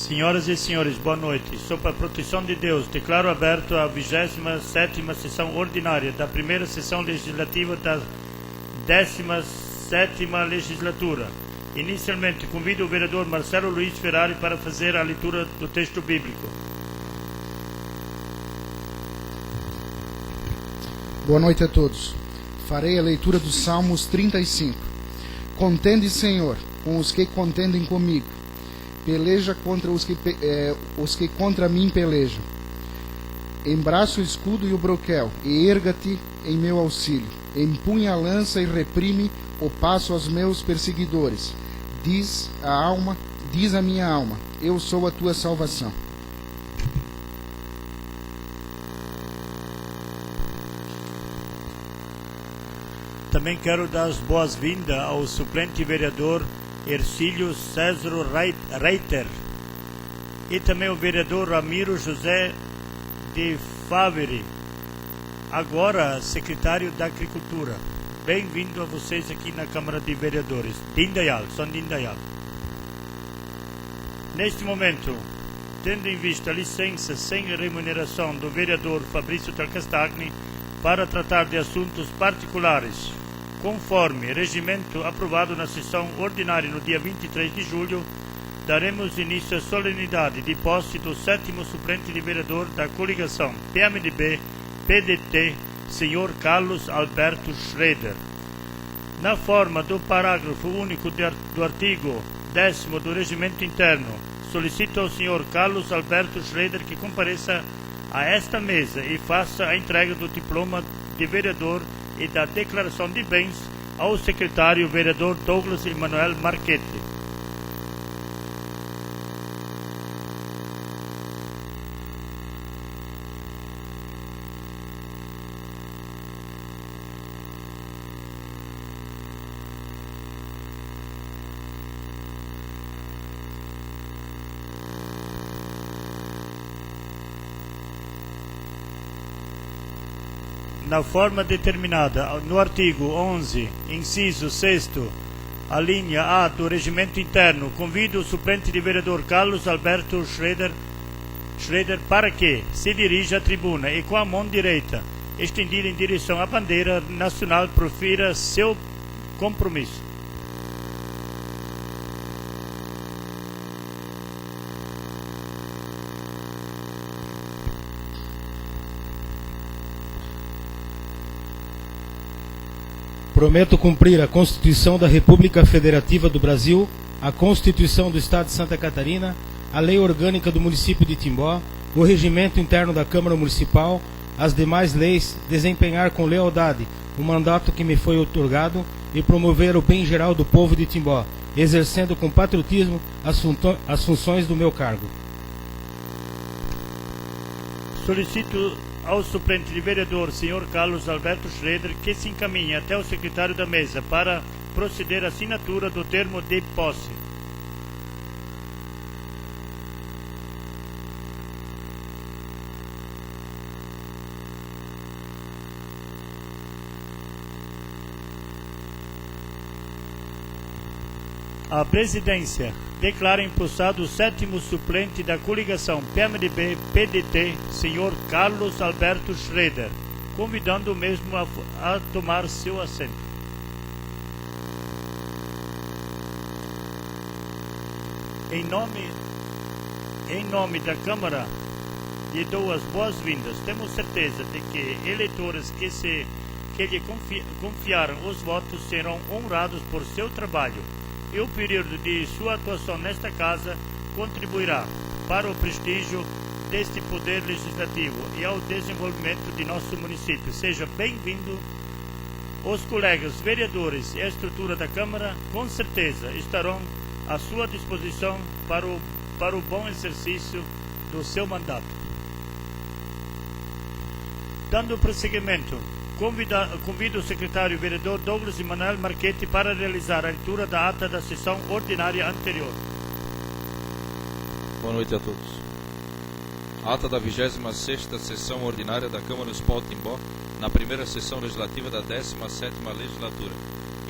Senhoras e senhores, boa noite. Sob a proteção de Deus, declaro aberto a 27ª sessão ordinária da primeira sessão legislativa da 17ª legislatura. Inicialmente, convido o vereador Marcelo Luiz Ferrari para fazer a leitura do texto bíblico. Boa noite a todos. Farei a leitura dos Salmos 35. Contende, Senhor, com os que contendem comigo. Peleja contra os que contra mim pelejam. Embraça o escudo e o broquel, e erga-te em meu auxílio. Empunha a lança e reprime o passo aos meus perseguidores. Diz a minha alma, eu sou a tua salvação. Também quero dar as boas-vindas ao suplente vereador Ercílio César Reiter e também o vereador Ramiro José de Favre, agora secretário da Agricultura. Bem-vindo a vocês aqui na Câmara de Vereadores. Dindayal, São Dindayal. Neste momento, tendo em vista a licença sem remuneração do vereador Fabrício Talcastagni para tratar de assuntos particulares, conforme regimento aprovado na sessão ordinária no dia 23 de julho, daremos início à solenidade de posse do 7º suplente de vereador da coligação PMDB-PDT, Sr. Carlos Alberto Schroeder. Na forma do parágrafo único do artigo 10º do regimento interno, solicito ao Sr. Carlos Alberto Schroeder que compareça a esta mesa e faça a entrega do diploma de vereador e da declaração de bens ao secretário vereador Douglas Emanuel Marchetti. Na forma determinada no artigo 11, inciso 6º, a linha A do regimento interno, convido o suplente de vereador Carlos Alberto Schroeder para que se dirija à tribuna e com a mão direita estendida em direção à bandeira nacional profira seu compromisso. Prometo cumprir a Constituição da República Federativa do Brasil, a Constituição do Estado de Santa Catarina, a Lei Orgânica do Município de Timbó, o Regimento Interno da Câmara Municipal, as demais leis, desempenhar com lealdade o mandato que me foi outorgado e promover o bem geral do povo de Timbó, exercendo com patriotismo as funções do meu cargo. Solicito ao suplente de vereador, Sr. Carlos Alberto Schroeder, que se encaminhe até o secretário da mesa para proceder à assinatura do termo de posse. A presidência declara empossado o 7º suplente da coligação PMDB-PDT, Sr. Carlos Alberto Schroeder, convidando o mesmo a tomar seu assento. Em nome da Câmara, lhe dou as boas-vindas. Temos certeza de que eleitores que lhe confiaram os votos serão honrados por seu trabalho, e o período de sua atuação nesta casa contribuirá para o prestígio deste poder legislativo e ao desenvolvimento de nosso município. Seja bem-vindo. Os colegas vereadores e a estrutura da Câmara, com certeza, estarão à sua disposição para o bom exercício do seu mandato. Dando prosseguimento, convido o secretário vereador Douglas Emanuel Marchetti para realizar a leitura da ata da sessão ordinária anterior. Boa noite a todos. Ata da 26ª sessão ordinária da Câmara Municipal de Timbó, na primeira sessão legislativa da 17ª legislatura.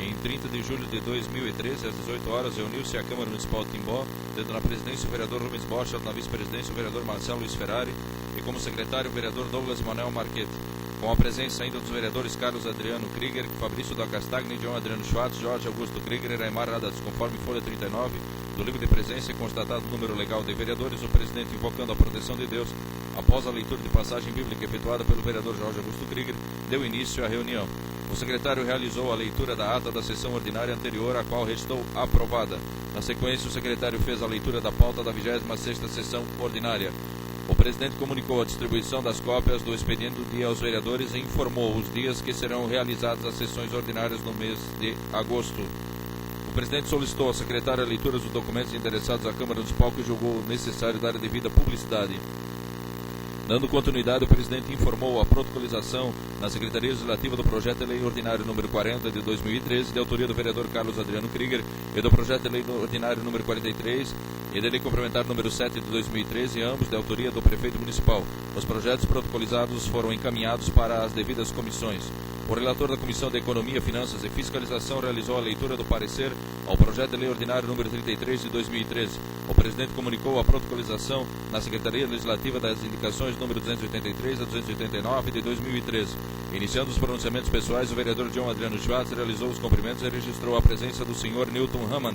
Em 30 de julho de 2013, às 18 horas, reuniu-se a Câmara Municipal de Timbó, tendo na presidência o vereador Rubens Borchardt, na vice-presidência o vereador Marcelo Luiz Ferrari e como secretário o vereador Douglas Manuel Marquete. Com a presença ainda dos vereadores Carlos Adriano Krieger, Fabrício da Castagni, John Adriano Schwartz, Jorge Augusto Krieger e Raimar Radatz, conforme folha 39 do livro de presença e constatado o número legal de vereadores, o presidente, invocando a proteção de Deus, após a leitura de passagem bíblica efetuada pelo vereador Jorge Augusto Krieger, deu início à reunião. O secretário realizou a leitura da ata da sessão ordinária anterior, a qual restou aprovada. Na sequência, o secretário fez a leitura da pauta da 26ª sessão ordinária. O presidente comunicou a distribuição das cópias do expediente do dia aos vereadores e informou os dias que serão realizadas as sessões ordinárias no mês de agosto. O presidente solicitou ao secretário a leitura dos documentos endereçados à Câmara Municipal, que julgou necessário dar a devida publicidade. Dando continuidade, o presidente informou a protocolização na Secretaria Legislativa do Projeto de Lei Ordinário número 40 de 2013, de autoria do vereador Carlos Adriano Krieger, e do Projeto de Lei Ordinário número 43 e de Lei Complementar número 7 de 2013, ambos de autoria do prefeito municipal. Os projetos protocolizados foram encaminhados para as devidas comissões. O relator da Comissão de Economia, Finanças e Fiscalização realizou a leitura do parecer ao Projeto de Lei Ordinário número 33 de 2013. O presidente comunicou a protocolização na Secretaria Legislativa das indicações número 283 a 289 de 2013. Iniciando os pronunciamentos pessoais, o vereador John Adriano Schwartz realizou os cumprimentos e registrou a presença do senhor Newton Hamann.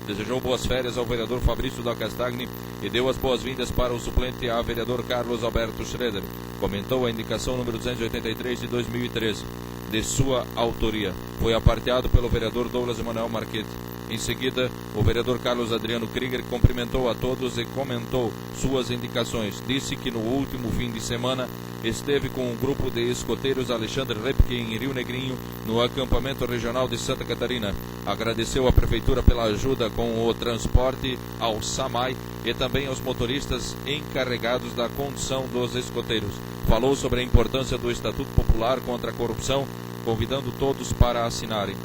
Desejou boas férias ao vereador Fabrício da Castagni e deu as boas-vindas para o suplente a vereador Carlos Alberto Schroeder. Comentou a indicação número 283 de 2013, de sua autoria. Foi aparteado pelo vereador Douglas Manuel Marquete. Em seguida, o vereador Carlos Adriano Krieger cumprimentou a todos e comentou suas indicações. Disse que no último fim de semana esteve com um grupo de escoteiros Alexandre Repke em Rio Negrinho, no acampamento regional de Santa Catarina. Agradeceu à Prefeitura pela ajuda com o transporte ao SAMAI e também aos motoristas encarregados da condução dos escoteiros. Falou sobre a importância do Estatuto Popular contra a Corrupção, convidando todos para assinarem.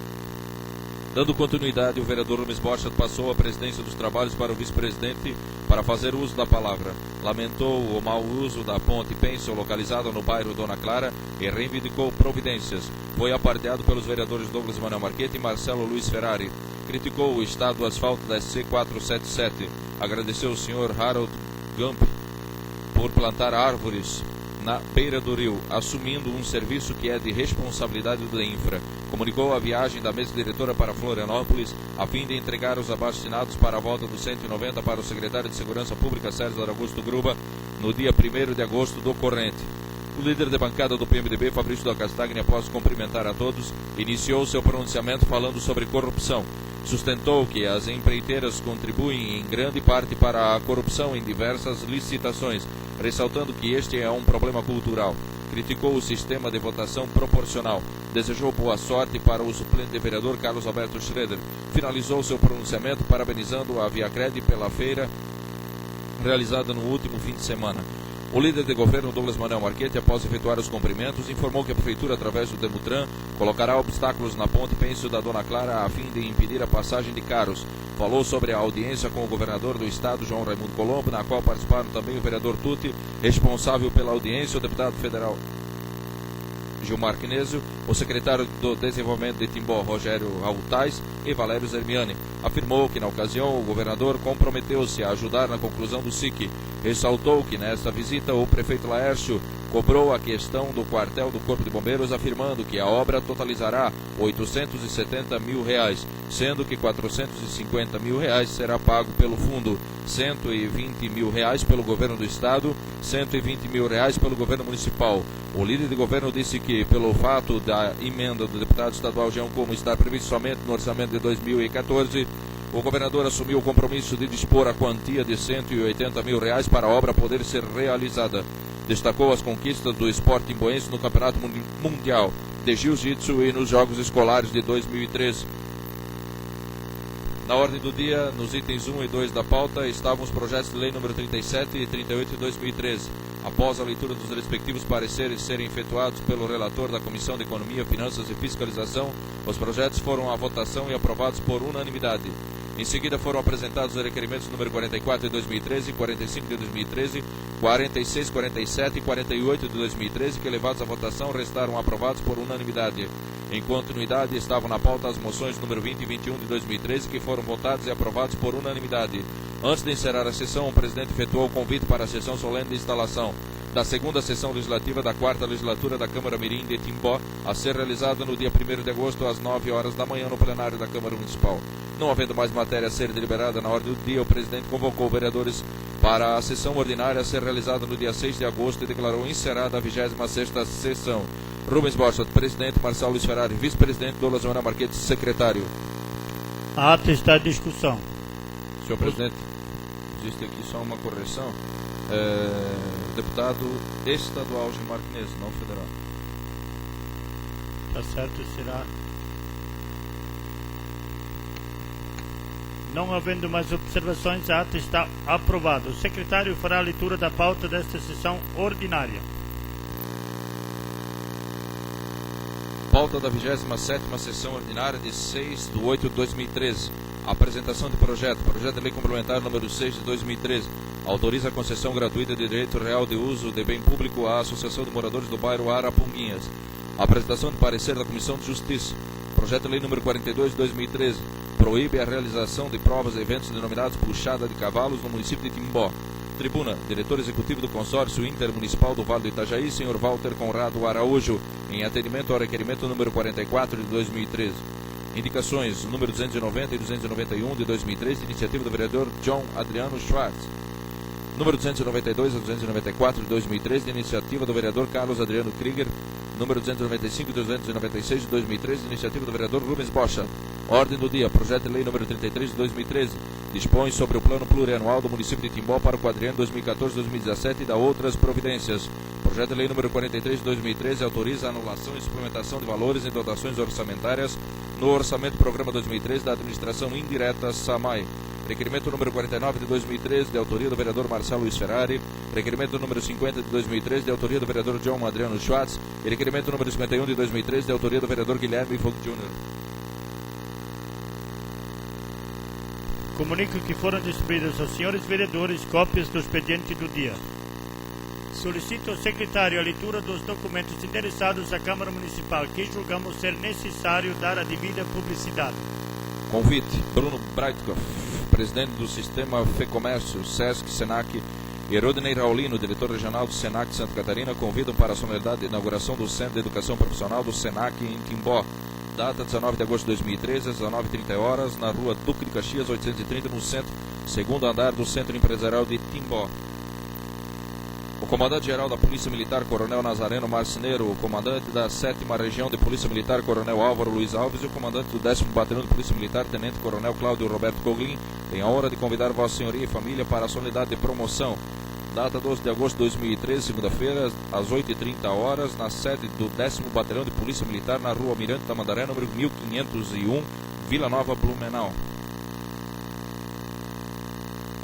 Dando continuidade, o vereador Rubens Borchardt passou a presidência dos trabalhos para o vice-presidente para fazer uso da palavra. Lamentou o mau uso da ponte Pencil localizada no bairro Dona Clara e reivindicou providências. Foi aparteado pelos vereadores Douglas Manuel Marquete e Marcelo Luiz Ferrari. Criticou o estado do asfalto da SC 477. Agradeceu o senhor Harold Gump por plantar árvores na beira do rio, assumindo um serviço que é de responsabilidade do Infra. Comunicou a viagem da mesa diretora para Florianópolis, a fim de entregar os abaixo-assinados para a volta dos 190 para o secretário de Segurança Pública, César Augusto Gruba, no dia 1º de agosto do corrente. O líder de bancada do PMDB, Fabrício da Castagni, após cumprimentar a todos, iniciou seu pronunciamento falando sobre corrupção. Sustentou que as empreiteiras contribuem em grande parte para a corrupção em diversas licitações, ressaltando que este é um problema cultural. Criticou o sistema de votação proporcional. Desejou boa sorte para o suplente vereador Carlos Alberto Schroeder. Finalizou seu pronunciamento parabenizando a Viacred pela feira realizada no último fim de semana. O líder de governo, Douglas Manuel Marquete, após efetuar os cumprimentos, informou que a Prefeitura, através do Demutran, colocará obstáculos na ponte Pencil da Dona Clara a fim de impedir a passagem de carros. Falou sobre a audiência com o governador do estado, João Raimundo Colombo, na qual participaram também o vereador Tutti, responsável pela audiência, o deputado federal Gilmar Quinesio, o secretário do Desenvolvimento de Timbó, Rogério Altais, e Valério Zermiani. Afirmou que, na ocasião, o governador comprometeu-se a ajudar na conclusão do SIC. Ressaltou que, nesta visita, o prefeito Laércio cobrou a questão do quartel do Corpo de Bombeiros, afirmando que a obra totalizará R$870 mil, sendo que R$450 mil será pago pelo fundo, R$120 mil pelo governo do estado, R$120 mil pelo governo municipal. O líder de governo disse que, pelo fato da emenda do deputado estadual Jean Como estar previsto somente no orçamento de 2014, o governador assumiu o compromisso de dispor a quantia de R$180 mil para a obra poder ser realizada. Destacou as conquistas do esporte timboense no Campeonato Mundial de Jiu-Jitsu e nos Jogos Escolares de 2013. Na ordem do dia, nos itens 1 e 2 da pauta, estavam os projetos de lei número 37 e 38 de 2013. Após a leitura dos respectivos pareceres serem efetuados pelo relator da Comissão de Economia, Finanças e Fiscalização, os projetos foram à votação e aprovados por unanimidade. Em seguida foram apresentados os requerimentos número 44 de 2013, 45 de 2013, 46, 47 e 48 de 2013, que levados à votação restaram aprovados por unanimidade. Em continuidade, estavam na pauta as moções número 20 e 21 de 2013, que foram votados e aprovados por unanimidade. Antes de encerrar a sessão, o presidente efetuou o convite para a sessão solene de instalação da segunda sessão legislativa da 4ª legislatura da Câmara Mirim de Timbó, a ser realizada no dia 1º de agosto, às 9 horas da manhã, no plenário da Câmara Municipal. Não havendo mais matéria a ser deliberada na ordem do dia, o presidente convocou vereadores para a sessão ordinária a ser realizada no dia 6 de agosto e declarou encerrada a 26ª sessão. Rubens Borchardt, presidente; Marcelo Luiz Ferrari, vice-presidente; Douglas Manuel Marquete, secretário. A ata está em discussão. Senhor presidente, existe aqui só uma correção. Deputado estadual Gilmar Knez, não federal. Está certo, será. Não havendo mais observações, a ata está aprovada. O secretário fará a leitura da pauta desta sessão ordinária. Pauta da 27ª sessão ordinária de 6 de 8 de 2013. Apresentação de projeto de lei complementar número 6 de 2013. Autoriza a concessão gratuita de direito real de uso de bem público à Associação de Moradores do Bairro Araponguinhas. Apresentação de parecer da Comissão de Justiça. Projeto de lei número 42 de 2013. Proíbe a realização de provas e eventos denominados puxada de cavalos no município de Timbó. Tribuna, diretor executivo do consórcio intermunicipal do Vale do Itajaí, Sr. Walter Conrado Araújo, em atendimento ao requerimento número 44 de 2013. Indicações número 290 e 291 de 2013, de iniciativa do vereador John Adriano Schwartz. Número 292 a 294 de 2013, de iniciativa do vereador Carlos Adriano Krieger. Número 295 e 296 de 2013, de iniciativa do vereador Rubens Borchardt. Ordem do dia, projeto de lei número 33 de 2013. Dispõe sobre o plano plurianual do município de Timbó para o quadriênio 2014-2017 e dá outras providências. Projeto de lei número 43 de 2013 autoriza a anulação e suplementação de valores em dotações orçamentárias no orçamento programa 2013 da administração indireta SAMAI. Requerimento número 49 de 2013, de autoria do vereador Marcelo Luiz Ferrari. Requerimento número 50 de 2013, de autoria do vereador John Adriano Schwartz. E requerimento número 51 de 2013, de autoria do vereador Guilherme Fogg Jr. Comunico que foram distribuídas aos senhores vereadores cópias do expediente do dia. Solicito ao secretário a leitura dos documentos endereçados à Câmara Municipal que julgamos ser necessário dar a devida publicidade. Convite: Bruno Breitkopf, presidente do Sistema FEComércio, SESC, SENAC, e Rodney Raulino, diretor regional do SENAC Santa Catarina, convidam para a solenidade de inauguração do Centro de Educação Profissional do SENAC em Timbó. Data 19 de agosto de 2013, às 19h30, na rua Duque de Caxias, 830, no centro, segundo andar do Centro Empresarial de Timbó. O comandante-geral da Polícia Militar, Coronel Nazareno Marceneiro, o comandante da 7ª Região de Polícia Militar, Coronel Álvaro Luiz Alves, e o comandante do 10º Batalhão de Polícia Militar, Tenente Coronel Cláudio Roberto Coglin, têm a honra de convidar Vossa Senhoria e família para a solenidade de promoção. Data 12 de agosto de 2013, segunda-feira, às 8h30, na sede do 10º Batalhão de Polícia Militar, na rua Mirante Tamandaré, número 1501, Vila Nova, Blumenau.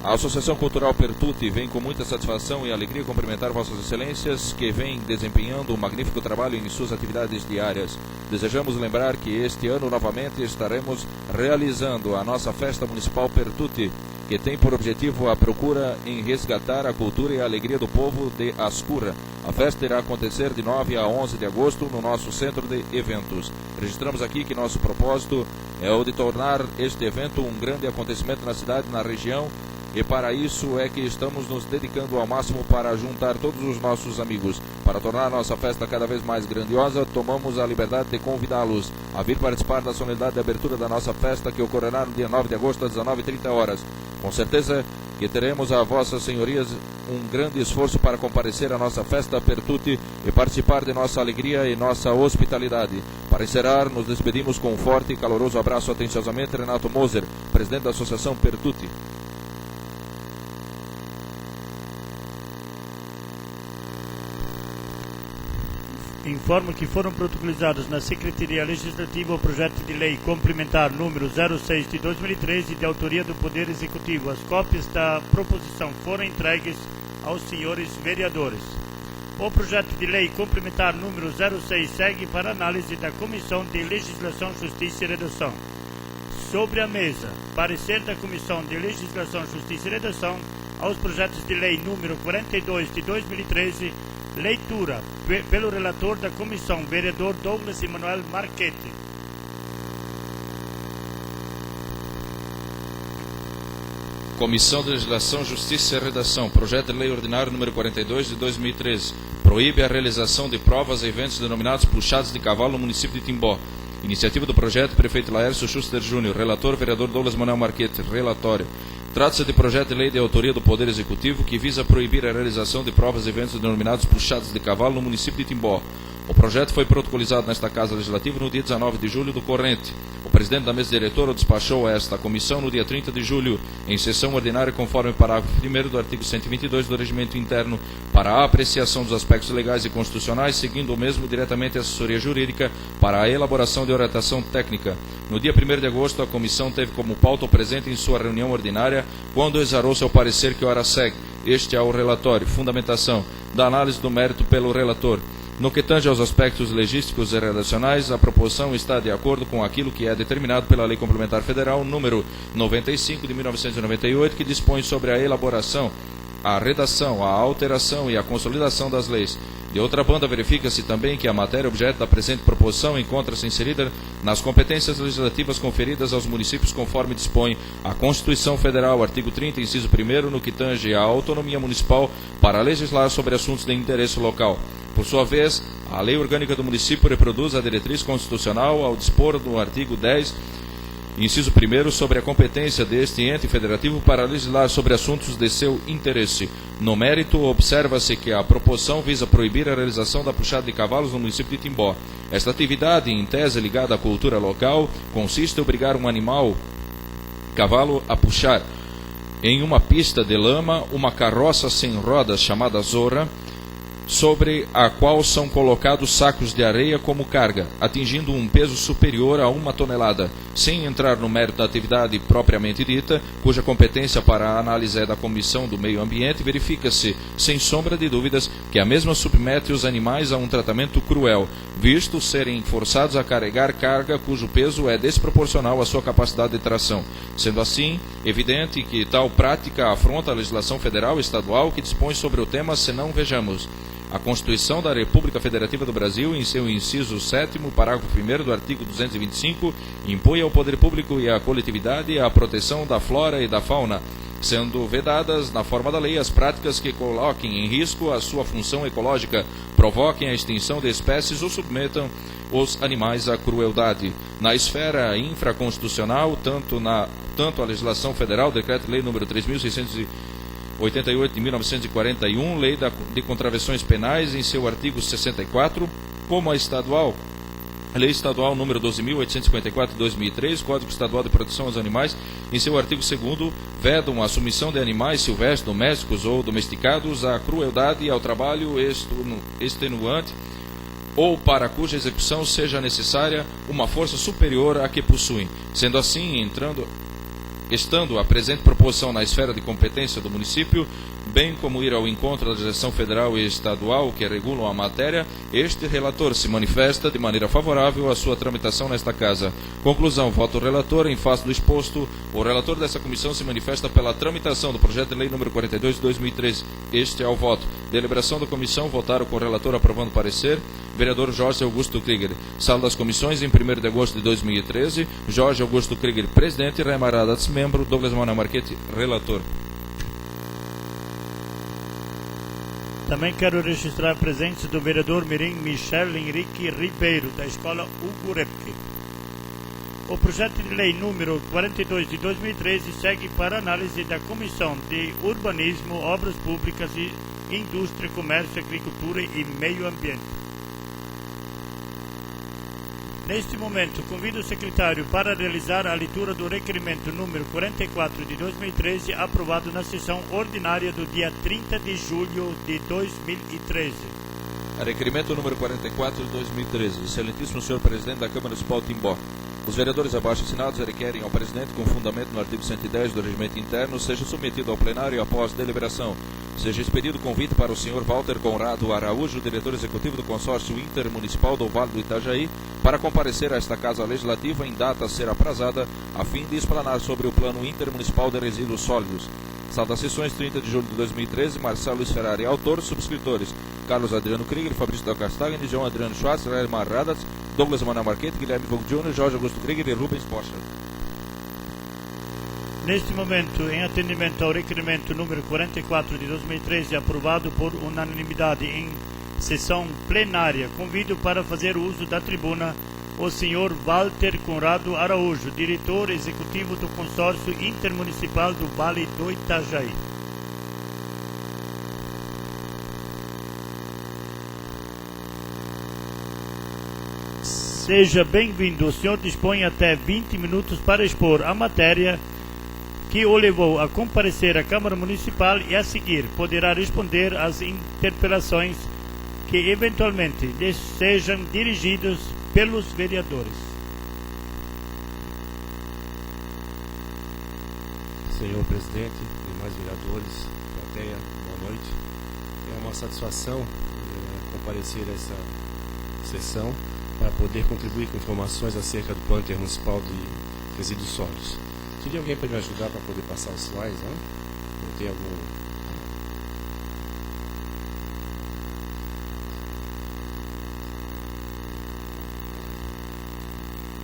A Associação Cultural Pertuti vem com muita satisfação e alegria cumprimentar Vossas Excelências, que vem desempenhando um magnífico trabalho em suas atividades diárias. Desejamos lembrar que este ano novamente estaremos realizando a nossa Festa Municipal Pertuti, que tem por objetivo a procura em resgatar a cultura e a alegria do povo de Ascurra. A festa irá acontecer de 9 a 11 de agosto no nosso centro de eventos. Registramos aqui que nosso propósito é o de tornar este evento um grande acontecimento na cidade e na região, e para isso é que estamos nos dedicando ao máximo para juntar todos os nossos amigos. Para tornar a nossa festa cada vez mais grandiosa, tomamos a liberdade de convidá-los a vir participar da solenidade de abertura da nossa festa, que ocorrerá no dia 9 de agosto, às 19h30. Com certeza que teremos a Vossas Senhorias um grande esforço para comparecer à nossa festa Pertuti e participar de nossa alegria e nossa hospitalidade. Para encerrar, nos despedimos com um forte e caloroso abraço. Atenciosamente, Renato Moser, presidente da Associação Pertuti. Informo que foram protocolizados na Secretaria Legislativa o projeto de lei complementar número 06 de 2013, de autoria do Poder Executivo. As cópias da proposição foram entregues aos senhores vereadores. O projeto de lei complementar número 06 segue para análise da Comissão de Legislação, Justiça e Redação. sobre a mesa, parecer da Comissão de Legislação, Justiça e Redação aos projetos de lei número 42 de 2013, leitura pelo relator da comissão, vereador Douglas Emanuel Marchetti. Comissão de Legislação, Justiça e Redação. Projeto de Lei Ordinário número 42 de 2013. Proíbe a realização de provas e eventos denominados puxados de cavalo no município de Timbó. Iniciativa do projeto, prefeito Laércio Schuster Júnior. Relator, vereador Douglas Emanuel Marchetti. Relatório. Trata-se de projeto de lei de autoria do Poder Executivo que visa proibir a realização de provas e eventos denominados puxados de cavalo no município de Timbó. O projeto foi protocolizado nesta Casa Legislativa no dia 19 de julho do corrente. O presidente da mesa diretora o despachou a esta comissão no dia 30 de julho, em sessão ordinária, conforme o parágrafo 1º do artigo 122 do Regimento Interno, para a apreciação dos aspectos legais e constitucionais, seguindo o mesmo diretamente à assessoria jurídica para a elaboração de orientação técnica. No dia 1º de agosto, a comissão teve como pauta o presente em sua reunião ordinária, quando exarou seu parecer que ora segue. Este é o relatório. Fundamentação da análise do mérito pelo relator. No que tange aos aspectos legísticos e redacionais, a proposição está de acordo com aquilo que é determinado pela Lei Complementar Federal número 95 de 1998, que dispõe sobre a elaboração, a redação, a alteração e a consolidação das leis. De outra banda, verifica-se também que a matéria objeto da presente proposição encontra-se inserida nas competências legislativas conferidas aos municípios conforme dispõe a Constituição Federal, artigo 30, inciso 1º, no que tange à autonomia municipal para legislar sobre assuntos de interesse local. Por sua vez, a Lei Orgânica do Município reproduz a diretriz constitucional ao dispor no artigo 10, inciso 1º, sobre a competência deste ente federativo para legislar sobre assuntos de seu interesse. No mérito, observa-se que a proposição visa proibir a realização da puxada de cavalos no município de Timbó. Esta atividade, em tese ligada à cultura local, consiste em obrigar um animal, cavalo, a puxar em uma pista de lama uma carroça sem rodas chamada zorra, sobre a qual são colocados sacos de areia como carga, atingindo um peso superior a 1 tonelada, sem entrar no mérito da atividade propriamente dita, cuja competência para a análise é da Comissão do Meio Ambiente, verifica-se, sem sombra de dúvidas, que a mesma submete os animais a um tratamento cruel, visto serem forçados a carregar carga cujo peso é desproporcional à sua capacidade de tração. Sendo assim, evidente que tal prática afronta a legislação federal e estadual que dispõe sobre o tema, senão vejamos. A Constituição da República Federativa do Brasil, em seu inciso 7º, parágrafo 1º do artigo 225, impõe ao poder público e à coletividade a proteção da flora e da fauna, sendo vedadas, na forma da lei, as práticas que coloquem em risco a sua função ecológica, provoquem a extinção de espécies ou submetam os animais à crueldade. Na esfera infraconstitucional, tanto a legislação federal, Decreto-Lei nº 3.688 de 1941, Lei de Contravenções Penais, em seu artigo 64, como a estadual, Lei Estadual número 12.854 de 2003, Código Estadual de Proteção aos Animais, em seu artigo 2º, vedam a submissão de animais silvestres, domésticos ou domesticados à crueldade e ao trabalho extenuante, ou para cuja execução seja necessária uma força superior à que possuem. Sendo assim, estando a presente proposição na esfera de competência do município, bem como ir ao encontro da legislação federal e estadual que regulam a matéria, este relator se manifesta de maneira favorável à sua tramitação nesta Casa. Conclusão, voto relator. Em face do exposto, o relator dessa comissão se manifesta pela tramitação do projeto de lei número 42 de 2013. Este é o voto. Deliberação da comissão, votaram com o relator aprovando o parecer, vereador Jorge Augusto Krieger. Sala das comissões, em 1º de agosto de 2013, Jorge Augusto Krieger, presidente, Raimar Adatz, membro, Douglas Emanuel Marchetti, relator. Também quero registrar a presença do vereador Mirim Michel Henrique Ribeiro, da Escola Hugo Repke. O projeto de lei número 42 de 2013 segue para análise da Comissão de Urbanismo, Obras Públicas e Indústria, Comércio, Agricultura e Meio Ambiente. Neste momento, convido o secretário para realizar a leitura do requerimento número 44 de 2013, aprovado na sessão ordinária do dia 30 de julho de 2013. Requerimento número 44 de 2013. Excelentíssimo senhor presidente da Câmara Municipal de Timbó. Os vereadores abaixo assinados requerem ao presidente, com fundamento no artigo 110 do Regimento Interno, seja submetido ao plenário após deliberação Seja expedido o convite para o Sr. Walter Conrado Araújo, diretor executivo do consórcio intermunicipal do Vale do Itajaí, para comparecer a esta Casa Legislativa em data a ser aprazada, a fim de explanar sobre o Plano Intermunicipal de Resíduos Sólidos. Sala das Sessões, 30 de julho de 2013, Marcelo Luiz Ferrari, autor, subscritores: Carlos Adriano Krieger, Fabrício Del Castagne, João Adriano Schwartz, Elmar Radatz, Douglas Manuel Marquete, Guilherme Vogt Jr., Jorge Augusto Krieger e Rubens Porsche. Neste momento, em atendimento ao requerimento número 44 de 2013, aprovado por unanimidade em sessão plenária, convido para fazer uso da tribuna o Sr. Walter Conrado Araújo, diretor executivo do Consórcio Intermunicipal do Vale do Itajaí. Seja bem-vindo. O senhor dispõe até 20 minutos para expor a matéria que o levou a comparecer à Câmara Municipal e, a seguir, poderá responder às interpelações que eventualmente lhe sejam dirigidas pelos vereadores. Senhor presidente, demais vereadores, plateia, boa noite. É uma satisfação comparecer a essa sessão para poder contribuir com informações acerca do Plano Intermunicipal de Resíduos Sólidos. Teria alguém para me ajudar para poder passar os slides, né? Não tem algum...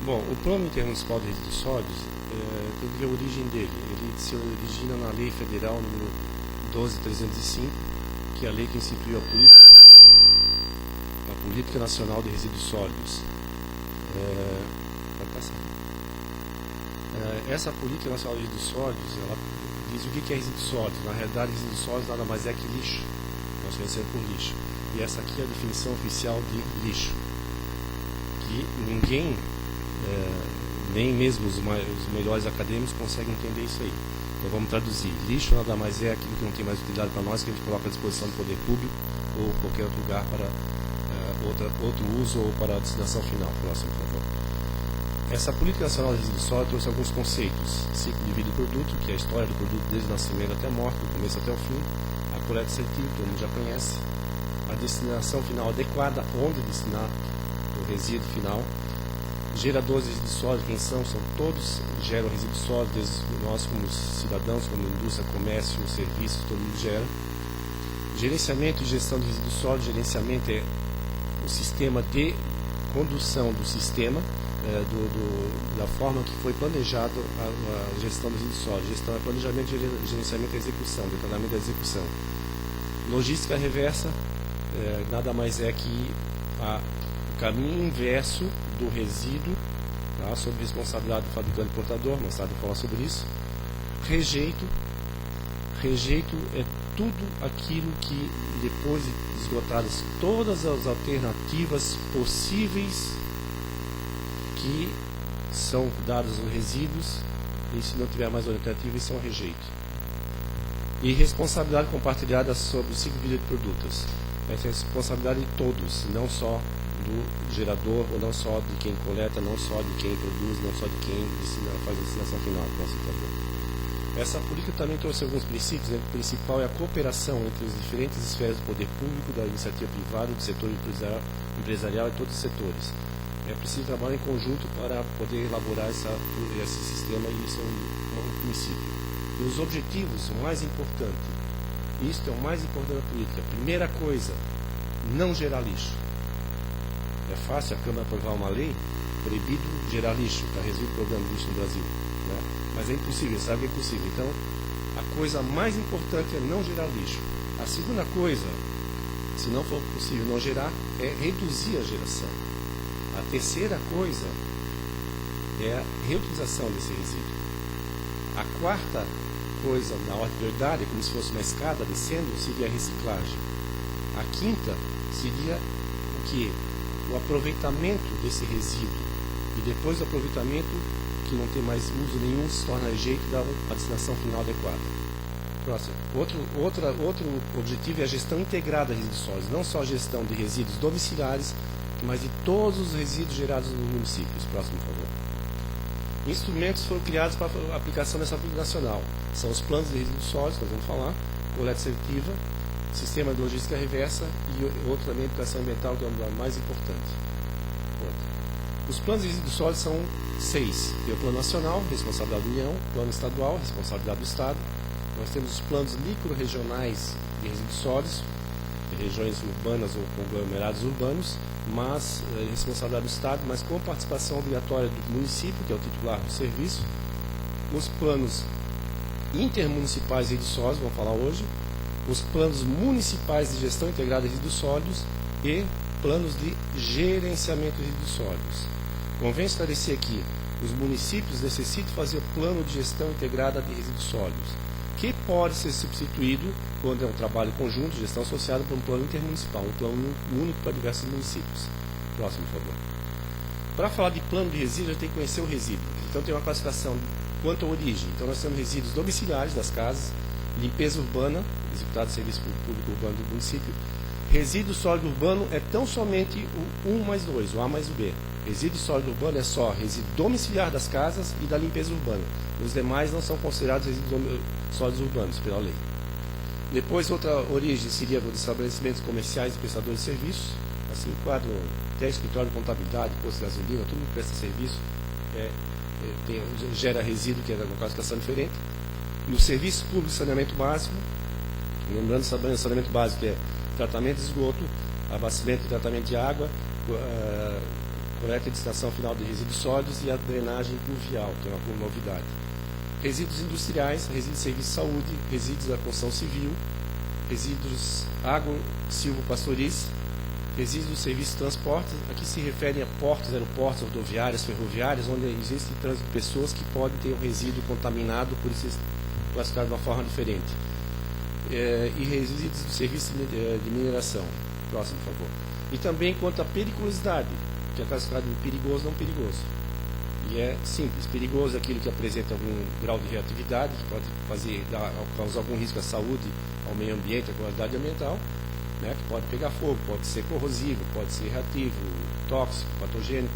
Bom, o Plano Intermunicipal de Resíduos Sólidos teve a origem dele. Ele se origina na Lei Federal número 12.305, que é a lei que instituiu a Política Nacional de Resíduos Sólidos. Pode passar. Essa Política Nacional de Resíduos Sólidos, ela diz o que é resíduos sólidos. Na realidade, resíduos sólidos nada mais é que lixo. Nós conhecemos por lixo. E essa aqui é a definição oficial de lixo. Que ninguém, nem mesmo os melhores acadêmicos, conseguem entender isso aí. Então vamos traduzir. Lixo nada mais é aquilo que não tem mais utilidade para nós, que a gente coloca à disposição do poder público ou qualquer outro lugar para outro uso ou para a destinação final. Próximo, por favor. Essa Política Nacional de Resíduos Sólidos trouxe alguns conceitos: ciclo de vida do produto, que é a história do produto desde o nascimento até a morte, do começo até o fim; a coleta seletiva, todo mundo já conhece; a destinação final adequada, onde destinar o resíduo final; geradores de resíduos sólidos, quem são? São todos geram resíduos sólidos, desde nós como cidadãos, como indústria, comércio, serviços, todo mundo gera; gerenciamento e gestão de resíduos sólidos. Gerenciamento é o sistema de condução do sistema, da forma que foi planejado a gestão dos resíduos sólidos. Gestão é planejamento, gerenciamento é execução, detalhamento é execução. Logística reversa nada mais é que o caminho inverso do resíduo, tá, sob responsabilidade do fabricante e portador. Mais tarde eu vou falar sobre isso. Rejeito é tudo aquilo que, depois de esgotadas todas as alternativas possíveis que são dadas aos resíduos, e se não tiver mais alternativa, isso é um rejeito. E responsabilidade compartilhada sobre o ciclo de vida de produtos. Essa é a responsabilidade de todos, não só do gerador, ou não só de quem coleta, não só de quem produz, não só de quem faz a destinação final. Essa política também trouxe alguns princípios. O principal é a cooperação entre as diferentes esferas do poder público, da iniciativa privada, do setor empresarial e todos os setores. É preciso trabalhar em conjunto para poder elaborar esse sistema, e isso é um princípio. E os objetivos, o mais importante, isto é o mais importante da política. Primeira coisa, não gerar lixo. É fácil a Câmara aprovar uma lei proibido gerar lixo, para resolver o problema do lixo no Brasil, né? Mas é impossível, sabe que é impossível. Então, a coisa mais importante é não gerar lixo. A segunda coisa, se não for possível não gerar, é reduzir a geração. A terceira coisa é a reutilização desse resíduo. A quarta coisa, na ordem de prioridade, é como se fosse uma escada descendo, seria a reciclagem. A quinta seria o quê? O aproveitamento desse resíduo. E depois do aproveitamento, que não tem mais uso nenhum, se torna rejeito e dá a destinação final adequada. Próximo. Outro objetivo é a gestão integrada de resíduos sólidos. Não só a gestão de resíduos domiciliares, mas de todos os resíduos gerados nos municípios. Próximo, por favor. Instrumentos foram criados para a aplicação dessa política nacional. São os planos de resíduos sólidos, que nós vamos falar, coleta seletiva, sistema de logística reversa e outro também, educação ambiental, que é o mais importante. Os planos de resíduos sólidos são 6. Tem o plano nacional, responsabilidade da União, plano estadual, responsabilidade do Estado. Nós temos os planos micro-regionais de resíduos sólidos, de regiões urbanas ou conglomerados urbanos, mas responsabilidade do Estado, mas com participação obrigatória do município, que é o titular do serviço. Os planos intermunicipais de resíduos sólidos, vamos falar hoje, os planos municipais de gestão integrada de resíduos sólidos e planos de gerenciamento de resíduos sólidos. Convém esclarecer aqui, os municípios necessitam fazer o plano de gestão integrada de resíduos sólidos, que pode ser substituído, quando é um trabalho conjunto de gestão associado, por um plano intermunicipal, um plano único para diversos municípios. Próximo, por favor. Para falar de plano de resíduos, a gente tem que conhecer o resíduo. Então tem uma classificação quanto à origem. Então nós temos resíduos domiciliares das casas, limpeza urbana, executado de serviço público urbano do município. Resíduo sólido urbano é tão somente o 1 mais 2, o A mais o B. Resíduo sólido urbano é só resíduo domiciliar das casas e da limpeza urbana. Os demais não são considerados resíduos sólidos urbanos, pela lei. Depois, outra origem seria dos estabelecimentos comerciais e prestadores de serviços. Assim, quadro até escritório de contabilidade, posto de gasolina, tudo que presta serviço gera resíduo, que é uma classificação diferente. No serviço público de saneamento básico, lembrando que saneamento básico é tratamento de esgoto, abastecimento e tratamento de água, coleta e destinação final de resíduos sólidos e a drenagem pluvial, que é uma novidade. Resíduos industriais, resíduos de serviço de saúde, resíduos da construção civil, resíduos agro-silvopastoris, resíduos de serviço de transporte. Aqui se referem a portos, aeroportos, rodoviárias, ferroviárias, onde existe trânsito de pessoas que podem ter um resíduo contaminado, por isso classificado de uma forma diferente. E resíduos do serviço de mineração. Próximo, por favor. E também quanto à periculosidade, que é classificado de perigoso não perigoso. E é simples. Perigoso é aquilo que apresenta algum grau de reatividade, que pode causar algum risco à saúde, ao meio ambiente, à qualidade ambiental, né, que pode pegar fogo, pode ser corrosivo, pode ser reativo, tóxico, patogênico.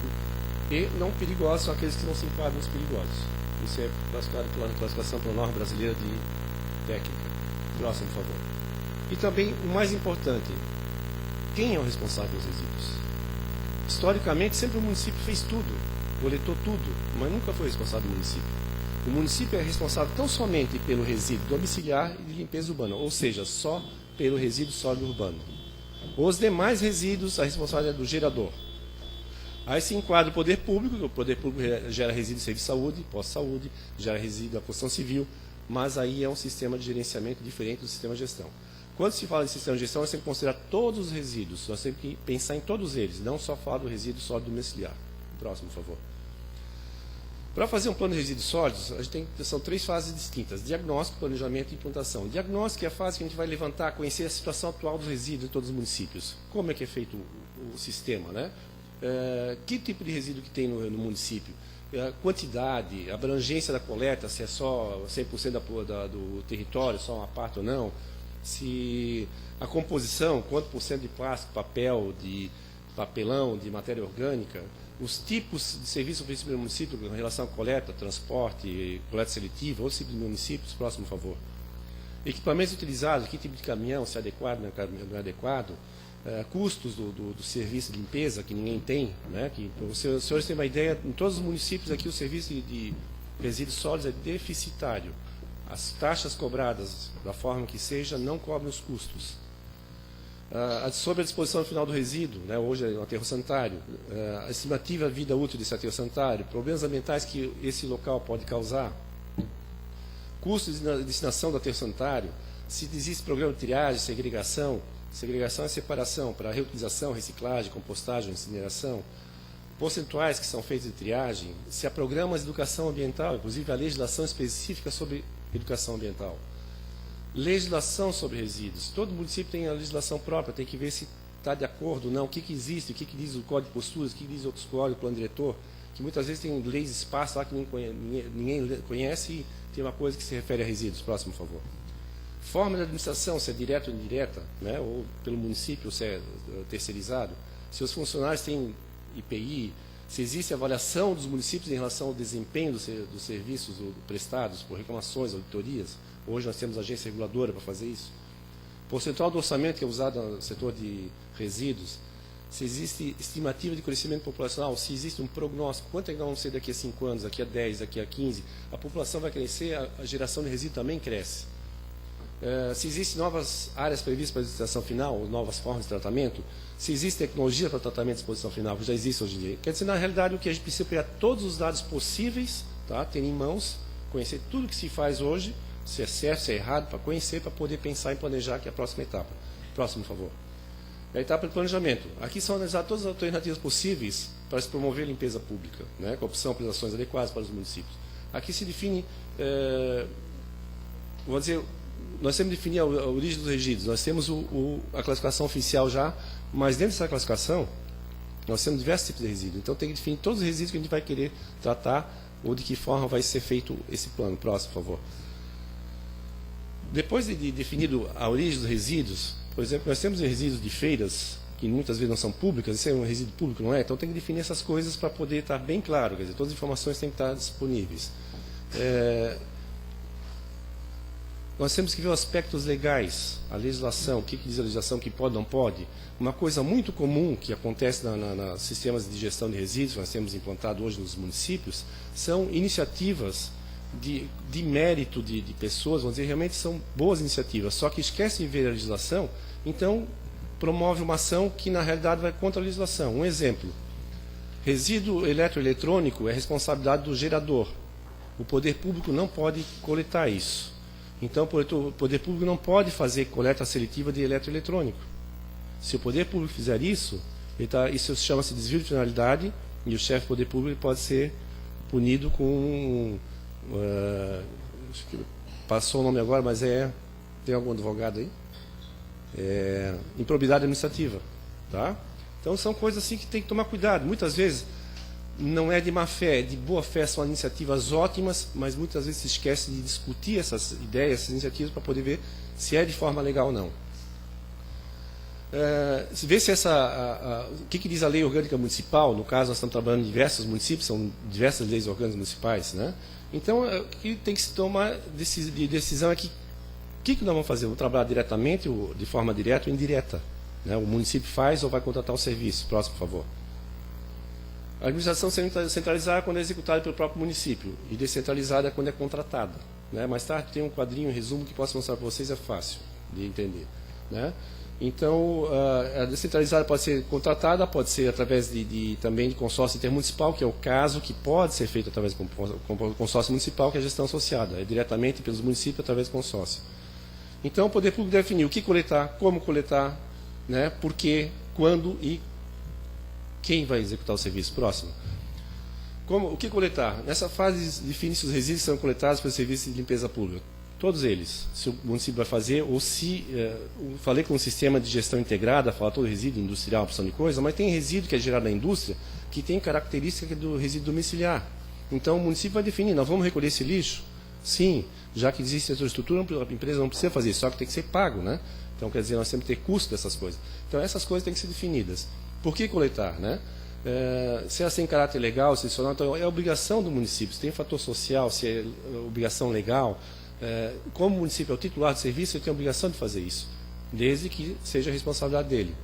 E não perigosos são aqueles que não se enquadram nos perigosos. Isso é classificado pela classificação pela norma brasileira de técnica. Próximo, por favor. E também, o mais importante, quem é o responsável pelos resíduos? Historicamente, sempre o município fez tudo, coletou tudo, mas nunca foi responsável do município. O município é responsável tão somente pelo resíduo domiciliar e de limpeza urbana, ou seja, só pelo resíduo sólido urbano. Os demais resíduos, a responsabilidade é do gerador. Aí se enquadra o poder público gera resíduo de serviço de saúde, pós-saúde, gera resíduo da construção civil, mas aí é um sistema de gerenciamento diferente do sistema de gestão. Quando se fala de sistema de gestão, nós temos que considerar todos os resíduos, nós temos que pensar em todos eles, não só falar do resíduo sólido domiciliar. Próximo, por favor. Para fazer um plano de resíduos sólidos, a gente são 3 fases distintas: diagnóstico, planejamento e implantação. Diagnóstico é a fase que a gente vai levantar, conhecer a situação atual dos resíduos em todos os municípios. Como é que é feito o sistema, né? Que tipo de resíduo que tem no município? Quantidade, abrangência da coleta, se é só 100% do território, só uma parte ou não, se a composição, quanto por cento de plástico, papel, de papelão, de matéria orgânica, os tipos de serviço oferecido pelo município em relação à coleta, transporte, coleta seletiva, outros tipos de municípios. Próximo, por favor. Equipamentos utilizados, que tipo de caminhão, se é adequado, não é adequado, custos do serviço de limpeza, que ninguém tem, né? Que, para os senhores terem uma ideia, em todos os municípios aqui o serviço de resíduos sólidos é deficitário. As taxas cobradas, da forma que seja, não cobrem os custos. Sobre a disposição final do resíduo, né, hoje é um aterro sanitário, a estimativa vida útil desse aterro sanitário, problemas ambientais que esse local pode causar, custos de destinação do aterro sanitário, se existe programa de triagem, segregação é separação para reutilização, reciclagem, compostagem, incineração, percentuais que são feitos de triagem, se há programas de educação ambiental, inclusive a legislação específica sobre educação ambiental. Legislação sobre resíduos. Todo município tem a legislação própria, tem que ver se está de acordo ou não, o que existe, o que diz o Código de Posturas, o que diz outros códigos, o plano diretor, que muitas vezes tem leis espaço lá que ninguém conhece e tem uma coisa que se refere a resíduos. Próximo, por favor. Forma de administração, se é direta ou indireta, né, ou pelo município, ou se é terceirizado. Se os funcionários têm IPI, se existe avaliação dos municípios em relação ao desempenho dos serviços prestados por reclamações, auditorias. Hoje nós temos agência reguladora para fazer isso. O percentual do orçamento que é usado no setor de resíduos, se existe estimativa de crescimento populacional, se existe um prognóstico, quanto é que nós vamos ser daqui a 5 anos, daqui a 10, daqui a 15, a população vai crescer, a geração de resíduo também cresce. Se existem novas áreas previstas para a disposição final, novas formas de tratamento, se existe tecnologia para tratamento de disposição final, que já existe hoje em dia. Quer dizer, na realidade, o que a gente precisa pegar todos os dados possíveis, tá, ter em mãos, conhecer tudo que se faz hoje, se é certo, se é errado, para conhecer, para poder pensar e planejar, que é a próxima etapa. Próximo, por favor. A etapa de planejamento. Aqui são analisadas todas as alternativas possíveis para se promover a limpeza pública, né, com opção para ações adequadas para os municípios. Aqui se define, vou dizer, nós temos que definir a origem dos resíduos. Nós temos a classificação oficial já, mas dentro dessa classificação, nós temos diversos tipos de resíduos. Então tem que definir todos os resíduos que a gente vai querer tratar ou de que forma vai ser feito esse plano. Próximo, por favor. Depois de definido a origem dos resíduos, por exemplo, nós temos resíduos de feiras, que muitas vezes não são públicas, esse é um resíduo público, não é? Então tem que definir essas coisas para poder estar bem claro, quer dizer, todas as informações têm que estar disponíveis. Nós temos que ver os aspectos legais, a legislação, o que diz a legislação, que pode, não pode. Uma coisa muito comum que acontece nos sistemas de gestão de resíduos, que nós temos implantado hoje nos municípios, são iniciativas de mérito de pessoas, vamos dizer, realmente são boas iniciativas, só que esquece de ver a legislação, então promove uma ação que na realidade vai contra a legislação. Um exemplo, resíduo eletroeletrônico é responsabilidade do gerador. O poder público não pode coletar isso. Então, o poder público não pode fazer coleta seletiva de eletroeletrônico. Se o poder público fizer isso, isso chama-se desvio de finalidade e o chefe do poder público pode ser punido com... acho que passou o nome agora, mas tem algum advogado aí? Improbidade administrativa. Tá? Então, são coisas assim que tem que tomar cuidado. Muitas vezes... não é de má fé, é de boa fé, são iniciativas ótimas, mas muitas vezes se esquece de discutir essas ideias, essas iniciativas, para poder ver se é de forma legal ou não. Se vê se o que diz a lei orgânica municipal, no caso nós estamos trabalhando em diversos municípios, são diversas leis orgânicas municipais, né? Então, o que tem que se tomar de decisão é que o que nós vamos fazer? Vamos trabalhar diretamente, de forma direta ou indireta, né? O município faz ou vai contratar o serviço? Próximo, por favor. A administração centralizada quando é executada pelo próprio município e descentralizada quando é contratada. Né? Mais tarde tem um quadrinho, um resumo que posso mostrar para vocês, é fácil de entender. Né? Então, a descentralizada pode ser contratada, pode ser através também de consórcio intermunicipal, que é o caso que pode ser feito através do consórcio municipal, que é a gestão associada, é diretamente pelos municípios através do consórcio. Então, o poder público deve definir o que coletar, como coletar, né? Por quê, quando e quem vai executar o serviço. Próximo. O que coletar? Nessa fase, define se os resíduos são coletados pelo serviço de limpeza pública. Todos eles. Se o município vai fazer, ou se... falei com um sistema de gestão integrada, fala todo resíduo industrial, opção de coisa, mas tem resíduo que é gerado na indústria, que tem característica do resíduo domiciliar. Então, o município vai definir, nós vamos recolher esse lixo? Sim. Já que existe essa estrutura, a empresa não precisa fazer isso, só que tem que ser pago, né? Então, quer dizer, nós temos que ter custo dessas coisas. Então, essas coisas têm que ser definidas. Por que coletar? Né? Se elas têm caráter legal, se então é obrigação do município. Se tem fator social, se é obrigação legal, como o município é o titular do serviço, ele tem a obrigação de fazer isso, desde que seja a responsabilidade dele.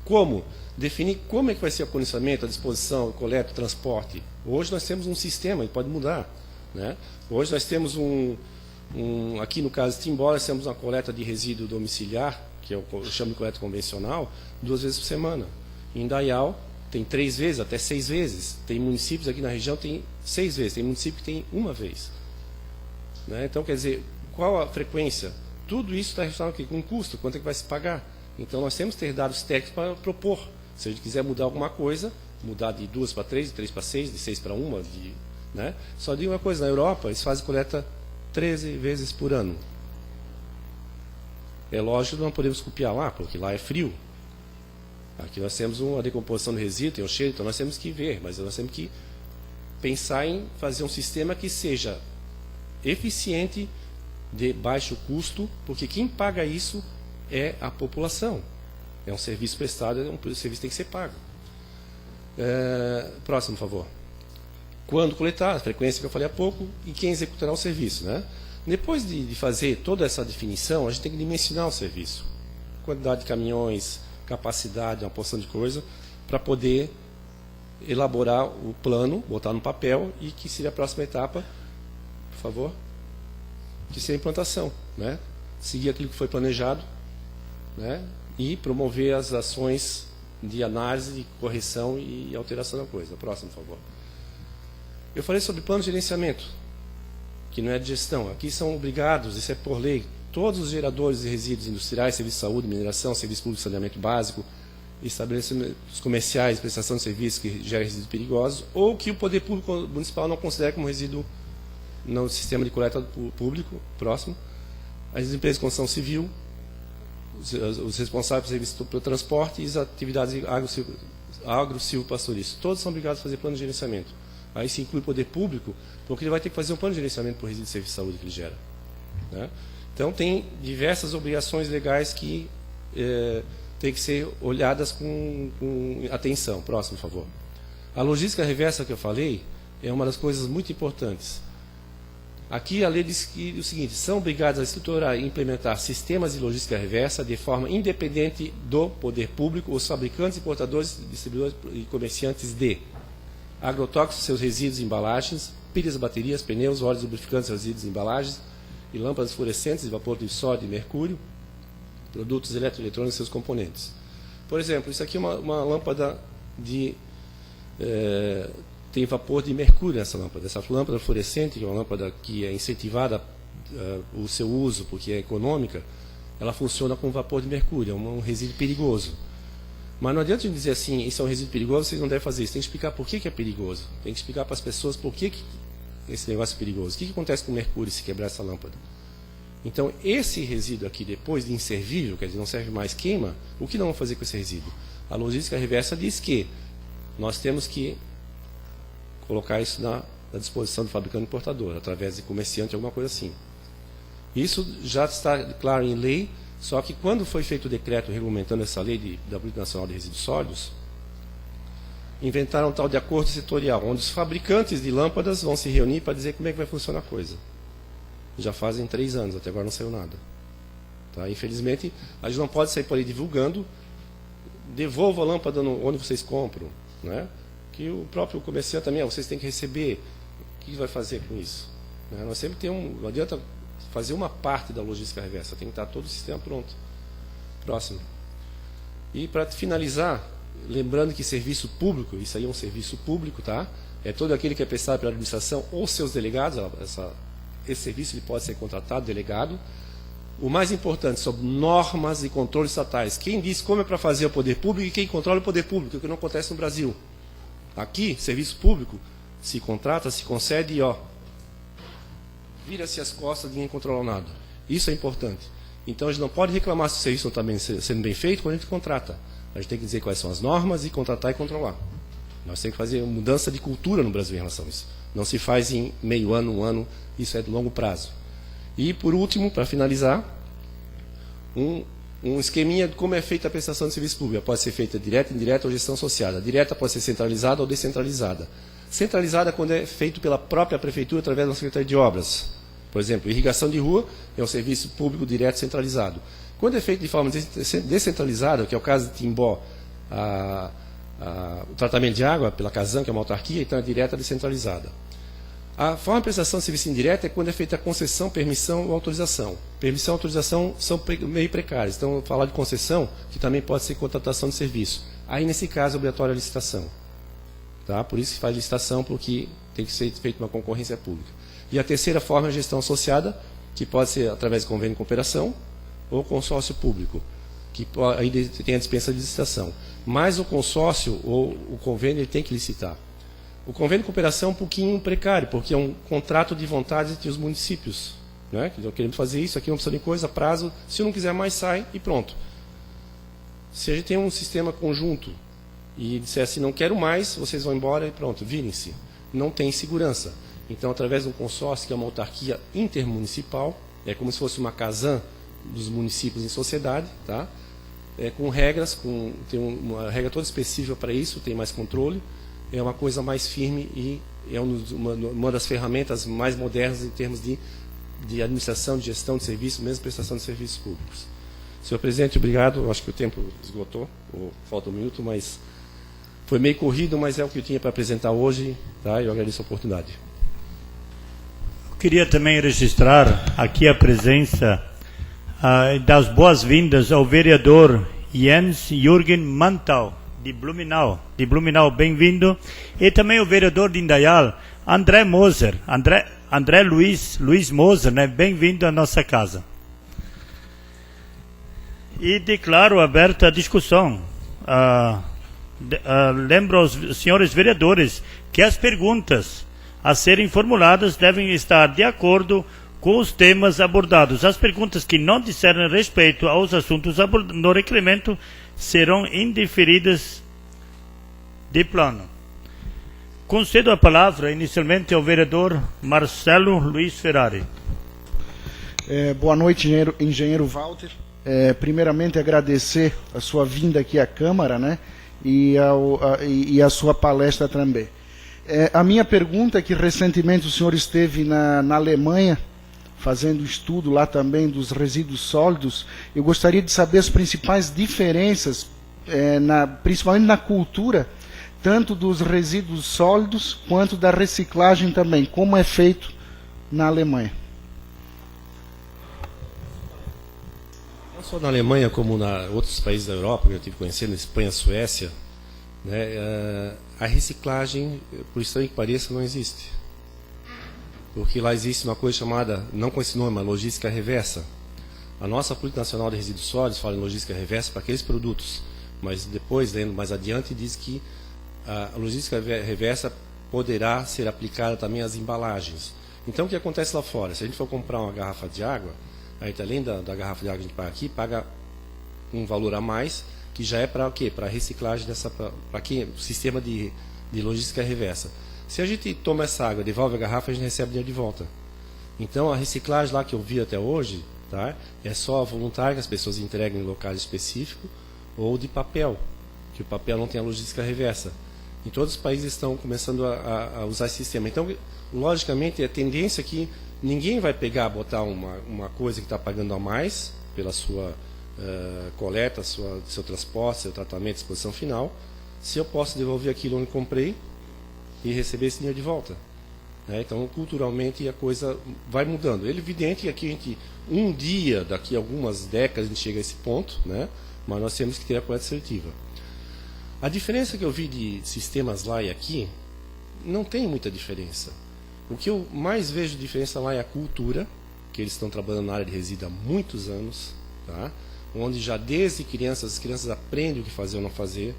Como? Definir como é que vai ser o condicionamento, a disposição, o coleta, o transporte. Hoje nós temos um sistema, ele pode mudar. Né? Hoje nós temos aqui no caso de Timbó, nós temos uma coleta de resíduo domiciliar, que eu chamo de coleta convencional, 2 vezes por semana. Em Indaial, tem 3 vezes, até 6 vezes. Tem municípios aqui na região que tem 6 vezes. Tem município que tem 1 vez. Né? Então, quer dizer, qual a frequência? Tudo isso está relacionado com custo, quanto é que vai se pagar. Então, nós temos que ter dados técnicos para propor. Se a gente quiser mudar alguma coisa, mudar de 2 para 3, de 3 para 6, de 6 para 1, né? Só digo uma coisa, na Europa, eles fazem coleta 13 vezes por ano. É lógico que não podemos copiar lá, porque lá é frio. Aqui nós temos uma decomposição de resíduo, tem um cheiro, então nós temos que ver, mas nós temos que pensar em fazer um sistema que seja eficiente, de baixo custo, porque quem paga isso é a população. É um serviço prestado, o serviço tem que ser pago. Próximo, por favor. Quando coletar, a frequência que eu falei há pouco, e quem executará o serviço. Né? Depois de fazer toda essa definição, a gente tem que dimensionar o serviço. Quantidade de caminhões, capacidade, uma porção de coisa, para poder elaborar o plano, botar no papel, e que seria a próxima etapa, por favor, que seria a implantação, né? Seguir aquilo que foi planejado, né? E promover as ações de análise, de correção e alteração da coisa. Próximo, por favor. Eu falei sobre plano de gerenciamento, que não é de gestão. Aqui são obrigados, isso é por lei, todos os geradores de resíduos industriais, serviço de saúde, mineração, serviço público de saneamento básico, estabelecimentos comerciais, prestação de serviços que gerem resíduos perigosos, ou que o poder público municipal não considere como resíduo no sistema de coleta público, próximo. As empresas de construção civil, os responsáveis por serviço pelo transporte e as atividades agro-silvopastorícolas. Todos são obrigados a fazer plano de gerenciamento. Aí se inclui o poder público, porque ele vai ter que fazer um plano de gerenciamento por resíduo de serviço de saúde que ele gera, né? Então, tem diversas obrigações legais que têm que ser olhadas com atenção. Próximo, por favor. A logística reversa que eu falei é uma das coisas muito importantes. Aqui a lei diz que o seguinte: são obrigados a estruturar e implementar sistemas de logística reversa de forma independente do poder público, os fabricantes, importadores, distribuidores e comerciantes de agrotóxicos, seus resíduos e embalagens, pilhas, baterias, pneus, óleos lubrificantes, resíduos e embalagens, e lâmpadas fluorescentes de vapor de sódio e mercúrio, produtos eletroeletrônicos e seus componentes. Por exemplo, isso aqui é uma lâmpada de... tem vapor de mercúrio nessa lâmpada. Essa lâmpada fluorescente, que é uma lâmpada que é incentivada o seu uso porque é econômica, ela funciona com vapor de mercúrio, é um resíduo perigoso. Mas não adianta dizer assim, isso é um resíduo perigoso, vocês não devem fazer isso. Tem que explicar por que é perigoso. Tem que explicar para as pessoas por que esse negócio é perigoso. O que acontece com o mercúrio se quebrar essa lâmpada? Então, esse resíduo aqui, depois de inservível, quer dizer, não serve mais, queima, o que não vamos fazer com esse resíduo? A logística reversa diz que nós temos que colocar isso na disposição do fabricante importador, através de comerciante, alguma coisa assim. Isso já está claro em lei, só que quando foi feito o decreto regulamentando essa lei da Política Nacional de Resíduos Sólidos, inventaram um tal de acordo setorial, onde os fabricantes de lâmpadas vão se reunir para dizer como é que vai funcionar a coisa. Já fazem 3 anos, até agora não saiu nada. Tá? Infelizmente, a gente não pode sair por aí divulgando, devolva a lâmpada onde vocês compram, né? Que o próprio comerciante também, vocês têm que receber. O que vai fazer com isso? Né? Nós sempre temos não adianta fazer uma parte da logística reversa, tem que estar todo o sistema pronto. Próximo. E para finalizar, lembrando que serviço público, isso aí é um serviço público, tá? É todo aquele que é prestado pela administração ou seus delegados, esse serviço ele pode ser contratado, delegado. O mais importante, sobre normas e controles estatais. Quem diz como é para fazer o poder público e quem controla o poder público, o que não acontece no Brasil. Aqui, serviço público, se contrata, se concede e vira-se as costas, ninguém controla nada. Isso é importante. Então, a gente não pode reclamar se o serviço não está sendo bem feito quando a gente contrata. A gente tem que dizer quais são as normas e contratar e controlar. Nós temos que fazer uma mudança de cultura no Brasil em relação a isso. Não se faz em meio ano, 1 ano, isso é de longo prazo. E, por último, para finalizar, um esqueminha de como é feita a prestação de serviço público. Pode ser feita direta, indireta ou gestão associada. A direta pode ser centralizada ou descentralizada. Centralizada quando é feito pela própria prefeitura através da Secretaria de Obras. Por exemplo, irrigação de rua é um serviço público direto centralizado. Quando é feito de forma descentralizada, que é o caso de Timbó, o tratamento de água pela Casan, que é uma autarquia, então é direta descentralizada. A forma de prestação de serviço indireta é quando é feita a concessão, permissão ou autorização. Permissão e autorização são meio precárias. Então, falar de concessão, que também pode ser contratação de serviço. Aí, nesse caso, é obrigatória a licitação. Tá? Por isso que faz licitação, porque tem que ser feita uma concorrência pública. E a terceira forma é a gestão associada, que pode ser através de convênio de cooperação ou consórcio público, que aí tem a dispensa de licitação. Mas o consórcio ou o convênio ele tem que licitar. O convênio de cooperação é um pouquinho precário, porque é um contrato de vontade entre os municípios. Né? Que queremos fazer isso, aqui é uma opção de coisa, prazo, se eu não quiser mais, sai e pronto. Se a gente tem um sistema conjunto e disser assim, não quero mais, vocês vão embora e pronto, virem-se. Não tem segurança. Então, através de um consórcio, que é uma autarquia intermunicipal, é como se fosse uma Casan dos municípios em sociedade, tá? Com regras, tem uma regra toda específica para isso, tem mais controle, é uma coisa mais firme e é uma das ferramentas mais modernas em termos de de administração, de gestão de serviços, mesmo prestação de serviços públicos. Senhor presidente, obrigado. Acho que o tempo esgotou, ou falta um minuto, mas foi meio corrido, mas é o que eu tinha para apresentar hoje, tá? Eu agradeço a oportunidade. Eu queria também registrar aqui a presença das boas-vindas ao vereador Jens Jürgen Mantal, de Blumenau, bem-vindo, e também o vereador de Indaial, André Moser, André Luiz Moser, né? Bem-vindo à nossa casa. E declaro aberta a discussão. Lembro aos senhores vereadores que as perguntas a serem formuladas devem estar de acordo com os temas abordados. As perguntas que não disserem respeito aos assuntos no requerimento serão indeferidas de plano. Concedo a palavra inicialmente ao vereador Marcelo Luiz Ferrari. Boa noite, engenheiro Walter. Primeiramente, agradecer a sua vinda aqui à Câmara, né? E a sua palestra também. A minha pergunta é que recentemente o senhor esteve na Alemanha, fazendo estudo lá também dos resíduos sólidos. Eu gostaria de saber as principais diferenças, principalmente na cultura, tanto dos resíduos sólidos quanto da reciclagem também, como é feito na Alemanha. Não só na Alemanha, como em outros países da Europa, que eu tive conhecendo, Espanha, Suécia, né, a reciclagem, por estranho que pareça, não existe. Porque lá existe uma coisa chamada, não com esse nome, mas logística reversa. A nossa Política Nacional de Resíduos Sólidos fala em logística reversa para aqueles produtos, mas depois, lendo mais adiante, diz que a logística reversa poderá ser aplicada também às embalagens. Então, o que acontece lá fora? Se a gente for comprar uma garrafa de água, a gente, além da garrafa de água que a gente paga aqui, paga um valor a mais, que já é para o quê? Para a reciclagem para o sistema de logística reversa. Se a gente toma essa água, devolve a garrafa, a gente recebe dinheiro de volta. Então, a reciclagem lá que eu vi até hoje, tá, é só voluntária, que as pessoas entregam em locais específicos, ou de papel, que o papel não tem a logística reversa. Em todos os países estão começando a usar esse sistema. Então, logicamente, a tendência é que ninguém vai pegar, botar uma coisa que está pagando a mais pela sua coleta, seu transporte, seu tratamento, disposição final, se eu posso devolver aquilo onde comprei e receber esse dinheiro de volta. Então, culturalmente, a coisa vai mudando. É evidente que aqui a gente, um dia, daqui a algumas décadas, a gente chega a esse ponto, né? Mas nós temos que ter a coleta seletiva. A diferença que eu vi de sistemas lá e aqui, não tem muita diferença. O que eu mais vejo de diferença lá é a cultura, que eles estão trabalhando na área de resíduo há muitos anos, tá? Onde já desde crianças, as crianças aprendem o que fazer ou não fazer.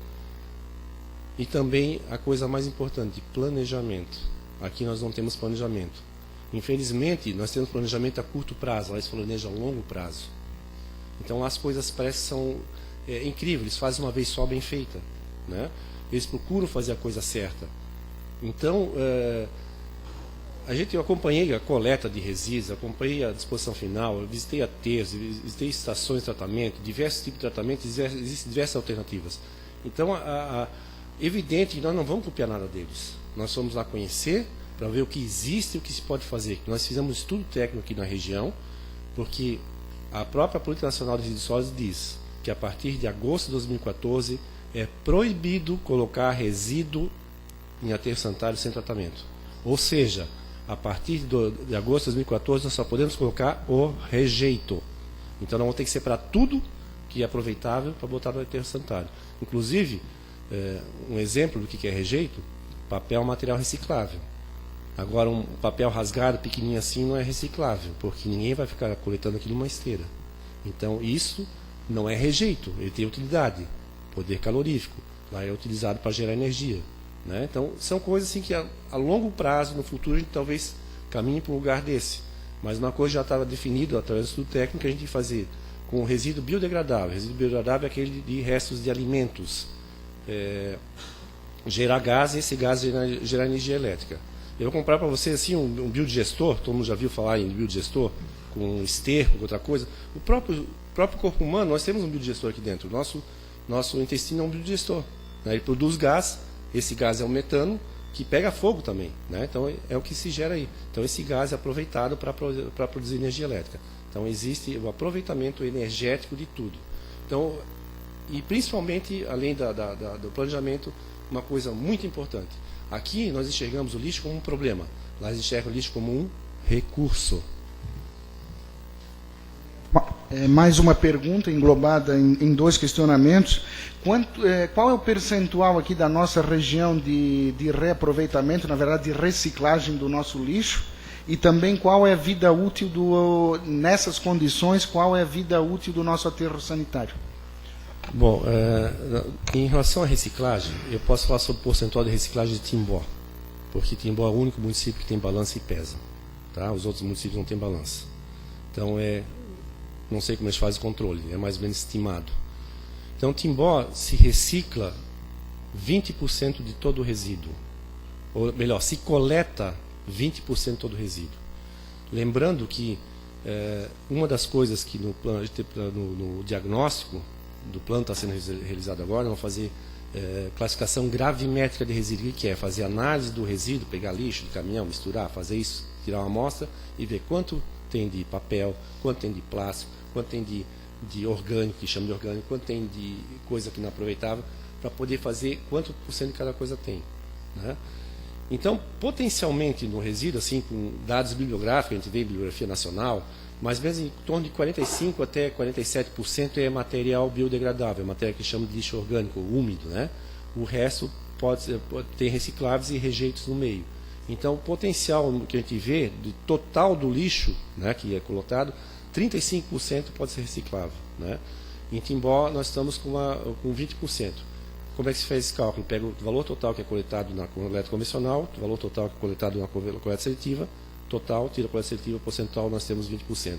E também a coisa mais importante, planejamento. Aqui nós não temos planejamento. Infelizmente, nós temos planejamento a curto prazo, lá eles planejam a longo prazo. Então as coisas parecem que são incríveis, eles fazem uma vez só bem feita, né? Eles procuram fazer a coisa certa. Então, eu acompanhei a coleta de resíduos, acompanhei a disposição final, eu visitei aterros, visitei estações de tratamento, diversos tipos de tratamento, existem diversas alternativas. Então, evidente que nós não vamos copiar nada deles. Nós fomos lá conhecer, para ver o que existe e o que se pode fazer. Nós fizemos um estudo técnico aqui na região, porque a própria Política Nacional de Resíduos Sólidos diz que a partir de agosto de 2014 é proibido colocar resíduo em aterro sanitário sem tratamento. Ou seja, a partir de agosto de 2014 nós só podemos colocar o rejeito. Então nós vamos ter que separar tudo que é aproveitável para botar no aterro sanitário. Inclusive, um exemplo do que é rejeito, papel é um material reciclável. Agora, um papel rasgado, pequenininho assim, não é reciclável, porque ninguém vai ficar coletando aquilo numa esteira. Então, isso não é rejeito, ele tem utilidade, poder calorífico, lá é utilizado para gerar energia, né? Então, são coisas assim que a longo prazo, no futuro, a gente talvez caminhe para um lugar desse. Mas uma coisa já estava definida através do estudo técnico que a gente tem que fazer com resíduo biodegradável. Resíduo biodegradável é aquele de restos de alimentos. Gerar gás e esse gás gerar energia elétrica. Eu vou comprar para você assim, um biodigestor, todo mundo já viu falar em biodigestor, com esterco, com outra coisa. O próprio corpo humano, nós temos um biodigestor aqui dentro. Nosso intestino é um biodigestor, né? Ele produz gás, esse gás é o metano, que pega fogo também, né? Então é o que se gera aí. Então esse gás é aproveitado para produzir energia elétrica. Então existe o aproveitamento energético de tudo. Então, e principalmente, além do planejamento, uma coisa muito importante. Aqui nós enxergamos o lixo como um problema. Lá eles enxergam o lixo como um recurso. Mais uma pergunta englobada em 2 questionamentos. Qual é o percentual aqui da nossa região de reaproveitamento, na verdade, de reciclagem do nosso lixo? E também qual é a vida útil, nessas condições, qual é a vida útil do nosso aterro sanitário? Bom, em relação à reciclagem, eu posso falar sobre o percentual de reciclagem de Timbó, porque Timbó é o único município que tem balança e pesa. Tá? Os outros municípios não têm balança. Então, não sei como eles fazem o controle, é mais ou menos estimado. Então, Timbó se recicla 20% de todo o resíduo. Ou melhor, se coleta 20% de todo o resíduo. Lembrando que uma das coisas que no diagnóstico do plano está sendo realizado agora, vamos fazer classificação gravimétrica de resíduo. O que é? Fazer análise do resíduo, pegar lixo de caminhão, misturar, fazer isso, tirar uma amostra e ver quanto tem de papel, quanto tem de plástico, quanto tem de orgânico, que chama de orgânico, quanto tem de coisa que não aproveitava, para poder fazer quanto por cento de cada coisa tem. Né? Então, potencialmente no resíduo, assim, com dados bibliográficos, a gente vê bibliografia nacional, mais ou menos em torno de 45% até 47% é material biodegradável, matéria que chama de lixo orgânico, úmido. Né? O resto pode ter recicláveis e rejeitos no meio. Então, o potencial que a gente vê do total do lixo, né, que é colocado, 35% pode ser reciclável. Né? Em Timbó, nós estamos com 20%. Como é que se faz esse cálculo? Pega o valor total que é coletado na coleta convencional, o valor total que é coletado na coleta seletiva, total, tira a coleta seletiva, percentual, nós temos 20%.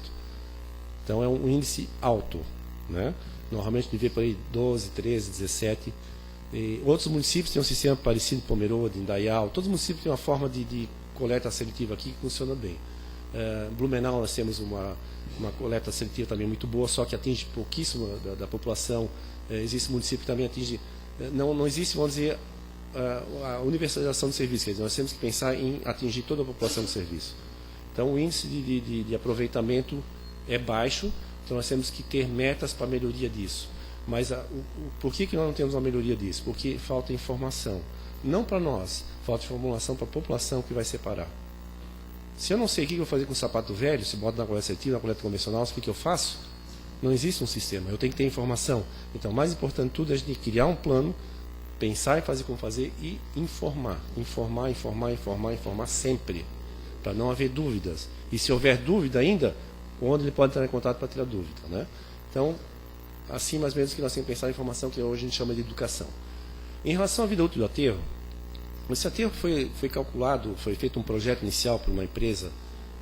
Então, é um índice alto. Né? Normalmente, a gente vê por aí 12, 13, 17%. E outros municípios têm um sistema parecido, Pomerode, Indaial, todos os municípios têm uma forma de coleta seletiva aqui que funciona bem. Blumenau nós temos uma coleta seletiva também muito boa, só que atinge pouquíssimo da população. Existe município que também atinge, não existe, vamos dizer, a universalização do serviço, quer dizer, nós temos que pensar em atingir toda a população do serviço. Então o índice de aproveitamento é baixo, então nós temos que ter metas para a melhoria disso. Mas por que nós não temos uma melhoria disso? Porque falta informação. Não para nós, falta informação para a população que vai separar. Se eu não sei o que eu vou fazer com o sapato velho, se bota na coleta seletiva, na coleta convencional, o que eu faço? Não existe um sistema, eu tenho que ter informação. Então, o mais importante de tudo é a gente criar um plano, pensar em fazer como fazer e informar. Informar sempre, para não haver dúvidas. E se houver dúvida ainda, onde ele pode entrar em contato para tirar dúvida. Né? Então, assim mais ou menos que nós temos que pensar em informação, que hoje a gente chama de educação. Em relação à vida útil do aterro, esse aterro foi calculado, foi feito um projeto inicial por uma empresa,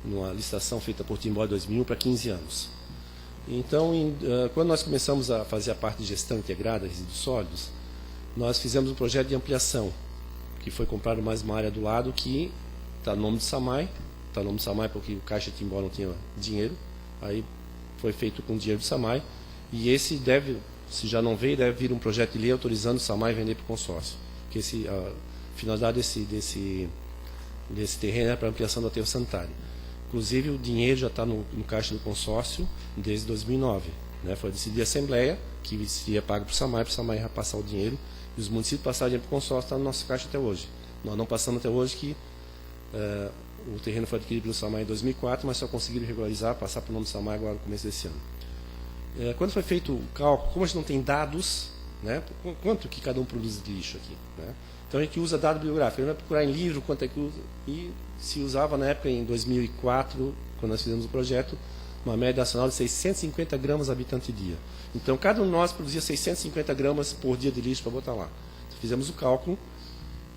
numa licitação feita por Timbó em 2001 para 15 anos. Então, quando nós começamos a fazer a parte de gestão integrada de resíduos sólidos, nós fizemos um projeto de ampliação, que foi comprado mais uma área do lado, que está no nome de SAMAI, está no nome de SAMAI porque o Caixa de Timbó não tinha dinheiro, aí foi feito com dinheiro do SAMAI, e esse deve, se já não veio, deve vir um projeto de lei autorizando o SAMAI a vender para o consórcio. Porque a finalidade desse terreno é para ampliação do aterro sanitário. Inclusive, o dinheiro já está no caixa do consórcio desde 2009. Né? Foi decidido a Assembleia que seria pago para o SAMAI ia passar o dinheiro, e os municípios passaram dinheiro para o consórcio, está no nosso caixa até hoje. Nós não passamos até hoje que o terreno foi adquirido pelo SAMAI em 2004, mas só conseguiram regularizar, passar para o nome do SAMAI agora no começo desse ano. Quando foi feito o cálculo, como a gente não tem dados, né, quanto que cada um produz de lixo aqui? Né? Então a gente usa dado bibliográfico, a gente vai procurar em livro quanto é que usa, e se usava na época, em 2004, quando nós fizemos o projeto, uma média nacional de 650 gramas habitante dia. Então cada um de nós produzia 650 gramas por dia de lixo para botar lá. Então, fizemos o cálculo,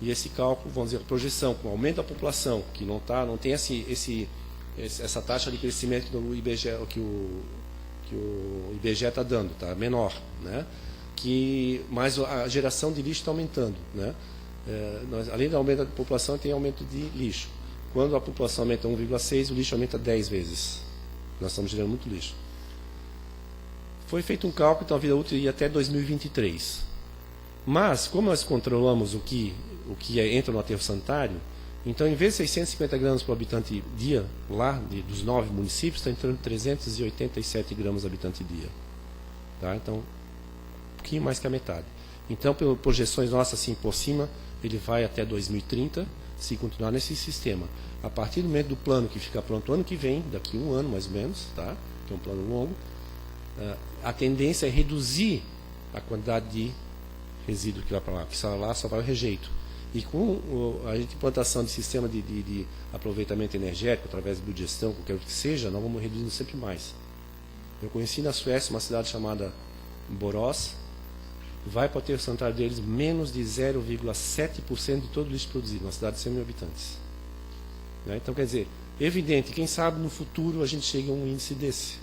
e esse cálculo, vamos dizer, a projeção, com o aumento da população, que não tem essa taxa de crescimento que o IBGE está dando, está menor, né? Mas a geração de lixo está aumentando. Né? Além do aumento da população, tem aumento de lixo. Quando a população aumenta 1,6, o lixo aumenta 10 vezes. Nós estamos gerando muito lixo. Foi feito um cálculo, então a vida útil ia até 2023. Mas, como nós controlamos o que o que entra no aterro sanitário, então em vez de 650 gramas por habitante dia, lá dos 9 municípios, está entrando 387 gramas por habitante dia. Tá? Então, um pouquinho mais que a metade. Então, pelas projeções nossas assim por cima, ele vai até 2030, se continuar nesse sistema. A partir do momento do plano que fica pronto ano que vem, daqui a um ano mais ou menos, tá? Que é um plano longo, a tendência é reduzir a quantidade de resíduo que vai para lá, que lá só vai o rejeito. E com a implantação de sistema de aproveitamento energético, através de biogestão, qualquer que seja, nós vamos reduzindo sempre mais. Eu conheci na Suécia uma cidade chamada Borås, vai para o aterro sanitário deles menos de 0,7% de todo o lixo produzido, uma cidade de 100 mil habitantes. Né? Então, quer dizer, evidente, quem sabe no futuro a gente chega a um índice desse.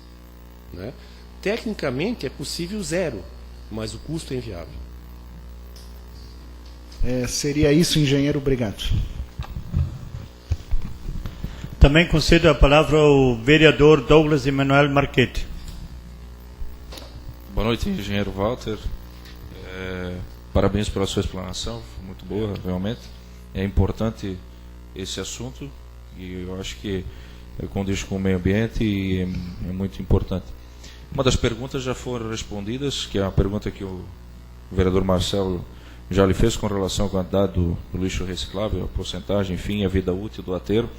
Né? Tecnicamente é possível zero, mas o custo é inviável. Seria isso, engenheiro. Obrigado. Também concedo a palavra ao vereador Douglas Emanuel Marquete. Boa noite, engenheiro Walter. Parabéns pela sua explanação, foi muito boa, realmente. É importante esse assunto e eu acho que condiz com o meio ambiente e é muito importante. Uma das perguntas já foram respondidas, que é uma pergunta que o vereador Marcelo já lhe fez com relação à quantidade do lixo reciclável, a porcentagem, enfim, a vida útil do aterro.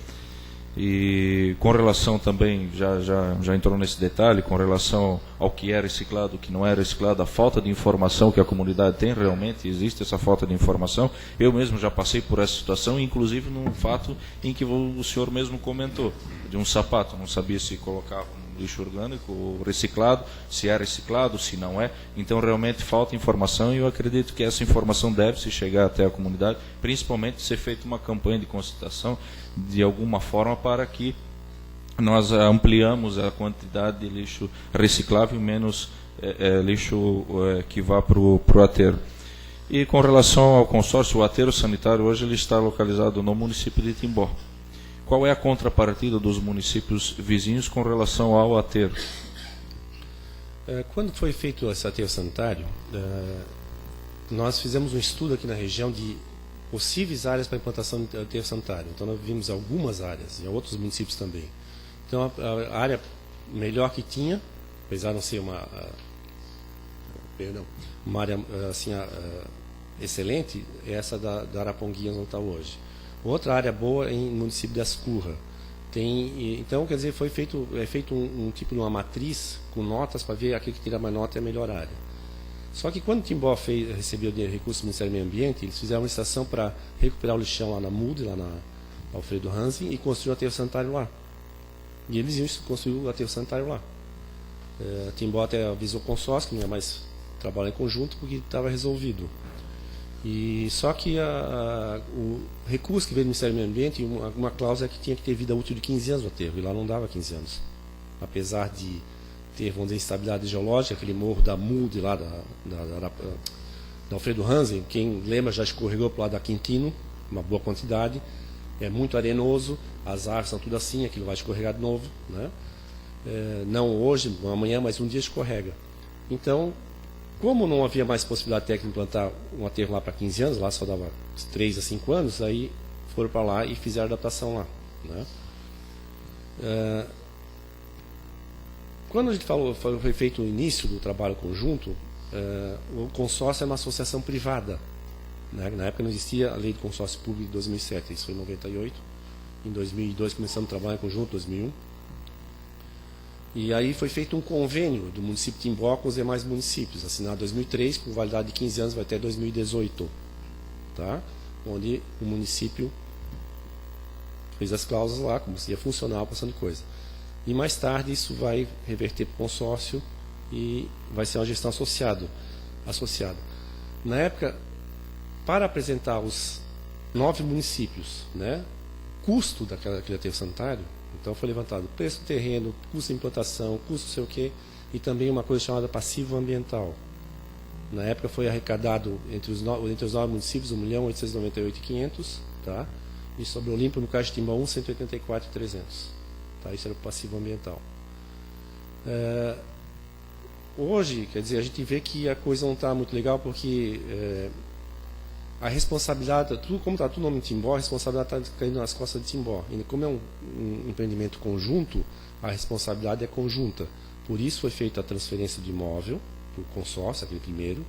E com relação também, já entrou nesse detalhe, com relação ao que é reciclado, o que não é reciclado, a falta de informação que a comunidade tem, realmente existe essa falta de informação. Eu mesmo já passei por essa situação, inclusive num fato em que o senhor mesmo comentou, de um sapato, não sabia se colocava no lixo orgânico ou reciclado, se é reciclado, se não é. Então realmente falta informação e eu acredito que essa informação deve se chegar até a comunidade, principalmente ser feita uma campanha de conscientização de alguma forma para que nós ampliamos a quantidade de lixo reciclável e menos lixo que vá para o aterro. E com relação ao consórcio, o aterro sanitário hoje ele está localizado no município de Timbó. Qual é a contrapartida dos municípios vizinhos com relação ao aterro? Quando foi feito esse aterro sanitário, nós fizemos um estudo aqui na região de possíveis áreas para implantação de aterro sanitário. Então nós vimos algumas áreas, em outros municípios também. Então a área melhor que tinha, apesar de não ser uma área assim, excelente, é essa da Araponguinhas, onde está hoje. Outra área boa é em município de Ascurra. Então, quer dizer, é feito um tipo de uma matriz com notas para ver aquele que tira mais nota é a melhor área. Só que quando o Timbó recebeu o recurso do Ministério do Meio Ambiente, eles fizeram uma licitação para recuperar o lixão lá na MUD, lá na Alfredo Hansen, e construir um aterro sanitário lá. E eles iam construir o aterro sanitário lá. Timbó até avisou o consórcio, que não ia mais trabalhar em conjunto, porque estava resolvido. E só que o recurso que veio do Ministério do Meio Ambiente, uma cláusula que tinha que ter vida útil de 15 anos no aterro, e lá não dava 15 anos. Apesar de ter, vamos dizer, instabilidade geológica, aquele morro da MUD lá da Alfredo Hansen, quem lembra já escorregou para o lado da Quintino, uma boa quantidade, é muito arenoso, as árvores são tudo assim, aquilo vai escorregar de novo, né? Não hoje, amanhã, mas um dia escorrega. Então, como não havia mais possibilidade técnica de implantar um aterro lá para 15 anos, lá só dava 3 a 5 anos, aí foram para lá e fizeram a adaptação lá, né? Quando a gente foi feito o início do trabalho conjunto, o consórcio é uma associação privada. Né? Na época não existia a lei do consórcio público de 2007, isso foi em 98. Em 2002 começamos a trabalhar em conjunto, 2001. E aí foi feito um convênio do município de Timbó com os demais municípios, assinado em 2003, com validade de 15 anos, vai até 2018. Tá? Onde o município fez as cláusulas lá, como se ia funcionar, passando de coisa. E mais tarde isso vai reverter para o consórcio e vai ser uma gestão associada. Na época, para apresentar os 9 municípios, né, custo daquele aterro sanitário, então foi levantado preço do terreno, custo de implantação, custo não sei o quê, e também uma coisa chamada passivo ambiental. Na época foi arrecadado entre os 9 municípios 1.898.500, tá? E sobre o limpo no caso de Timbó 184.300. Tá? Isso era o passivo ambiental. Hoje, quer dizer, a gente vê que a coisa não está muito legal porque a responsabilidade, tudo, como está tudo no nome de Timbó, a responsabilidade está caindo nas costas de Timbó. E como é um empreendimento conjunto, a responsabilidade é conjunta. Por isso foi feita a transferência de imóvel para o consórcio, aquele primeiro.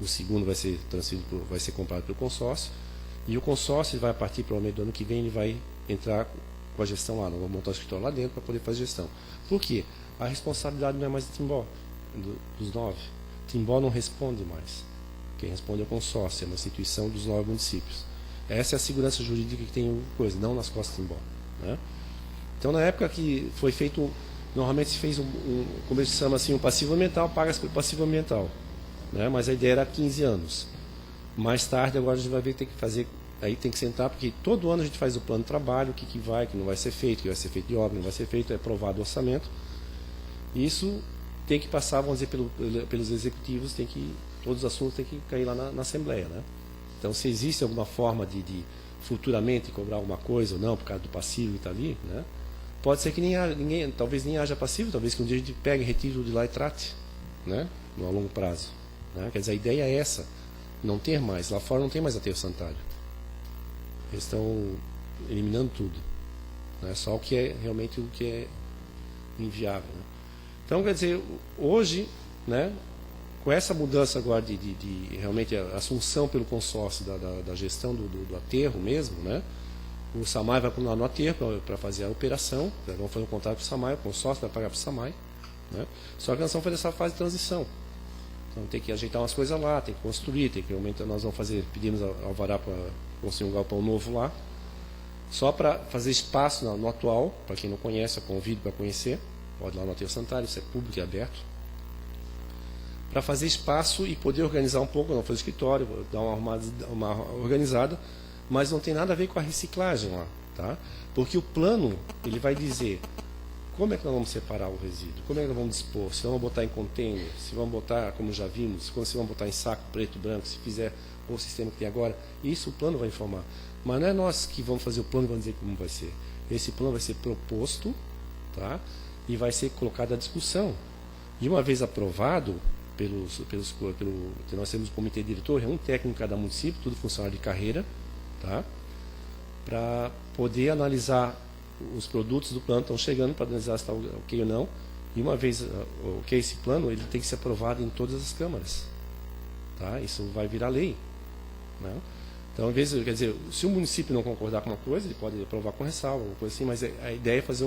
O segundo vai ser transferido, vai ser comprado pelo consórcio. E o consórcio vai, a partir provavelmente do ano que vem, ele vai entrar com a gestão lá. Nós vamos montar o escritório lá dentro para poder fazer gestão. Por quê? A responsabilidade não é mais de Timbó, dos 9. Timbó não responde mais. Quem responde é o consórcio, é uma instituição dos 9 municípios. Essa é a segurança jurídica que tem coisa, não nas costas de Timbó. Né? Então, na época que foi feito, normalmente se fez como eles chamam assim, um passivo ambiental, paga-se por passivo ambiental. Né? Mas a ideia era 15 anos. Mais tarde, agora a gente vai ver que tem que fazer, aí tem que sentar, porque todo ano a gente faz o plano de trabalho, o que vai, o que não vai ser feito, o que vai ser feito de obra, não vai ser feito, é aprovado o orçamento. Isso tem que passar, vamos dizer, pelos executivos, todos os assuntos têm que cair lá na Assembleia. Né? Então, se existe alguma forma de futuramente cobrar alguma coisa ou não, por causa do passivo que está ali, né? Pode ser que talvez nem haja passivo, talvez que um dia a gente pegue, retire de lá e trate, né? No longo prazo. Né? Quer dizer, a ideia é essa, não ter mais. Lá fora não tem mais aterro sanitário. Eles estão eliminando tudo. Né? Só o que é realmente o que é inviável. Né? Então, quer dizer, hoje, né, com essa mudança agora de realmente a assunção pelo consórcio da gestão do aterro mesmo, né, o SAMAI vai continuar no aterro para fazer a operação, vamos fazer um contrato com o SAMAI, o consórcio vai pagar para o SAMAI. Né, só que nós vamos fazer essa fase de transição. Então tem que ajeitar umas coisas lá, tem que construir, tem que aumentar, nós vamos pedimos alvará para construir um galpão novo lá, só para fazer espaço no atual, para quem não conhece, eu convido para conhecer. Pode ir lá no aterro sanitário, isso é público e aberto. Para fazer espaço e poder organizar um pouco, não fazer escritório, dar uma organizada, mas não tem nada a ver com a reciclagem lá. Tá? Porque o plano, ele vai dizer como é que nós vamos separar o resíduo, como é que nós vamos dispor, se vamos botar em container, se vamos botar, como já vimos, se vamos botar em saco preto, branco, se fizer o sistema que tem agora. Isso o plano vai informar. Mas não é nós que vamos fazer o plano e vamos dizer como vai ser. Esse plano vai ser proposto, tá? E vai ser colocado à discussão. E uma vez aprovado, nós temos o comitê diretor, é um técnico em cada município, tudo funcionário de carreira, tá? Para poder analisar os produtos do plano, estão chegando para analisar se está ok ou não. E uma vez ok esse plano, ele tem que ser aprovado em todas as câmaras. Tá? Isso vai virar lei. Né? Então, às vezes, quer dizer, se o município não concordar com uma coisa, ele pode aprovar com ressalva, alguma coisa assim, mas a ideia é fazer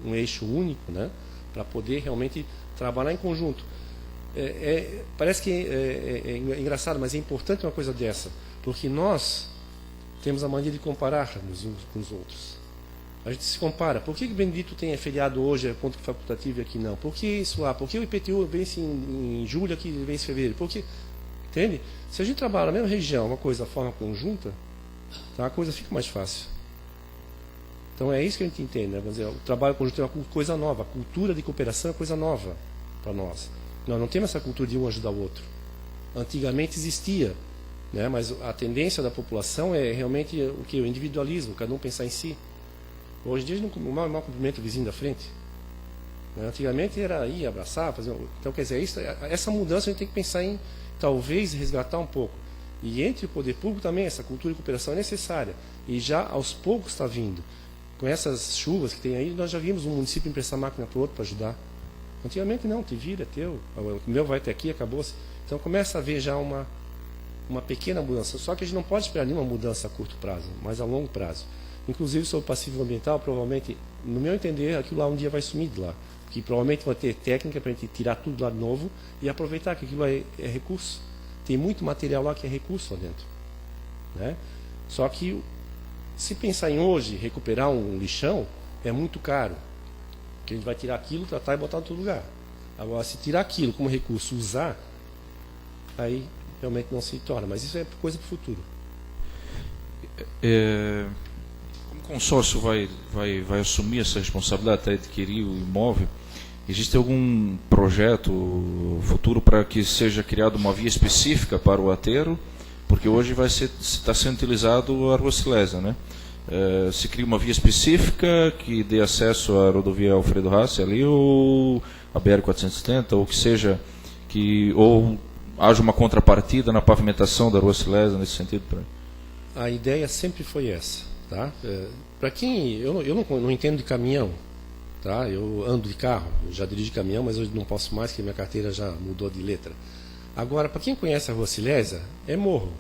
um eixo único, né, para poder realmente trabalhar em conjunto. Parece que é engraçado, mas é importante uma coisa dessa, porque nós temos a mania de comparar-nos uns com os outros. A gente se compara. Por que Benedito tem feriado hoje, é ponto facultativo e aqui não? Por que isso lá? Por que o IPTU vence em julho, aqui vence em fevereiro? Por que? Entende? Se a gente trabalha na mesma região, uma coisa, forma conjunta, tá, a coisa fica mais fácil. Então é isso que a gente entende, né? Vamos dizer, o trabalho conjunto é uma coisa nova, a cultura de cooperação é coisa nova para nós. Nós não temos essa cultura de um ajudar o outro. Antigamente existia, né? Mas a tendência da população é realmente o que? O individualismo, cada um pensar em si. Hoje em dia, o mal cumprimento o vizinho da frente. Né? Antigamente era ir abraçar, fazer. Então, quer dizer, essa mudança a gente tem que pensar em talvez resgatar um pouco. E entre o poder público também, essa cultura de cooperação é necessária. E já aos poucos está vindo. Com essas chuvas que tem aí, nós já vimos um município emprestar máquina para o outro para ajudar. Antigamente não, te vira, é teu. O meu vai até aqui, acabou-se. Então começa a haver já uma pequena mudança. Só que a gente não pode esperar nenhuma mudança a curto prazo, mas a longo prazo. Inclusive sobre o passivo ambiental, provavelmente, no meu entender, aquilo lá um dia vai sumir de lá. Que provavelmente vai ter técnica para a gente tirar tudo lá de novo e aproveitar que aquilo é recurso. Tem muito material lá que é recurso lá dentro. Né? Só que se pensar em hoje recuperar um lixão, é muito caro. Porque a gente vai tirar aquilo, tratar e botar em outro lugar. Agora, se tirar aquilo como recurso, usar, aí realmente não se torna. Mas isso é coisa para o futuro. Como o consórcio vai assumir essa responsabilidade até adquirir o imóvel, existe algum projeto futuro para que seja criada uma via específica para o aterro? Porque hoje está sendo utilizado a Rua Silésia, né? Se cria uma via específica que dê acesso à rodovia Alfredo Hassi ali, ou a BR-470, ou que seja, ou haja uma contrapartida na pavimentação da Rua Silésia nesse sentido? A ideia sempre foi essa, tá? Para quem eu não entendo de caminhão, tá? Eu ando de carro, eu já dirijo caminhão, mas hoje não posso mais, porque minha carteira já mudou de letra. Agora, para quem conhece a Rua Silésia, é morro.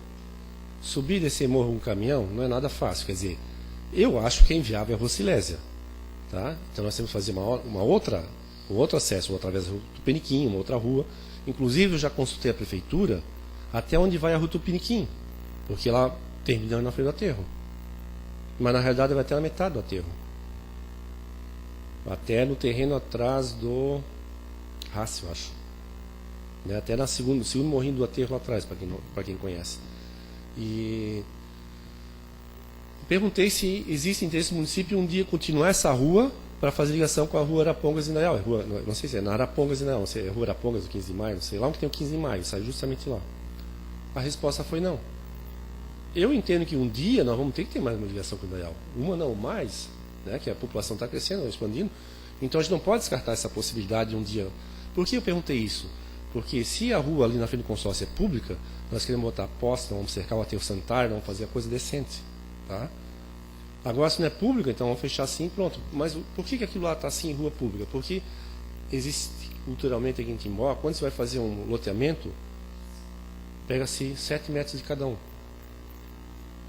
Subir e descer morro com um caminhão não é nada fácil. Quer dizer, eu acho que é inviável a Rua Silésia, tá? Então nós temos que fazer um outro acesso, ou através do Tupiniquim, uma outra rua. Inclusive, eu já consultei a prefeitura até onde vai a Rua Tupiniquim, porque lá termina na frente do aterro. Mas na realidade vai até na metade do aterro. Até no terreno atrás do Rácio, eu acho. Né? Até no segundo morrinho do aterro lá atrás, para quem conhece. E perguntei se existe interesse do município um dia continuar essa rua para fazer ligação com a Rua Arapongas e Nayal. Não sei se é na Arapongas e Nayal, não sei, é Rua Arapongas do 15 de maio, não sei, lá onde tem o 15 de maio, sai justamente lá. A resposta foi não. Eu entendo que um dia nós vamos ter que ter mais uma ligação com o Nayal. Uma não mais, né, que a população está crescendo, expandindo. Então a gente não pode descartar essa possibilidade de um dia. Por que eu perguntei isso? Porque se a rua ali na frente do consórcio é pública, nós queremos botar poste, vamos cercar o aterro sanitário, vamos fazer a coisa decente. Tá? Agora, se não é pública, então vamos fechar assim, pronto. Mas por que aquilo lá está assim em rua pública? Porque existe culturalmente aqui em Timbó, quando você vai fazer um loteamento, pega-se 7 metros de cada um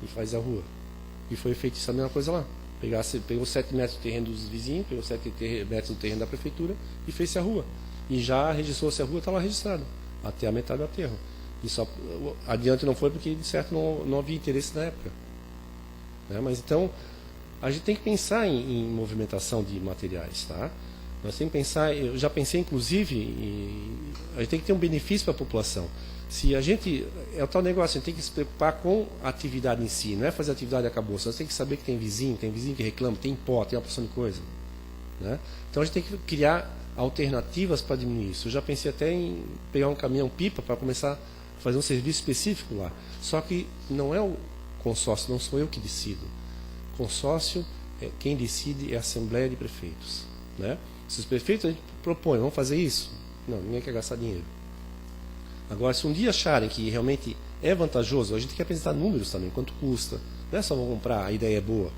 e faz a rua. E foi feito isso a mesma coisa lá. Pegou 7 metros do terreno dos vizinhos, pegou 7 metros do terreno da prefeitura e fez-se a rua. E já registrou-se a rua, está lá registrado, até a metade do aterro. E só adiante não foi porque, de certo, não havia interesse na época. Né? Mas então, a gente tem que pensar em movimentação de materiais. Tá? Nós temos que pensar, eu já pensei inclusive, a gente tem que ter um benefício para a população. Se a gente, é o tal negócio, a gente tem que se preocupar com a atividade em si, não é fazer a atividade e acabou. Nós temos que saber que tem vizinho que reclama, tem pó, tem uma porção de coisa. Né? Então a gente tem que criar alternativas para diminuir isso. Eu já pensei até em pegar um caminhão-pipa para começar a fazer um serviço específico lá. Só que não é o consórcio, não sou eu que decido. Consórcio, quem decide é a Assembleia de Prefeitos. Né? Se os prefeitos propõem, vamos fazer isso? Não, ninguém quer gastar dinheiro. Agora, se um dia acharem que realmente é vantajoso, a gente tem que apresentar números também, quanto custa. Não é só vamos comprar, a ideia é boa.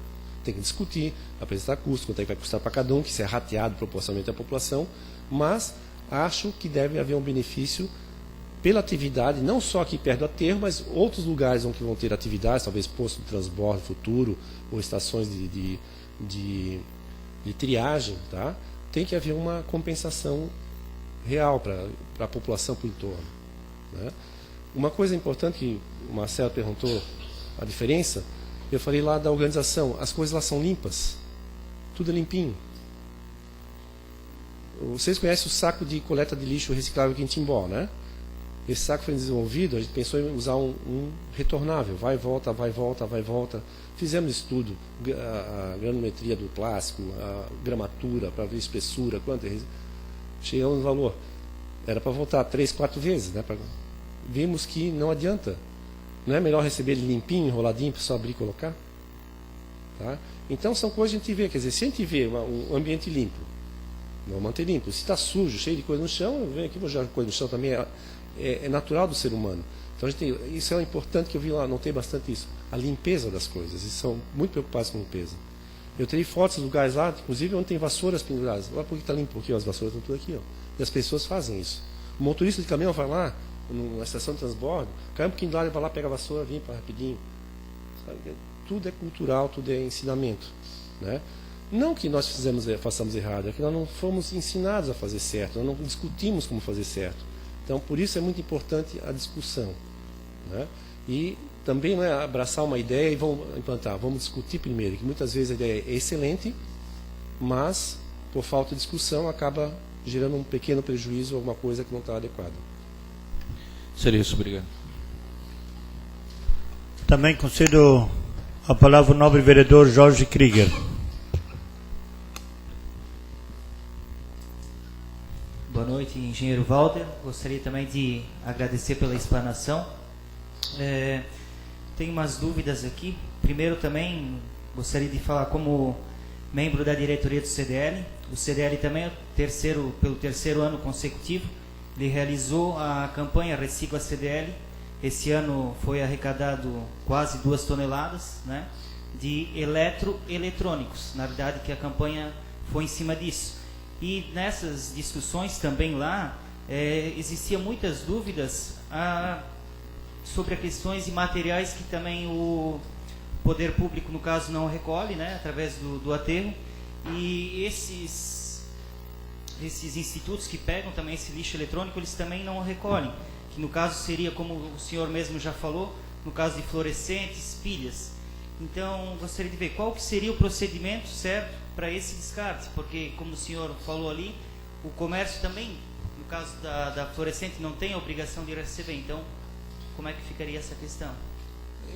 Tem que discutir, apresentar custo, quanto é que vai custar para cada um, que isso é rateado proporcionalmente à população, mas acho que deve haver um benefício pela atividade, não só aqui perto do aterro, mas outros lugares onde vão ter atividades, talvez posto de transbordo futuro, ou estações de triagem. Tá? Tem que haver uma compensação real para a população por entorno. Né? Uma coisa importante que o Marcelo perguntou, a diferença, eu falei lá da organização, as coisas lá são limpas, tudo é limpinho. Vocês conhecem o saco de coleta de lixo reciclável aqui em Timbó, né? Esse saco foi desenvolvido, a gente pensou em usar um retornável, vai e volta, vai e volta, vai e volta. Fizemos estudo, a granometria do plástico, a gramatura, para ver a espessura, quanto é. Chegamos no valor. Era para voltar 3, 4 vezes, né? Vimos que não adianta. Não é melhor receber ele limpinho, enroladinho, para só abrir e colocar? Tá? Então são coisas que a gente vê. Quer dizer, se a gente vê um ambiente limpo, vamos manter limpo. Se está sujo, cheio de coisa no chão, eu venho aqui, vou jogar coisa no chão também. É natural do ser humano. Então isso é importante que eu vi lá, notei bastante isso. A limpeza das coisas. Eles são muito preocupados com limpeza. Eu tirei fotos de lugares lá, inclusive onde tem vassouras penduradas. Olha por que está limpo, porque as vassouras estão tudo aqui. Ó. E as pessoas fazem isso. O motorista de caminhão vai lá, numa estação de transbordo, cai um pouquinho de lá, ele vai lá, pega a vassoura, limpa rapidinho. Sabe? Tudo é cultural, tudo é ensinamento. Né? Não que nós façamos errado, é que nós não fomos ensinados a fazer certo, nós não discutimos como fazer certo. Então, por isso é muito importante a discussão. Né? E também não é abraçar uma ideia e vamos implantar, vamos discutir primeiro, que muitas vezes a ideia é excelente, mas, por falta de discussão, acaba gerando um pequeno prejuízo, alguma coisa que não está adequada. Seria isso, obrigado. Também concedo a palavra ao nobre vereador Jorge Krieger. Boa noite, engenheiro Walter. Gostaria também de agradecer pela explanação. Tenho umas dúvidas aqui. Primeiro também gostaria de falar como membro da diretoria do CDL. O CDL também é pelo terceiro ano consecutivo ele realizou a campanha Recicla CDL. Esse ano foi arrecadado quase 2 toneladas, né, de eletrônicos. Na verdade, que a campanha foi em cima disso. E nessas discussões também lá, existiam muitas dúvidas sobre as questões de materiais que também o poder público, no caso, não recolhe, né, através do aterro. E esses institutos que pegam também esse lixo eletrônico, eles também não recolhem. Que no caso seria, como o senhor mesmo já falou, no caso de fluorescentes, pilhas. Então, gostaria de ver qual que seria o procedimento certo para esse descarte, porque, como o senhor falou ali, o comércio também, no caso da fluorescente, não tem a obrigação de receber. Então, como é que ficaria essa questão?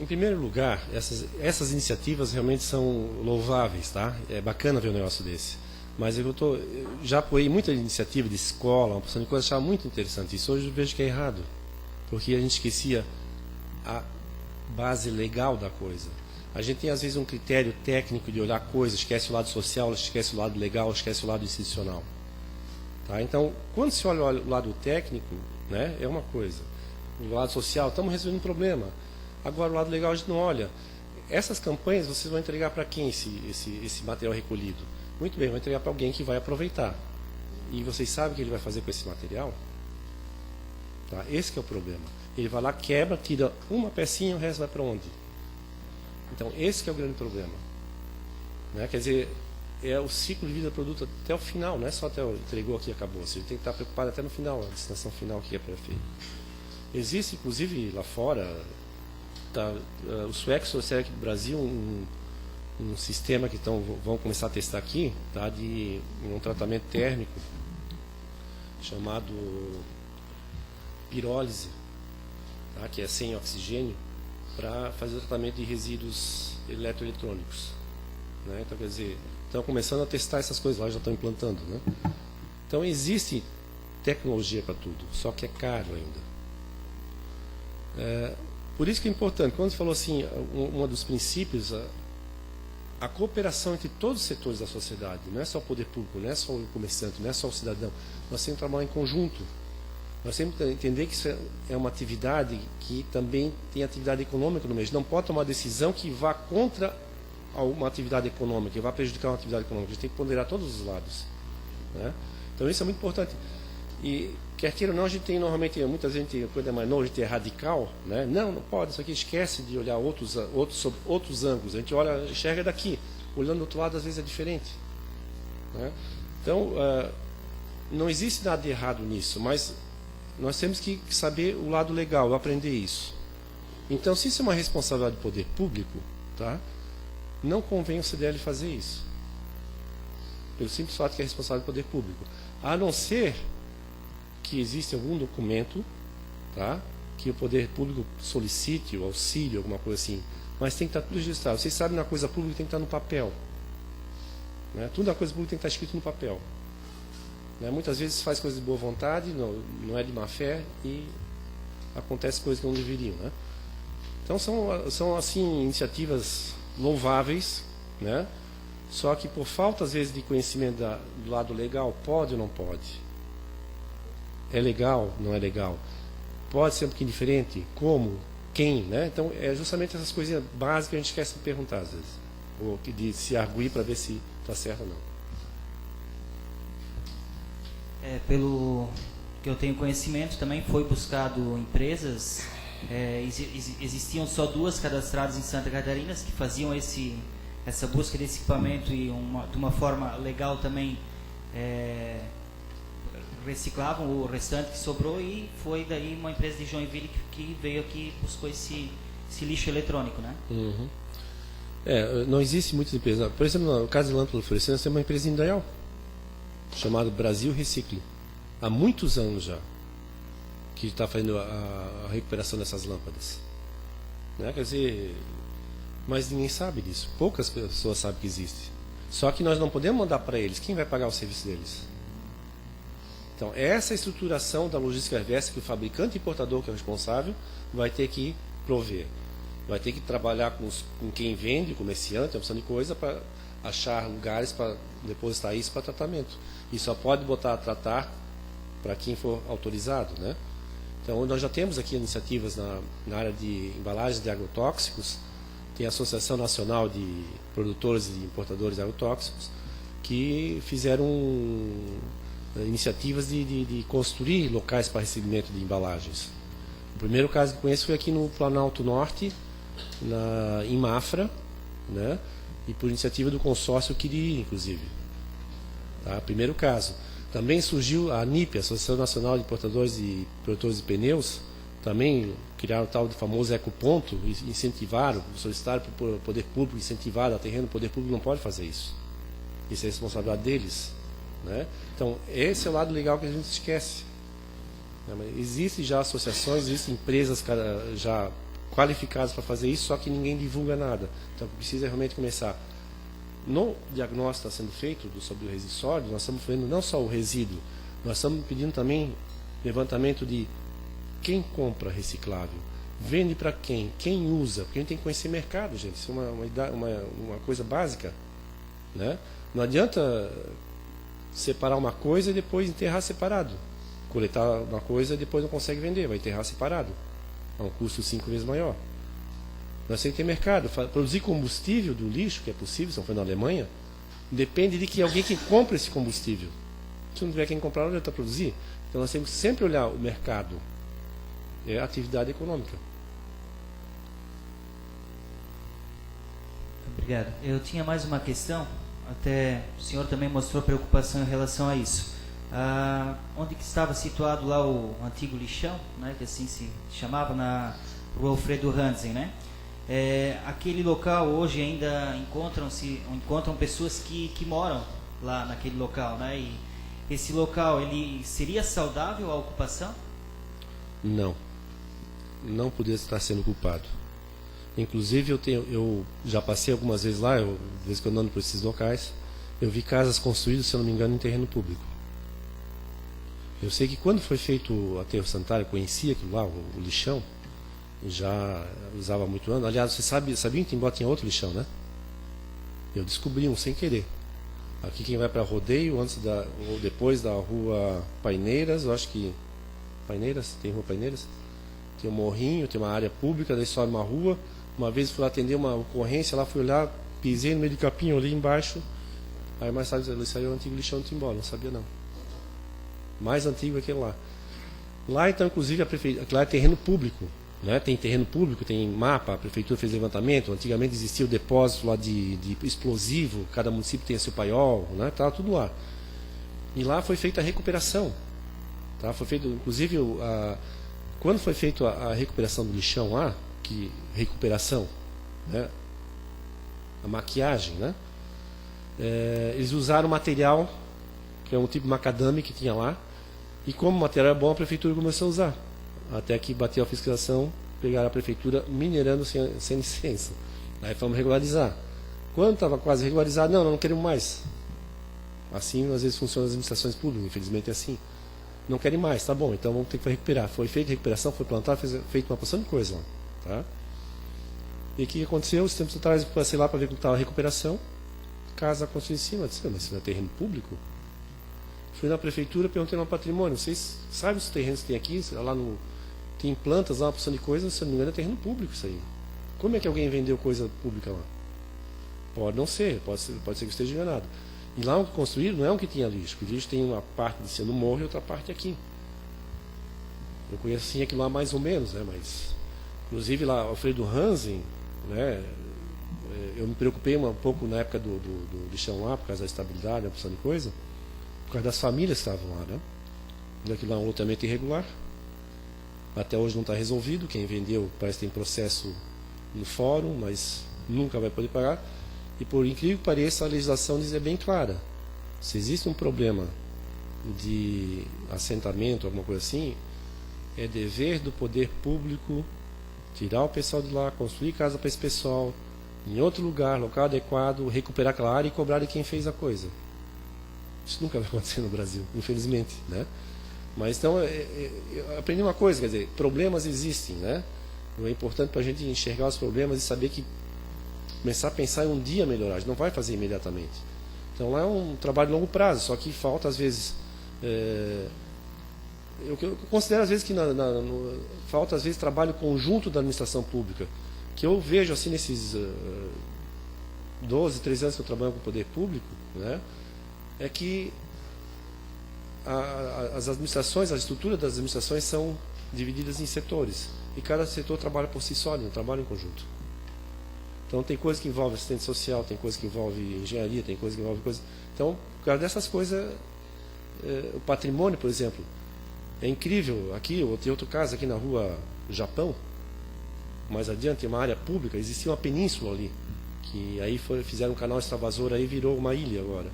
Em primeiro lugar, essas iniciativas realmente são louváveis, tá? É bacana ver um negócio desse. Mas eu já apoiei muita iniciativa de escola, uma porção de coisas, achava muito interessante isso. Hoje eu vejo que é errado, porque a gente esquecia a base legal da coisa. A gente tem, às vezes, um critério técnico de olhar coisas, esquece o lado social, esquece o lado legal, esquece o lado institucional. Tá? Então, quando se olha o lado técnico, né, é uma coisa. O lado social, estamos resolvendo um problema. Agora, o lado legal a gente não olha. Essas campanhas, vocês vão entregar para quem esse material recolhido? Muito bem, vão entregar para alguém que vai aproveitar. E vocês sabem o que ele vai fazer com esse material? Tá? Esse que é o problema. Ele vai lá, quebra, tira uma pecinha, o resto vai para onde? Então, esse que é o grande problema. Né? Quer dizer, é o ciclo de vida do produto até o final, não é só até entregou aqui e acabou. Você tem que estar preocupado até no final, a destinação final que é para feito. Existe, inclusive, lá fora, os suecos trouxeram aqui do Brasil um sistema que vão começar a testar aqui, tá, de um tratamento térmico chamado pirólise, tá, que é sem oxigênio, para fazer o tratamento de resíduos eletroeletrônicos. Né? Então, quer dizer, estão começando a testar essas coisas lá, já estão implantando. Né? Então, existe tecnologia para tudo, só que é caro ainda. Por isso que é importante, quando você falou assim, um dos princípios, a cooperação entre todos os setores da sociedade, não é só o poder público, não é só o comerciante, não é só o cidadão, nós temos que trabalhar em conjunto. Nós temos que entender que isso é uma atividade que também tem atividade econômica no meio. A gente não pode tomar decisão que vá contra uma atividade econômica, que vá prejudicar uma atividade econômica. A gente tem que ponderar todos os lados. Né? Então isso é muito importante. E quer queira ou não, a gente tem normalmente, muita gente, quando é mais novo, a gente é radical, né? Não pode, isso aqui esquece de olhar sobre outros ângulos. A gente olha, enxerga daqui, olhando do outro lado às vezes é diferente. Né? Então, não existe nada de errado nisso, mas nós temos que saber o lado legal, aprender isso. Então, se isso é uma responsabilidade do poder público, tá? Não convém o CDL fazer isso. Pelo simples fato que é responsável do poder público. A não ser que existe algum documento, tá, que o poder público solicite o auxílio, alguma coisa assim, mas tem que estar tudo registrado. Vocês sabem, na coisa pública tem que estar no papel. Né? Tudo na coisa pública tem que estar escrito no papel. Né? Muitas vezes se faz coisas de boa vontade, não é de má fé, e acontece coisas que não deveriam. Né? Então são assim, iniciativas louváveis, né? Só que por falta às vezes de conhecimento do lado legal, pode ou não pode? É legal, não é legal? Pode ser um pouquinho diferente? Como? Quem? Né? Então, é justamente essas coisinhas básicas que a gente esquece de perguntar, às vezes. Ou de se arguir para ver se está certo ou não. Pelo que eu tenho conhecimento, também foi buscado empresas, existiam só 2 cadastradas em Santa Catarina que faziam essa busca desse equipamento e de uma forma legal também reciclavam o restante que sobrou, e foi daí uma empresa de Joinville que veio aqui e buscou esse lixo eletrônico, né? Uhum. Não existe muitas empresas. Por exemplo, no caso de lâmpada fluorescente, nós temos uma empresa em Indaial chamada Brasil Recicle, há muitos anos já, que está fazendo a recuperação dessas lâmpadas. Né? Quer dizer, mas ninguém sabe disso. Poucas pessoas sabem que existe. Só que nós não podemos mandar para eles. Quem vai pagar o serviço deles? Então, essa estruturação da logística reversa que o fabricante e importador, que é o responsável, vai ter que prover. Vai ter que trabalhar com quem vende, comerciante, uma opção de coisa, para achar lugares para depositar isso para tratamento. E só pode botar a tratar para quem for autorizado, né? Então, nós já temos aqui iniciativas na área de embalagens de agrotóxicos. Tem a Associação Nacional de Produtores e Importadores de Agrotóxicos, que fizeram iniciativas de construir locais para recebimento de embalagens. O primeiro caso que conheço foi aqui no Planalto Norte, em Mafra, né? E por iniciativa do consórcio Quiri, inclusive. Tá? Primeiro caso. Também surgiu a ANIP, a Associação Nacional de Importadores e Produtores de Pneus, também criaram o tal de famoso ecoponto, incentivaram, solicitaram para o poder público, incentivaram a terreno, o poder público não pode fazer isso. Isso é responsabilidade deles. Né? Então, esse é o lado legal que a gente esquece. Existem já associações, existem empresas já qualificadas para fazer isso, só que ninguém divulga nada. Então, precisa realmente começar. No diagnóstico que está sendo feito sobre o resíduo sólido, nós estamos vendo não só o resíduo, nós estamos pedindo também levantamento de quem compra reciclável, vende para quem usa, porque a gente tem que conhecer mercado, gente, isso é uma coisa básica, né? Não adianta separar uma coisa e depois enterrar separado, coletar uma coisa e depois não consegue vender, vai enterrar separado, é um custo 5 vezes maior. Nós temos que ter mercado. Produzir combustível do lixo, que é possível, estão fazendo na Alemanha, depende de que alguém que compre esse combustível. Se não tiver quem comprar, não adianta produzir. Então nós temos que sempre olhar o mercado. É a atividade econômica. Obrigado. Eu tinha mais uma questão, até o senhor também mostrou preocupação em relação a isso. Onde que estava situado lá o antigo lixão, né, que assim se chamava, na Rua Alfredo Hansen, né? Aquele local hoje ainda encontram pessoas que moram lá naquele local, né? E esse local, ele seria saudável à ocupação? Não poderia estar sendo ocupado. Inclusive eu já passei algumas vezes lá, de vez que eu ando por esses locais, eu vi casas construídas, se eu não me engano, em terreno público. Eu sei que quando foi feito o aterro sanitário, eu conhecia aquilo lá, o lixão, já usava há muito ano. Aliás, você sabia que Timbó tinha outro lixão, né? Eu descobri um sem querer. Aqui quem vai para Rodeio, ou depois da Rua Paineiras, eu acho que Paineiras, tem Rua Paineiras? Tem um morrinho, tem uma área pública, daí sobe uma rua. Uma vez fui lá atender uma ocorrência, lá fui olhar, pisei no meio do capim, olhei embaixo. Aí mais tarde saiu o antigo lixão de Timbó, não sabia não. Mais antigo aquele lá. Lá então, inclusive, lá é terreno público. Né? Tem terreno público, tem mapa, a prefeitura fez levantamento. Antigamente existia o depósito lá de explosivo, cada município tem seu paiol, né? Estava tudo lá. E lá foi feita a recuperação. Tá? Foi feito, inclusive, quando foi feita a recuperação do lixão lá, recuperação, né? A maquiagem, né? Eles usaram material, que é um tipo de macadame que tinha lá, e como o material é bom, a prefeitura começou a usar. Até que bateu a fiscalização, pegaram a prefeitura minerando sem licença. Aí fomos regularizar. Quando estava quase regularizado, não queremos mais. Assim, às vezes, funcionam as administrações públicas, infelizmente é assim. Não querem mais, tá bom, então vamos ter que recuperar. Foi feita a recuperação, foi plantado, feito uma porção de coisa lá. Tá? E o que aconteceu? Os tempos atrás, passei lá para ver como estava a recuperação. Casa construída em cima, disse, mas isso não é terreno público? Fui na prefeitura, perguntei no patrimônio, vocês sabem os terrenos que tem aqui? Lá tem plantas lá, uma porção de coisas, se não me engano é terreno público isso aí. Como é que alguém vendeu coisa pública lá? Pode não ser, pode ser que eu esteja enganado. E lá onde construíram não é um que tinha lixo, o lixo tem uma parte de cima do morro e outra parte aqui. Eu conheço assim aquilo lá mais ou menos, né? Mas inclusive lá, Alfredo Hansen, né? Eu me preocupei um pouco na época do lixão lá, por causa da estabilidade, uma porção de coisa, por causa das famílias que estavam lá, né? Aquilo lá é um loteamento irregular. Até hoje não está resolvido. Quem vendeu parece que tem processo no fórum, mas nunca vai poder pagar. E por incrível que pareça, a legislação diz é bem clara. Se existe um problema de assentamento, alguma coisa assim, é dever do poder público tirar o pessoal de lá, construir casa para esse pessoal, em outro lugar, local adequado, recuperar aquela área e cobrar de quem fez a coisa. Isso nunca vai acontecer no Brasil, infelizmente, né? Mas então, eu aprendi uma coisa, quer dizer, problemas existem, né? É importante para a gente enxergar os problemas e saber que começar a pensar em um dia melhorar, a gente não vai fazer imediatamente. Então lá é um trabalho de longo prazo, só que falta às vezes eu considero às vezes que falta às vezes trabalho conjunto da administração pública, que eu vejo assim nesses 12, 13 anos que eu trabalho com o poder público, né, é que as administrações, a estrutura das administrações são divididas em setores, e cada setor trabalha por si só, não trabalha em conjunto. Então tem coisa que envolve assistente social, tem coisa que envolve engenharia, tem coisa que envolve coisa. Então, por causa dessas coisas, o patrimônio, por exemplo, é incrível. Aqui, tem outro caso aqui na rua Japão, mais adiante, uma área pública, existia uma península ali, que aí fizeram um canal extravasor, aí virou uma ilha agora.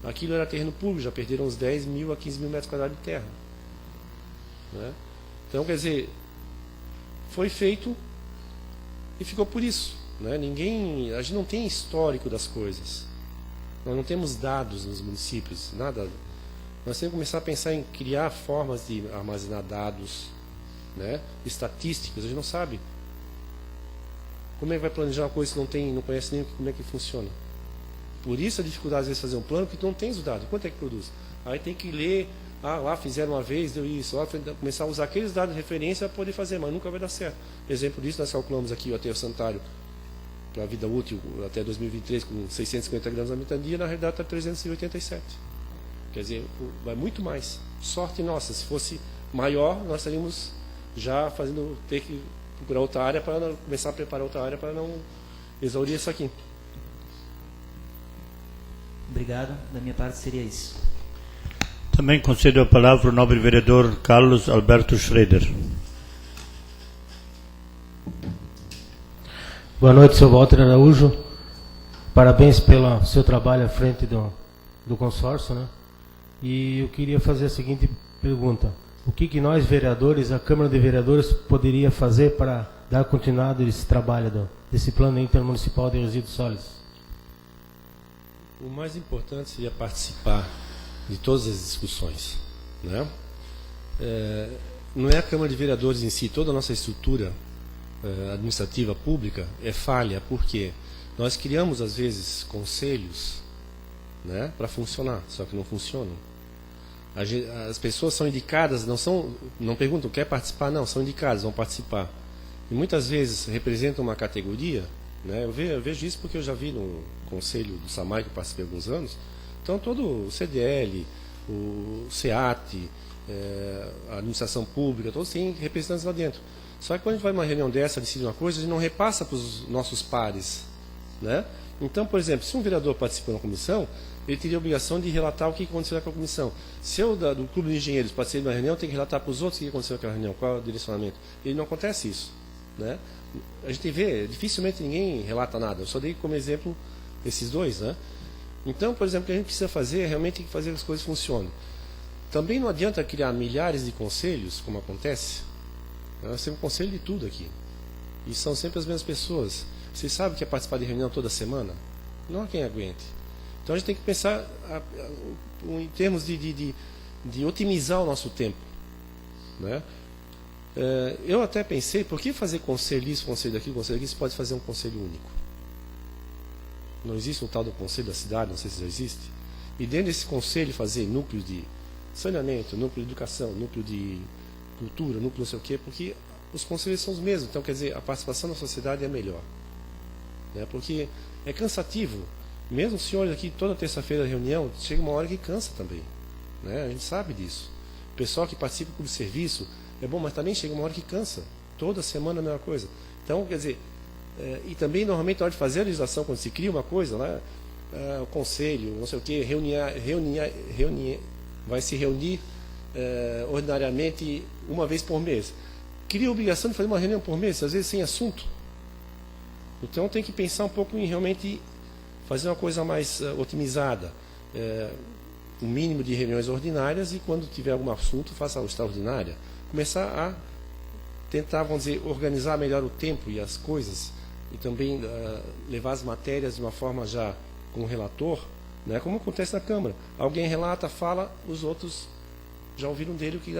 Aquilo era terreno público, já perderam uns 10 mil a 15 mil metros quadrados de terra. Né? Então, quer dizer, foi feito e ficou por isso. Né? A gente não tem histórico das coisas. Nós não temos dados nos municípios, nada. Nós temos que começar a pensar em criar formas de armazenar dados, né? Estatísticas. A gente não sabe como é que vai planejar uma coisa que não conhece nem como é que funciona. Por isso a dificuldade às vezes de fazer um plano, porque tu não tens o dado. Quanto é que produz? Aí tem que ler, lá fizeram uma vez, deu isso, começar a usar aqueles dados de referência para poder fazer, mas nunca vai dar certo. Exemplo disso, nós calculamos aqui o aterro sanitário para a vida útil até 2023 com 650 gramas na metania, na realidade está 387. Quer dizer, vai muito mais. Sorte nossa, se fosse maior, nós estaríamos já ter que procurar outra área para começar a preparar outra área para não exaurir isso aqui. Obrigado. Da minha parte seria isso. Também concedo a palavra ao nobre vereador Carlos Alberto Schroeder. Boa noite, seu Walter Araújo. Parabéns pelo seu trabalho à frente do consórcio, né? E eu queria fazer a seguinte pergunta. O que nós, vereadores, a Câmara de Vereadores, poderia fazer para dar continuidade a esse trabalho desse plano intermunicipal de resíduos sólidos? O mais importante seria participar de todas as discussões, né? Não é a Câmara de Vereadores em si, toda a nossa estrutura administrativa pública é falha, porque nós criamos às vezes conselhos, né, para funcionar, só que não funcionam. As pessoas são indicadas, não perguntam, quer participar? Não, são indicadas, vão participar. E muitas vezes representam uma categoria, né? Eu vejo isso porque eu já vi no conselho do SAMAI, que eu participei há alguns anos. Então todo o CDL, o SEAT, a administração pública, todos têm representantes lá dentro. Só que quando a gente vai numa reunião dessa, decide uma coisa, a gente não repassa para os nossos pares, né? Então, por exemplo, se um vereador participa de uma comissão, ele teria a obrigação de relatar o que aconteceu naquela comissão. Se eu, do Clube de Engenheiros, participei de uma reunião, tem que relatar para os outros o que aconteceu naquela reunião, qual é o direcionamento. E não acontece isso, né? A gente vê, dificilmente ninguém relata nada. Eu só dei como exemplo esses dois, né? Então, por exemplo, o que a gente precisa fazer é realmente fazer as coisas funcionem. Também não adianta criar milhares de conselhos, como acontece. Nós temos conselho de tudo aqui. E são sempre as mesmas pessoas. Vocês sabem que é participar de reunião toda semana? Não há quem aguente. Então a gente tem que pensar em termos de otimizar o nosso tempo, né? Eu até pensei, por que fazer conselho isso, conselho daquilo, conselho daquilo, se pode fazer um conselho único? Não existe um tal do conselho da cidade, não sei se já existe. E dentro desse conselho fazer núcleo de saneamento, núcleo de educação, núcleo de cultura, núcleo não sei o quê, porque os conselhos são os mesmos. Então, quer dizer, a participação da sociedade é melhor, né? Porque é cansativo. Mesmo os senhores aqui, toda terça-feira da reunião, chega uma hora que cansa também, né? A gente sabe disso. O pessoal que participa do serviço é bom, mas também chega uma hora que cansa. Toda semana a mesma coisa. Então, quer dizer, e também normalmente na hora de fazer a legislação, quando se cria uma coisa, né, o conselho, não sei o quê, vai se reunir ordinariamente uma vez por mês. Cria a obrigação de fazer uma reunião por mês, às vezes sem assunto. Então tem que pensar um pouco em realmente fazer uma coisa mais otimizada. Um mínimo de reuniões ordinárias, e quando tiver algum assunto, faça a extraordinária. Começar a tentar, vamos dizer, organizar melhor o tempo e as coisas, e também levar as matérias de uma forma já com o relator, né, como acontece na Câmara. Alguém relata, fala, os outros já ouviram dele o que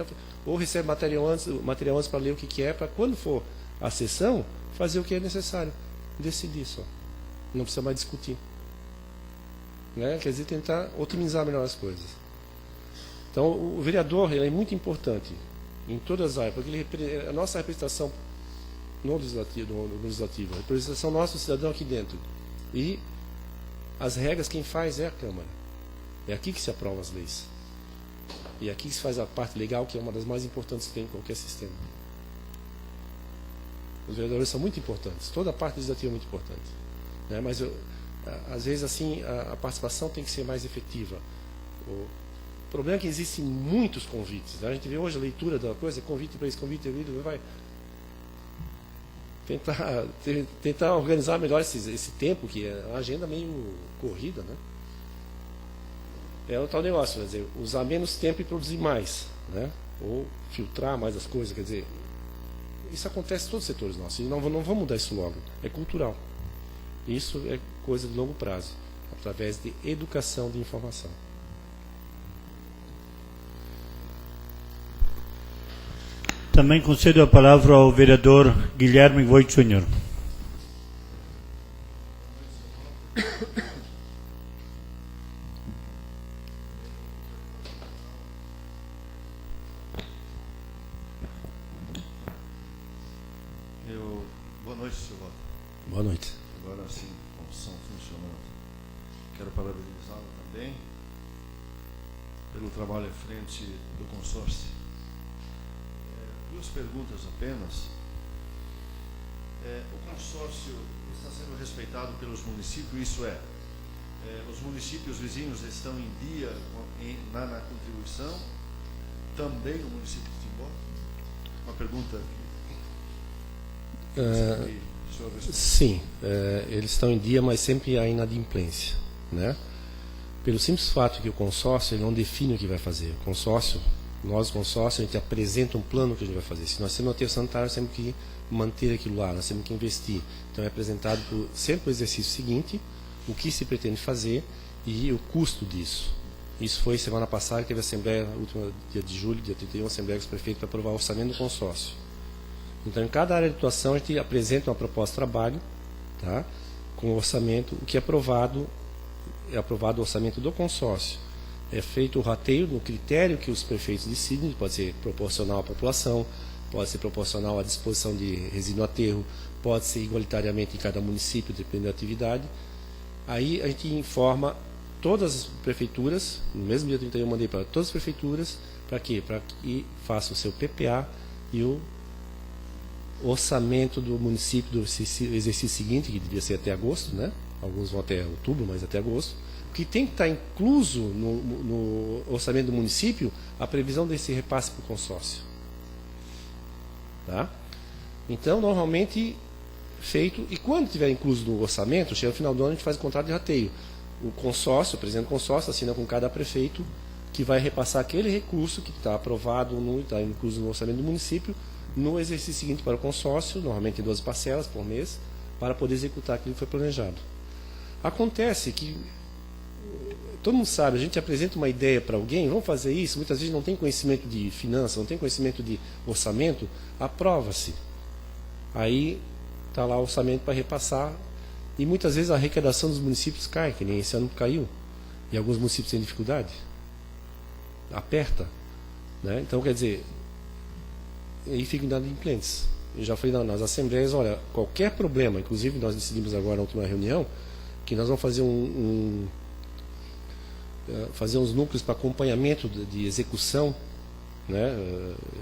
ou recebe material antes para ler o que é, para quando for a sessão, fazer o que é necessário. Decidir só. Não precisa mais discutir. Né? Quer dizer, tentar otimizar melhor as coisas. Então, o vereador ele é muito importante em todas as áreas, porque ele, a nossa representação no legislativo, a representação nossa do cidadão aqui dentro. E as regras quem faz é a Câmara. É aqui que se aprovam as leis. E é aqui que se faz a parte legal, que é uma das mais importantes que tem em qualquer sistema. Os vereadores são muito importantes. Toda a parte legislativa é muito importante. Né? Mas, às vezes, assim, a participação tem que ser mais efetiva. O problema é que existem muitos convites. Né? A gente vê hoje a leitura da coisa, convite para isso, convite, vai tentar organizar melhor esse tempo, que é uma agenda meio corrida, né? É o tal negócio, quer dizer, usar menos tempo e produzir mais, né? Ou filtrar mais as coisas, quer dizer, isso acontece em todos os setores nossos, e não vamos mudar isso logo, é cultural. Isso é coisa de longo prazo, através de educação de informação. Também concedo a palavra ao vereador Guilherme Voigt Júnior. Boa noite, senhor Walter. Boa noite. Agora sim, com o som funcionando. Quero parabenizá-lo também pelo trabalho à frente do consórcio. Duas perguntas apenas. O consórcio está sendo respeitado pelos municípios, isso é, os municípios vizinhos estão em dia na contribuição, também o município de Timbó? Uma pergunta sim, eles estão em dia, mas sempre há inadimplência, né? Pelo simples fato que o consórcio ele não define o que vai fazer. O consórcio, nós, consórcio, a gente apresenta um plano que a gente vai fazer. Se nós temos um aterro sanitário, nós temos que manter aquilo lá, nós temos que investir. Então é apresentado sempre o exercício seguinte, o que se pretende fazer e o custo disso. Isso foi semana passada, teve a Assembleia, último dia de julho, dia 31, a Assembleia dos Prefeitos para aprovar o orçamento do consórcio. Então, em cada área de atuação, a gente apresenta uma proposta de trabalho, tá? Com o orçamento, o que é aprovado o orçamento do consórcio. É feito o rateio no critério que os prefeitos decidem, pode ser proporcional à população, pode ser proporcional à disposição de resíduo aterro, pode ser igualitariamente em cada município, dependendo da atividade. Aí a gente informa todas as prefeituras, no mesmo dia 31 eu mandei para todas as prefeituras, para quê? Para que façam o seu PPA e o orçamento do município do exercício seguinte, que devia ser até agosto, né? Alguns vão até outubro, mas até agosto, que tem que estar incluso no orçamento do município a previsão desse repasse para o consórcio. Tá? Então, normalmente, feito, e quando tiver incluso no orçamento, chega no final do ano, a gente faz o contrato de rateio. O consórcio, o presidente do consórcio, assina com cada prefeito que vai repassar aquele recurso que está aprovado, está incluso no orçamento do município, no exercício seguinte para o consórcio, normalmente em 12 parcelas por mês, para poder executar aquilo que foi planejado. Acontece que, todo mundo sabe, a gente apresenta uma ideia para alguém, vamos fazer isso, muitas vezes não tem conhecimento de finanças, não tem conhecimento de orçamento, aprova-se. Aí está lá o orçamento para repassar, e muitas vezes a arrecadação dos municípios cai, que nem esse ano caiu, e alguns municípios têm dificuldade, aperta, né? Então, quer dizer, aí ficam inadimplentes. Eu já falei nas assembleias, olha, qualquer problema, inclusive nós decidimos agora na última reunião, que nós vamos fazer fazer uns núcleos para acompanhamento de execução, né,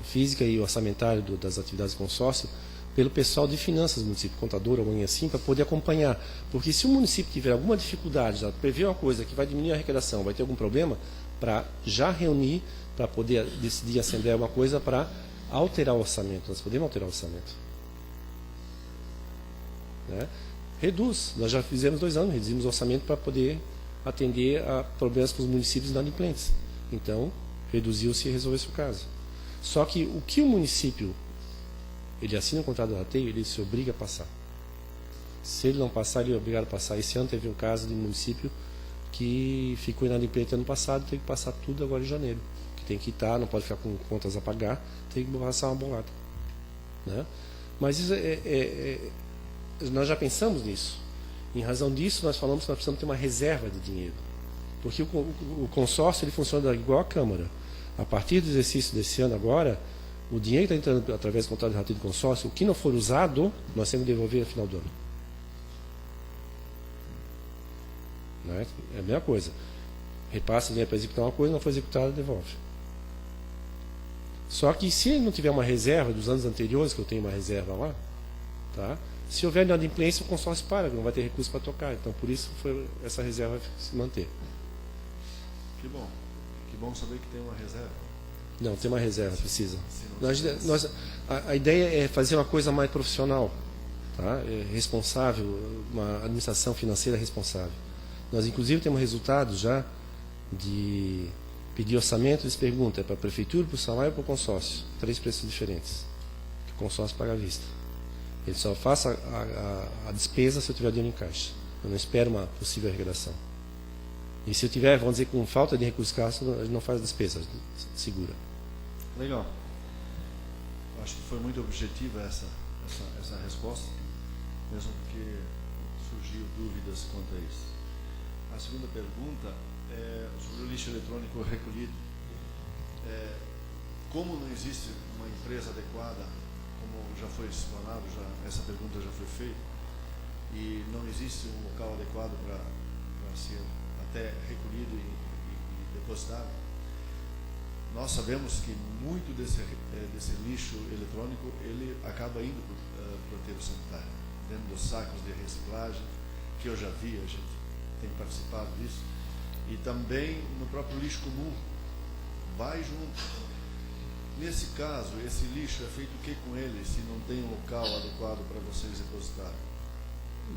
física e orçamentário das atividades do consórcio, pelo pessoal de finanças do município, contador, alguém assim, para poder acompanhar. Porque se o município tiver alguma dificuldade, já prever uma coisa que vai diminuir a arrecadação, vai ter algum problema, para já reunir, para poder decidir a assembleia alguma coisa para alterar o orçamento. Nós podemos alterar o orçamento. Né? Reduz. Nós já fizemos 2 anos, reduzimos o orçamento para poder atender a problemas com os municípios inadimplentes. Então, reduziu-se e resolveu-se o caso. Só que o que o município, ele assina um contrato de rateio, ele se obriga a passar. Se ele não passar, ele é obrigado a passar. Esse ano teve um caso de município que ficou inadimplente ano passado, tem que passar tudo agora em janeiro. Que tem que quitar, não pode ficar com contas a pagar, tem que passar uma bolada. Né? Mas isso nós já pensamos nisso. Em razão disso, nós falamos que nós precisamos ter uma reserva de dinheiro. Porque o consórcio ele funciona igual a Câmara. A partir do exercício desse ano agora, o dinheiro que está entrando através do contrato de rateio de consórcio, o que não for usado, nós temos que devolver no final do ano. Não é? É a mesma coisa. Repassa dinheiro para executar uma coisa, não foi executada, devolve. Só que se não tiver uma reserva dos anos anteriores, que eu tenho uma reserva lá, tá? Se houver inadimplência, o consórcio para, não vai ter recurso para tocar. Então, por isso, essa reserva se manter. Que bom. Que bom saber que tem uma reserva. Não, tem uma reserva, precisa. A ideia é fazer uma coisa mais profissional, tá? Responsável, uma administração financeira responsável. Nós, inclusive, temos resultados já de pedir orçamento. Eles perguntam, é para a prefeitura, para o salário ou para o consórcio? 3 preços diferentes, que o consórcio paga à vista. Ele só faça a despesa se eu tiver dinheiro em caixa. Eu não espero uma possível arrecadação. E se eu tiver, vamos dizer, com falta de recursos caixa, a gente não faz a despesa, segura. Legal. Acho que foi muito objetiva essa resposta, mesmo porque surgiu dúvidas quanto a isso. A segunda pergunta é sobre o lixo eletrônico recolhido. Como não existe uma empresa adequada, como já foi explanado, essa pergunta já foi feita, e não existe um local adequado para ser até recolhido e depositado, nós sabemos que muito desse lixo eletrônico ele acaba indo para o aterro sanitário, dentro dos sacos de reciclagem, que eu já vi, a gente tem participado disso, e também no próprio lixo comum, vai junto. Nesse caso, esse lixo é feito o que com ele, se não tem um local adequado para vocês depositarem?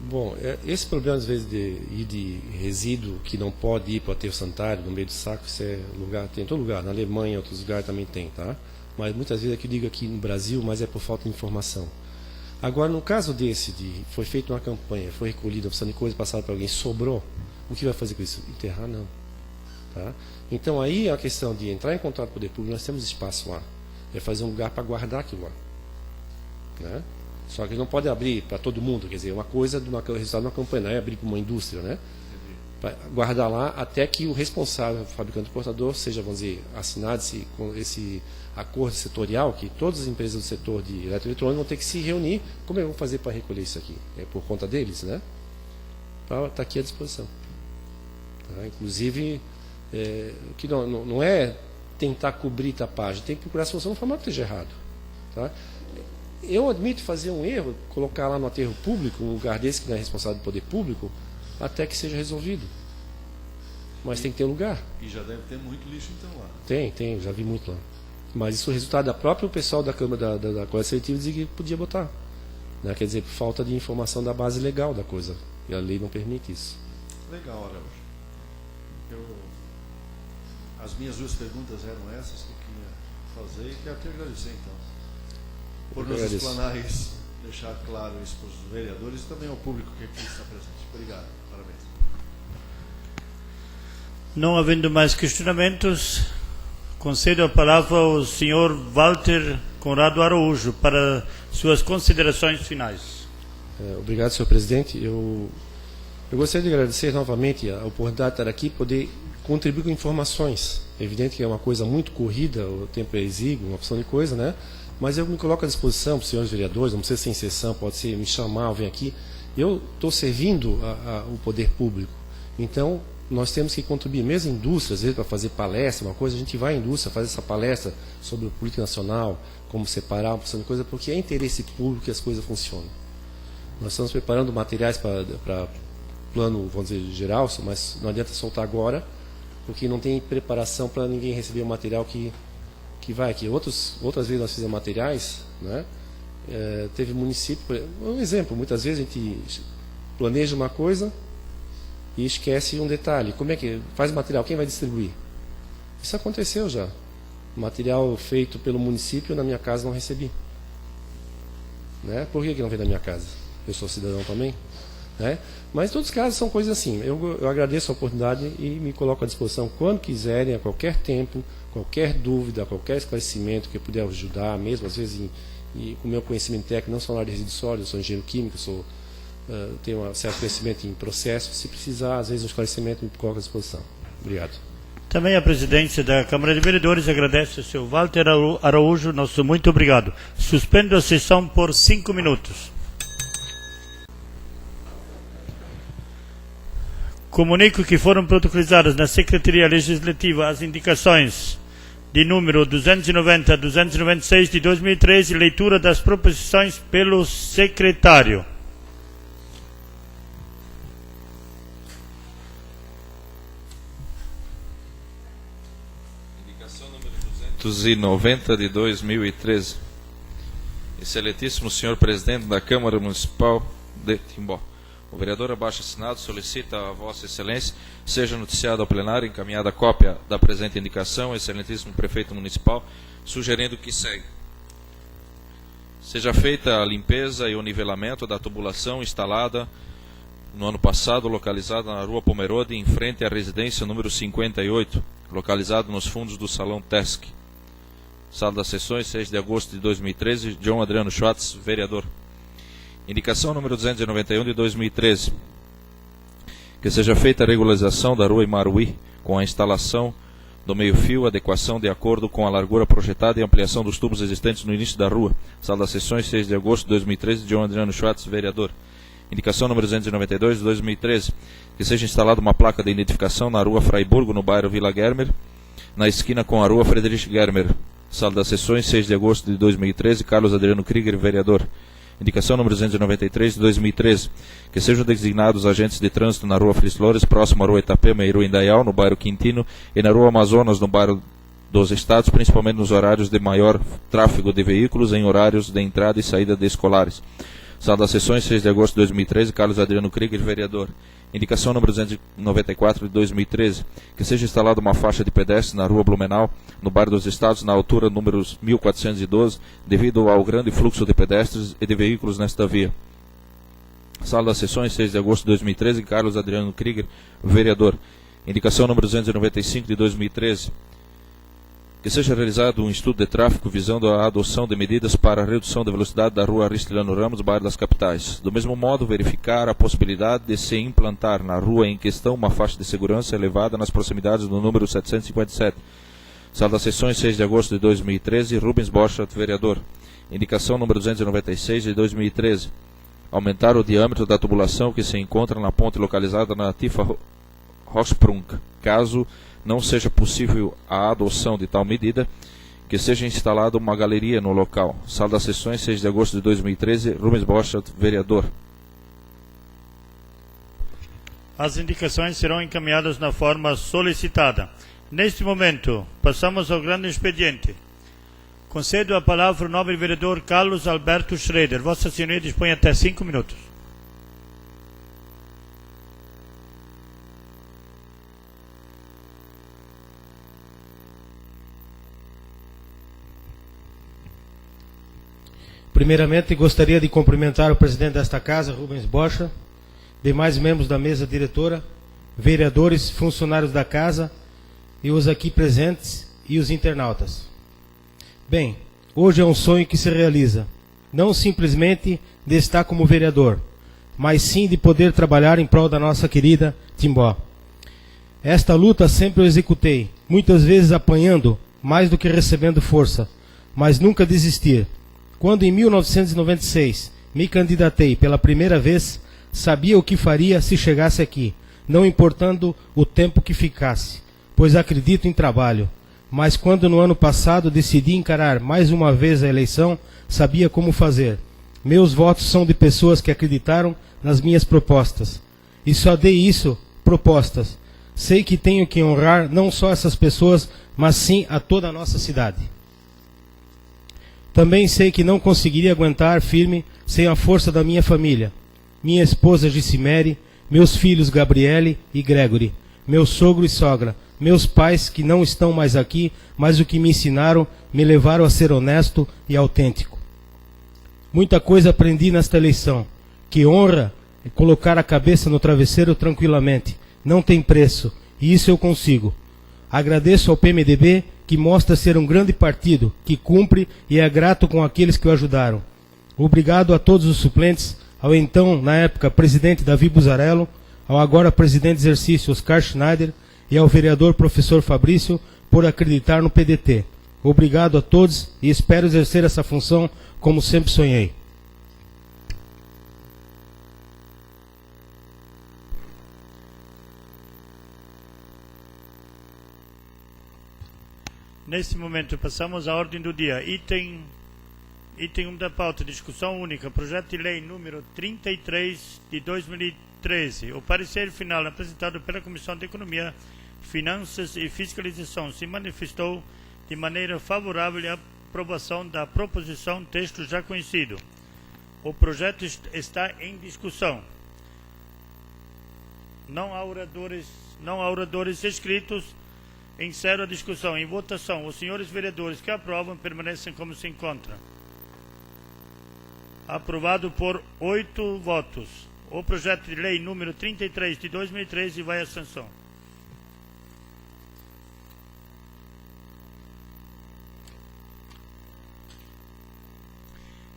Bom, esse problema às vezes de resíduo que não pode ir para o aterro sanitário, no meio do saco, isso é lugar, tem em todo lugar, na Alemanha, em outros lugares também tem, tá? Mas muitas vezes é que eu digo aqui no Brasil, mas é por falta de informação. Agora, no caso desse, foi feita uma campanha, foi recolhida, opção de coisa passada para alguém, sobrou, o que vai fazer com isso? Enterrar, não. Tá? Então aí a questão de entrar em contato com o poder público, nós temos espaço lá, é fazer um lugar para guardar aquilo lá, né? Só que não pode abrir para todo mundo, quer dizer, uma coisa do resultado de uma campanha, não é abrir para uma indústria, né? Para guardar lá até que o responsável, o fabricante portador, seja, vamos dizer, assinado esse acordo setorial, que todas as empresas do setor de eletroeletrônico vão ter que se reunir. Como é que vão fazer para recolher isso aqui? É por conta deles, né? Está aqui à disposição. Tá? Inclusive, que não é tentar cobrir, tapar, a gente tem que procurar a solução de forma que esteja errado. Tá? Eu admito fazer um erro, colocar lá no aterro público, um lugar desse que não é responsável do poder público, até que seja resolvido. Mas tem que ter lugar. E já deve ter muito lixo então lá. Tem, já vi muito lá. Mas isso é o resultado da própria pessoal da Câmara da Coleta Seletiva dizer que podia botar. Né? Quer dizer, falta de informação da base legal da coisa. E a lei não permite isso. Legal, Araújo. As minhas 2 perguntas eram essas que eu queria fazer e quero te agradecer então. Por nos explanar isso, deixar claro isso para os vereadores e também ao público que aqui está presente. Obrigado, parabéns. Não havendo mais questionamentos, concedo a palavra ao senhor Walter Conrado Araújo para suas considerações finais. Obrigado, senhor presidente. Eu gostaria de agradecer novamente a oportunidade de estar aqui e poder contribuir com informações. É evidente que é uma coisa muito corrida, o tempo é exíguo, uma opção de coisa, né? Mas eu me coloco à disposição para os senhores vereadores, não precisa ser em sessão, pode ser me chamar, vem aqui. Eu estou servindo o poder público. Então, nós temos que contribuir, mesmo em indústria, às vezes para fazer palestra, uma coisa, a gente vai à indústria, faz essa palestra sobre política nacional, como separar uma opção de coisa, porque é interesse público que as coisas funcionam. Nós estamos preparando materiais para plano, vamos dizer, geral, mas não adianta soltar agora, porque não tem preparação para ninguém receber o material que vai aqui. Outras vezes nós fizemos materiais, né? Teve município, um exemplo, muitas vezes a gente planeja uma coisa e esquece um detalhe. Como é que faz material? Quem vai distribuir? Isso aconteceu já. Material feito pelo município, na minha casa não recebi. Né? Por que não veio da minha casa? Eu sou cidadão também. Né? Mas em todos os casos são coisas assim. Eu agradeço a oportunidade e me coloco à disposição quando quiserem, a qualquer tempo, qualquer dúvida, qualquer esclarecimento que eu puder ajudar, mesmo às vezes com o meu conhecimento técnico, não sou na área de resíduos sólidos, sou engenheiro químico, tenho um certo conhecimento em processo. Se precisar, às vezes, um esclarecimento, me coloco à disposição. Obrigado. Também a presidência da Câmara de Vereadores agradece ao seu Walter Araújo, nosso muito obrigado. Suspendo a sessão por 5 minutos. Comunico que foram protocolizadas na Secretaria Legislativa as indicações de número 290 a 296 de 2013, leitura das proposições pelo secretário. Indicação número 290 de 2013. Excelentíssimo senhor presidente da Câmara Municipal de Timbó. O vereador abaixo assinado solicita a Vossa Excelência seja noticiada ao plenário encaminhada a cópia da presente indicação, excelentíssimo prefeito municipal, sugerindo que segue. Seja feita a limpeza e o nivelamento da tubulação instalada no ano passado, localizada na Rua Pomerode, em frente à residência número 58, localizado nos fundos do Salão Tesc. Sala das Sessões, 6 de agosto de 2013, John Adriano Schwartz, vereador. Indicação número 291 de 2013. Que seja feita a regularização da Rua Imaruí com a instalação do meio-fio, adequação de acordo com a largura projetada e ampliação dos tubos existentes no início da rua. Sala das Sessões, 6 de agosto de 2013, John Adriano Schwartz, vereador. Indicação número 292 de 2013. Que seja instalada uma placa de identificação na Rua Fraiburgo, no bairro Vila Germer, na esquina com a Rua Friedrich Germer. Sala das Sessões, 6 de agosto de 2013, Carlos Adriano Krieger, vereador. Indicação número 293 de 2013, que sejam designados agentes de trânsito na Rua Fritz Flores, próximo à Rua Itapema e Rua Indaial, no bairro Quintino, e na Rua Amazonas, no bairro dos Estados, principalmente nos horários de maior tráfego de veículos, em horários de entrada e saída de escolares. Sala das Sessões, 6 de agosto de 2013, Carlos Adriano Krieger, vereador. Indicação número 294 de 2013, que seja instalada uma faixa de pedestre na Rua Blumenau, no bairro dos Estados, na altura número 1412, devido ao grande fluxo de pedestres e de veículos nesta via. Sala das Sessões, 6 de agosto de 2013, Carlos Adriano Krieger, vereador. Indicação número 295 de 2013, que seja realizado um estudo de tráfego visando a adoção de medidas para a redução da velocidade da Rua Aristiliano Ramos, bairro das capitais. Do mesmo modo, verificar a possibilidade de se implantar na rua em questão uma faixa de segurança elevada nas proximidades do número 757. Sala das Sessões, 6 de agosto de 2013, Rubens Borchardt, vereador. Indicação número 296 de 2013. Aumentar o diâmetro da tubulação que se encontra na ponte localizada na Tifa Hochsprung, caso não seja possível a adoção de tal medida, que seja instalada uma galeria no local. Sala das Sessões, 6 de agosto de 2013, Rubens Borchardt, vereador. As indicações serão encaminhadas na forma solicitada. Neste momento, passamos ao grande expediente. Concedo a palavra ao nobre vereador Carlos Alberto Schroeder. Vossa Senhoria dispõe até 5 minutos. Primeiramente, gostaria de cumprimentar o presidente desta casa, Rubens Borchardt, demais membros da mesa diretora, vereadores, funcionários da casa e os aqui presentes e os internautas. Bem, hoje é um sonho que se realiza, não simplesmente de estar como vereador, mas sim de poder trabalhar em prol da nossa querida Timbó. Esta luta sempre eu executei, muitas vezes apanhando mais do que recebendo força, mas nunca desistir. Quando em 1996 me candidatei pela primeira vez, sabia o que faria se chegasse aqui, não importando o tempo que ficasse, pois acredito em trabalho. Mas quando no ano passado decidi encarar mais uma vez a eleição, sabia como fazer. Meus votos são de pessoas que acreditaram nas minhas propostas. E só dei isso, propostas. Sei que tenho que honrar não só essas pessoas, mas sim a toda a nossa cidade. Também sei que não conseguiria aguentar firme sem a força da minha família. Minha esposa Gicimere, meus filhos Gabriele e Gregory, meu sogro e sogra, meus pais que não estão mais aqui, mas o que me ensinaram, me levaram a ser honesto e autêntico. Muita coisa aprendi nesta eleição. Que honra é colocar a cabeça no travesseiro tranquilamente. Não tem preço, e isso eu consigo. Agradeço ao PMDB, que mostra ser um grande partido, que cumpre e é grato com aqueles que o ajudaram. Obrigado a todos os suplentes, ao então, na época, presidente Davi Buzarello, ao agora presidente de exercício Oscar Schneider, e ao vereador professor Fabrício por acreditar no PDT. Obrigado a todos e espero exercer essa função como sempre sonhei. Neste momento, passamos à ordem do dia. Item 1 da pauta, discussão única, projeto de lei número 33 de 2013. O parecer final apresentado pela Comissão de Economia, Finanças e Fiscalização se manifestou de maneira favorável à aprovação da proposição, texto já conhecido. O projeto está em discussão. Não há oradores inscritos. Encerro a discussão. Em votação, os senhores vereadores que aprovam permanecem como se encontram. Aprovado por 8 votos. O projeto de lei número 33 de 2013 vai à sanção.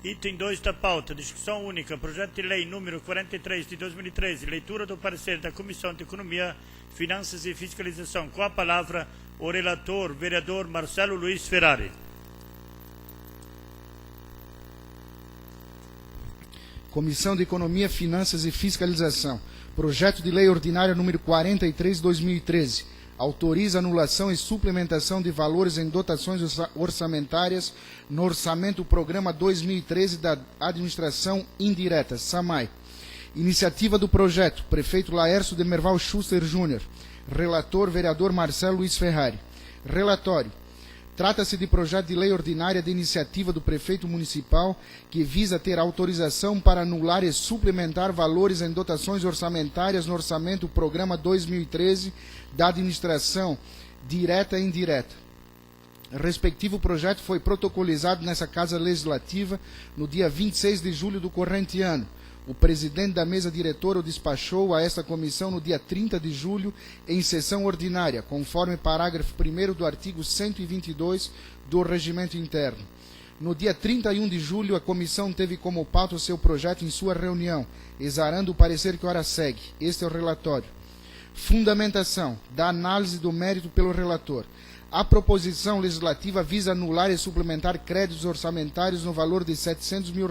Item 2 da pauta, discussão única, projeto de lei número 43 de 2013, leitura do parecer da Comissão de Economia, Finanças e Fiscalização. Com a palavra, o relator, vereador Marcelo Luiz Ferrari. Comissão de Economia, Finanças e Fiscalização. Projeto de lei ordinária número 43 de 2013. Autoriza anulação e suplementação de valores em dotações orçamentárias no Orçamento Programa 2013 da Administração Indireta, SAMAI. Iniciativa do projeto, prefeito Laércio de Merval Schuster Júnior. Relator, vereador Marcelo Luiz Ferrari. Relatório. Trata-se de projeto de lei ordinária de iniciativa do prefeito municipal que visa ter autorização para anular e suplementar valores em dotações orçamentárias no Orçamento Programa 2013 da Administração Direta e Indireta. Respectivo projeto foi protocolizado nessa Casa Legislativa no dia 26 de julho do corrente ano. O presidente da mesa diretora o despachou a esta comissão no dia 30 de julho em sessão ordinária, conforme parágrafo 1º do artigo 122 do Regimento Interno. No dia 31 de julho, a comissão teve como pauta o seu projeto em sua reunião, exarando o parecer que ora segue. Este é o relatório. Fundamentação da análise do mérito pelo relator. A proposição legislativa visa anular e suplementar créditos orçamentários no valor de R$700 mil,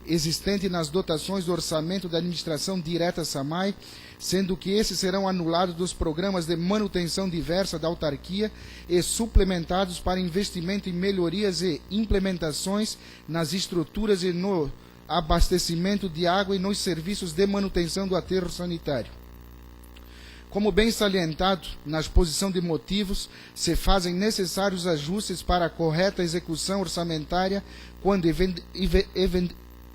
existente nas dotações do orçamento da administração direta SAMAI, sendo que esses serão anulados dos programas de manutenção diversa da autarquia e suplementados para investimento em melhorias e implementações nas estruturas e no abastecimento de água e nos serviços de manutenção do aterro sanitário. Como bem salientado na exposição de motivos, se fazem necessários ajustes para a correta execução orçamentária quando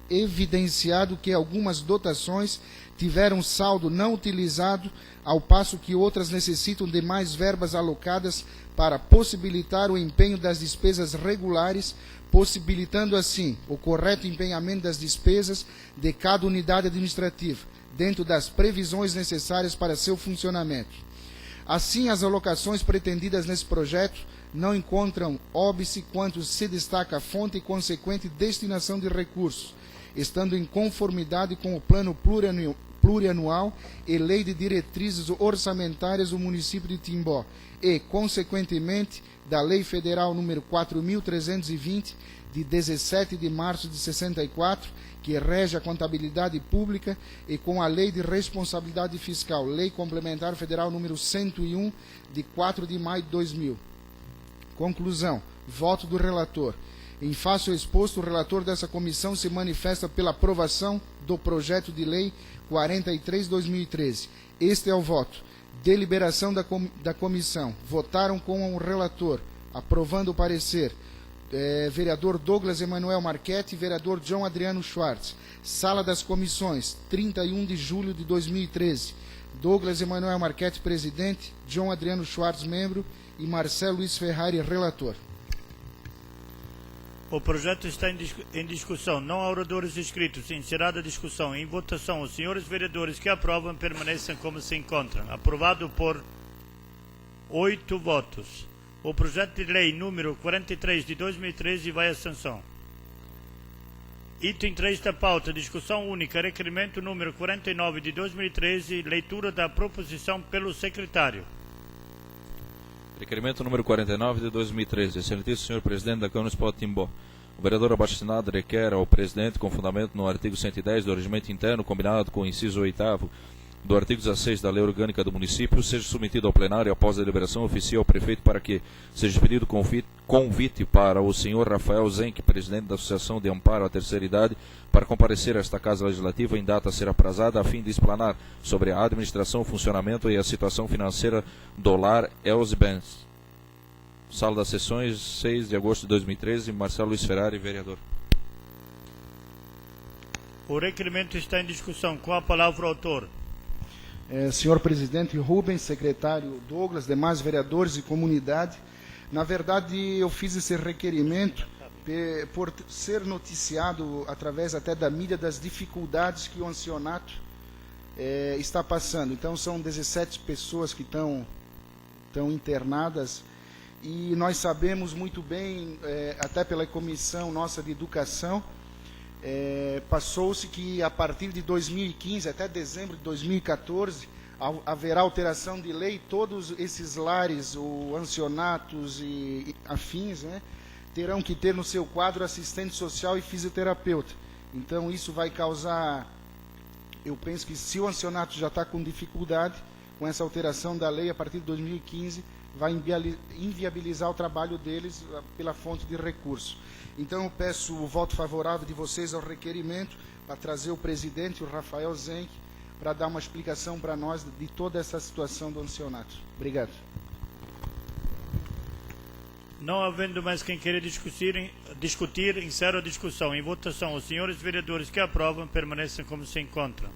evidenciado que algumas dotações tiveram saldo não utilizado, ao passo que outras necessitam de mais verbas alocadas para possibilitar o empenho das despesas regulares, possibilitando assim o correto empenhamento das despesas de cada unidade administrativa, dentro das previsões necessárias para seu funcionamento. Assim, as alocações pretendidas nesse projeto não encontram óbice quanto se destaca a fonte e consequente destinação de recursos, estando em conformidade com o plano plurianual e lei de diretrizes orçamentárias do município de Timbó e, consequentemente, da Lei Federal número 4.320, de 17 de março de 64, que rege a contabilidade pública, e com a Lei de Responsabilidade Fiscal, Lei Complementar Federal número 101, de 4 de maio de 2000. Conclusão. Voto do relator. Em face ao exposto, o relator dessa comissão se manifesta pela aprovação do projeto de lei 43/2013. Este é o voto. Deliberação da comissão. Votaram com o relator, aprovando o parecer, vereador Douglas Emanuel Marchetti e vereador João Adriano Schwartz. Sala das comissões, 31 de julho de 2013. Douglas Emanuel Marchetti, presidente, João Adriano Schwartz, membro, e Marcelo Luiz Ferrari, relator. O projeto está em discussão. Não há oradores inscritos. Encerrada a discussão. Em votação, os senhores vereadores que aprovam permanecem como se encontram. Aprovado por 8 votos. O projeto de lei número 43 de 2013 vai à sanção. Item 3 da pauta. Discussão única. Requerimento número 49 de 2013. Leitura da proposição pelo secretário. Requerimento número 49 de 2013. Excelentíssimo senhor presidente da Câmara Municipal de Timbó. O vereador abaixo-assinado requer ao presidente, com fundamento no artigo 110 do Regimento Interno, combinado com o inciso 8º do artigo 16 da Lei Orgânica do Município, seja submetido ao plenário após a deliberação oficial ao prefeito para que seja pedido convite para o senhor Rafael Zenck, presidente da Associação de Amparo à Terceira Idade, para comparecer a esta Casa Legislativa em data a ser aprazada, a fim de explanar sobre a administração, funcionamento e a situação financeira do lar Elsbens. Sala das Sessões, 6 de agosto de 2013, Marcelo Luiz Ferrari, vereador. O requerimento está em discussão. Com a palavra o autor. Senhor presidente Rubens, secretário Douglas, demais vereadores e comunidade, na verdade eu fiz esse requerimento por ser noticiado através até da mídia das dificuldades que o ancianato está passando. Então são 17 pessoas que estão internadas e nós sabemos muito bem, até pela comissão nossa de educação, passou-se que a partir de 2015 até dezembro de 2014 haverá alteração de lei. Todos esses lares, ancianatos e afins, terão que ter no seu quadro assistente social e fisioterapeuta. Então isso vai causar, eu penso que se o ancianato já está com dificuldade, com essa alteração da lei a partir de 2015, vai inviabilizar o trabalho deles pela fonte de recurso. Então eu peço o voto favorável de vocês ao requerimento para trazer o presidente, o Rafael Zenck, para dar uma explicação para nós de toda essa situação do ancianato. Obrigado. Não havendo mais quem queira discutir, encerro a discussão. Em votação, os senhores vereadores que aprovam permanecem como se encontram.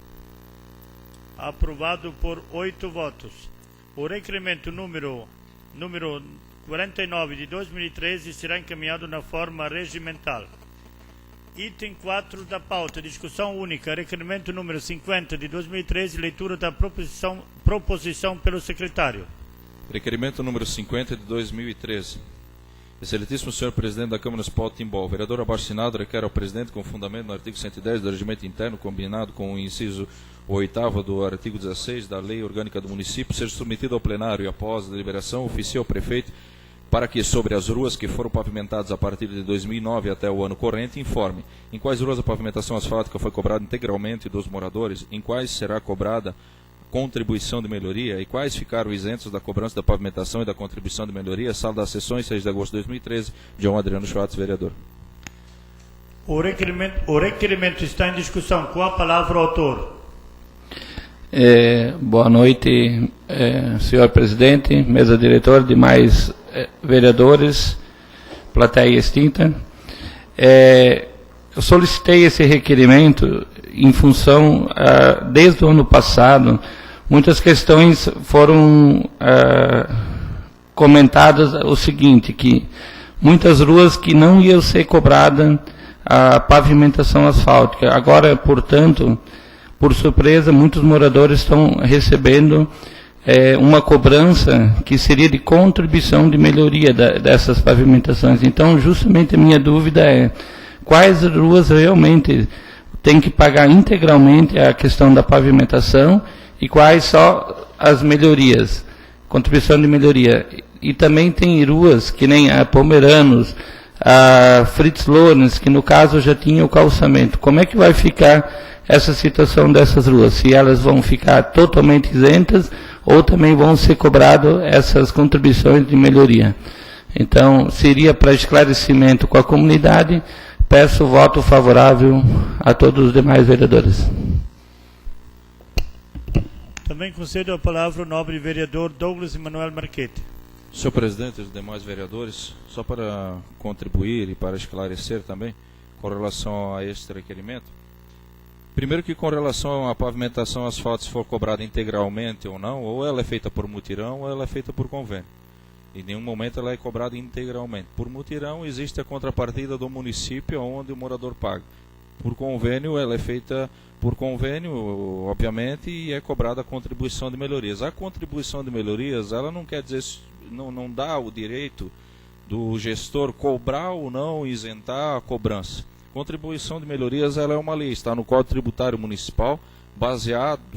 Aprovado por 8 votos. O requerimento número 49 de 2013 será encaminhado na forma regimental. Item 4 da pauta, discussão única, requerimento número 50 de 2013, leitura da proposição pelo secretário. Requerimento número 50 de 2013. Excelentíssimo senhor presidente da Câmara Municipal de Timbó, o vereador abaixo-assinado requer ao presidente, com fundamento no artigo 110 do Regimento Interno, combinado com o inciso 8º do artigo 16 da Lei Orgânica do Município, seja submetido ao plenário e após a deliberação oficial ao prefeito para que, sobre as ruas que foram pavimentadas a partir de 2009 até o ano corrente, informe em quais ruas a pavimentação asfáltica foi cobrada integralmente dos moradores, em quais será cobrada contribuição de melhoria e quais ficaram isentos da cobrança da pavimentação e da contribuição de melhoria. Sala das Sessões, 6 de agosto de 2013, João Adriano Schwartz, vereador. O requerimento está em discussão. Com a palavra o autor. Boa noite, senhor presidente, mesa diretora, demais vereadores, plateia extinta. Eu solicitei esse requerimento em função, desde o ano passado, muitas questões foram comentadas o seguinte, que muitas ruas que não iam ser cobrada a pavimentação asfáltica. Agora, portanto, por surpresa, muitos moradores estão recebendo uma cobrança que seria de contribuição de melhoria dessas pavimentações. Então, justamente a minha dúvida é quais ruas realmente tem que pagar integralmente a questão da pavimentação e quais só as melhorias, contribuição de melhoria. E também tem ruas que nem a Pomeranos, a Fritz Lorenz, que no caso já tinha o calçamento. Como é que vai ficar essa situação dessas ruas? Se elas vão ficar totalmente isentas ou também vão ser cobradas essas contribuições de melhoria? Então, seria para esclarecimento com a comunidade. Peço voto favorável a todos os demais vereadores. Também concedo a palavra ao nobre vereador Douglas Emanuel Marchetti. Senhor presidente e os demais vereadores, só para contribuir e para esclarecer também com relação a este requerimento. Primeiro que com relação à pavimentação asfáltica, se for cobrada integralmente ou não, ou ela é feita por mutirão ou ela é feita por convênio. Em nenhum momento ela é cobrada integralmente. Por mutirão existe a contrapartida do município onde o morador paga. Por convênio ela é feita por convênio, obviamente, e é cobrada a contribuição de melhorias. A contribuição de melhorias, ela não quer dizer, não dá o direito do gestor cobrar ou não, isentar a cobrança. Contribuição de melhorias, ela é uma lei, está no Código Tributário Municipal,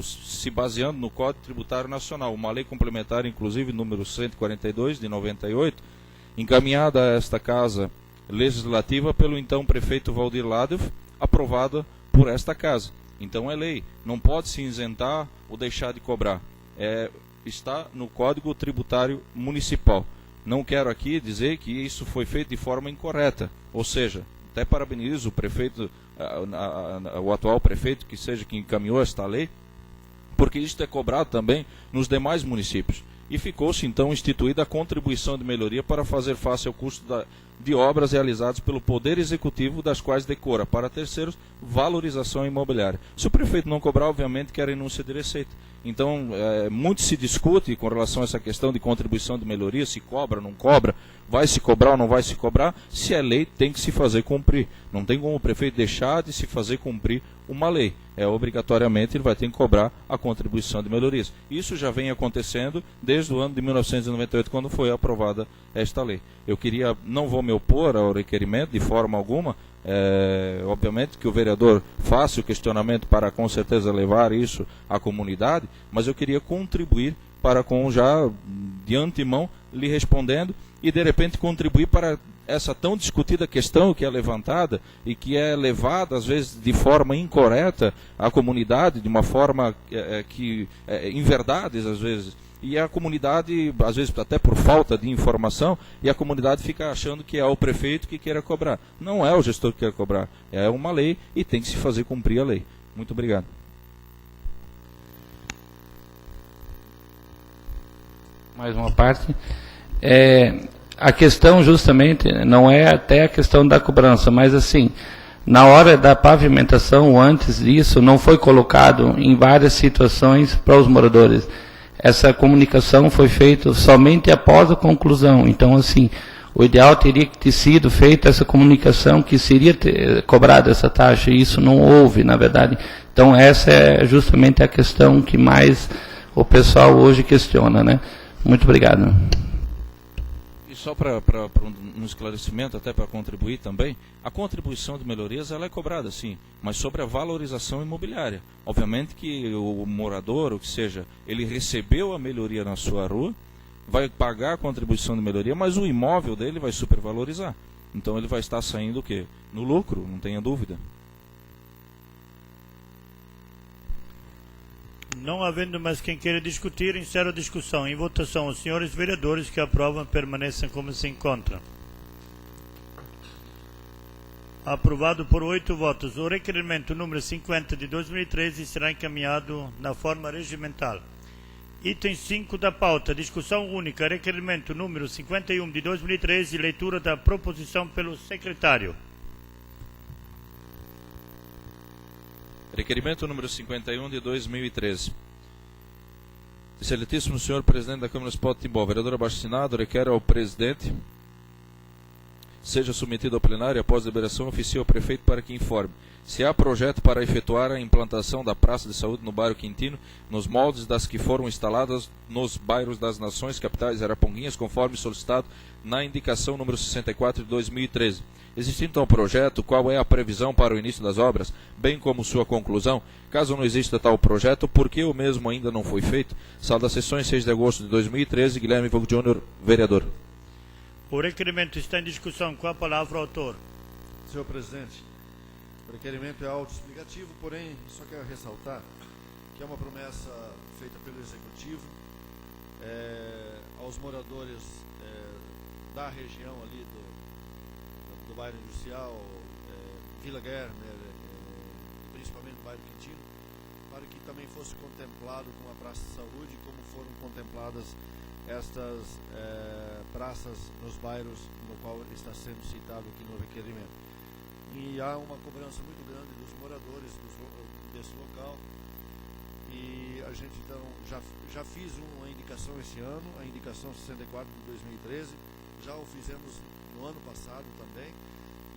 se baseando no Código Tributário Nacional, uma lei complementar, inclusive, número 142, de 98, encaminhada a esta Casa Legislativa pelo então prefeito Valdir Ladef, aprovada por esta Casa. Então é lei, não pode se isentar ou deixar de cobrar. Está no Código Tributário Municipal. Não quero aqui dizer que isso foi feito de forma incorreta, ou seja, até parabenizo o prefeito, o atual prefeito, que seja quem encaminhou esta lei, porque isto é cobrado também nos demais municípios. E ficou-se então instituída a contribuição de melhoria para fazer face ao custo de obras realizadas pelo Poder Executivo, das quais decora para terceiros valorização imobiliária. Se o prefeito não cobrar, obviamente que é renúncia de receita. Então, muito se discute com relação a essa questão de contribuição de melhoria, se cobra, não cobra, vai se cobrar ou não vai se cobrar. Se é lei, tem que se fazer cumprir. Não tem como o prefeito deixar de se fazer cumprir uma lei. Obrigatoriamente ele vai ter que cobrar a contribuição de melhorias. Isso já vem acontecendo desde o ano de 1998, quando foi aprovada esta lei. Não vou me opor ao requerimento de forma alguma. Obviamente que o vereador faça o questionamento para com certeza levar isso à comunidade, mas eu queria contribuir para com já de antemão lhe respondendo e de repente contribuir para essa tão discutida questão que é levantada e que é levada às vezes de forma incorreta à comunidade, de uma forma em verdades às vezes. E a comunidade, às vezes até por falta de informação, e a comunidade fica achando que é o prefeito que queira cobrar. Não é o gestor que quer cobrar, é uma lei e tem que se fazer cumprir a lei. Muito obrigado. Mais uma parte. A questão justamente não é até a questão da cobrança, mas assim, na hora da pavimentação, antes disso, não foi colocado em várias situações para os moradores. Essa comunicação foi feita somente após a conclusão. Então, assim, o ideal teria que ter sido feita essa comunicação que seria cobrada essa taxa, e isso não houve, na verdade. Então, essa é justamente a questão que mais o pessoal hoje questiona, né? Muito obrigado. E só para um esclarecimento, até para contribuir também, a contribuição de melhorias ela é cobrada, sim, mas sobre a valorização imobiliária. Obviamente que o morador, o que seja, ele recebeu a melhoria na sua rua, vai pagar a contribuição de melhoria, mas o imóvel dele vai supervalorizar. Então ele vai estar saindo o quê? No lucro, não tenha dúvida. Não havendo mais quem queira discutir, encerro a discussão. Em votação, os senhores vereadores que aprovam permaneçam como se encontram. Aprovado por 8 votos. O requerimento número 50 de 2013 será encaminhado na forma regimental. Item 5 da pauta. Discussão única. Requerimento número 51 de 2013. Leitura da proposição pelo secretário. Requerimento número 51 de 2013. Excelentíssimo senhor presidente da Câmara Municipal de Timbó, vereador abaixo-assinado, requer ao presidente seja submetido ao plenário após deliberação oficial ao prefeito para que informe se há projeto para efetuar a implantação da praça de saúde no bairro Quintino, nos moldes das que foram instaladas nos bairros das Nações, capitais e Araponguinhas, conforme solicitado na indicação número 64 de 2013. Existindo então o projeto, qual é a previsão para o início das obras, bem como sua conclusão? Caso não exista tal projeto, por que o mesmo ainda não foi feito? Sala das Sessões, 6 de agosto de 2013, Guilherme Vogt Júnior, vereador. O requerimento está em discussão. Com a palavra o autor. Senhor presidente, o requerimento é autoexplicativo, porém, só quero ressaltar que é uma promessa feita pelo Executivo aos moradores da região ali do bairro industrial, Vila Germer, principalmente do bairro Quintino, para que também fosse contemplado com a Praça de Saúde, como foram contempladas estas praças nos bairros no qual está sendo citado aqui no requerimento. E há uma cobrança muito grande dos moradores desse local, e a gente então já fiz uma indicação esse ano, a indicação 64 de 2013, já o fizemos no ano passado também,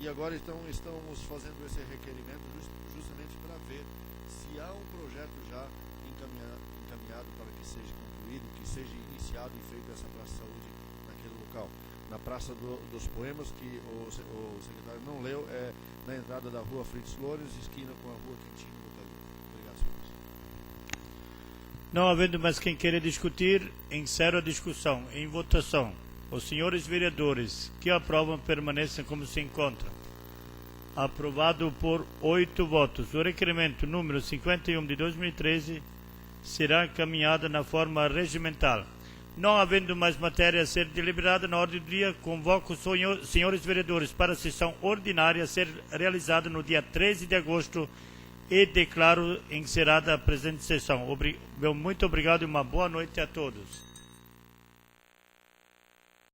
e agora então estamos fazendo esse requerimento justamente para ver se há um projeto já encaminhado para que seja concluído, que seja iniciado e feito essa praça de saúde naquele local. Na Praça dos Poemas, que o secretário não leu, é na entrada da rua Fritz Lorenz, esquina com a rua Quintino do Calil. Obrigado, senhor presidente. Não havendo mais quem queira discutir, encerro a discussão. Em votação. Os senhores vereadores que aprovam permaneçam como se encontram. Aprovado por 8 votos. O requerimento número 51 de 2013 será encaminhado na forma regimental. Não havendo mais matéria a ser deliberada na ordem do dia, convoco os senhores vereadores para a sessão ordinária a ser realizada no dia 13 de agosto e declaro encerrada a presente sessão. Muito obrigado e uma boa noite a todos.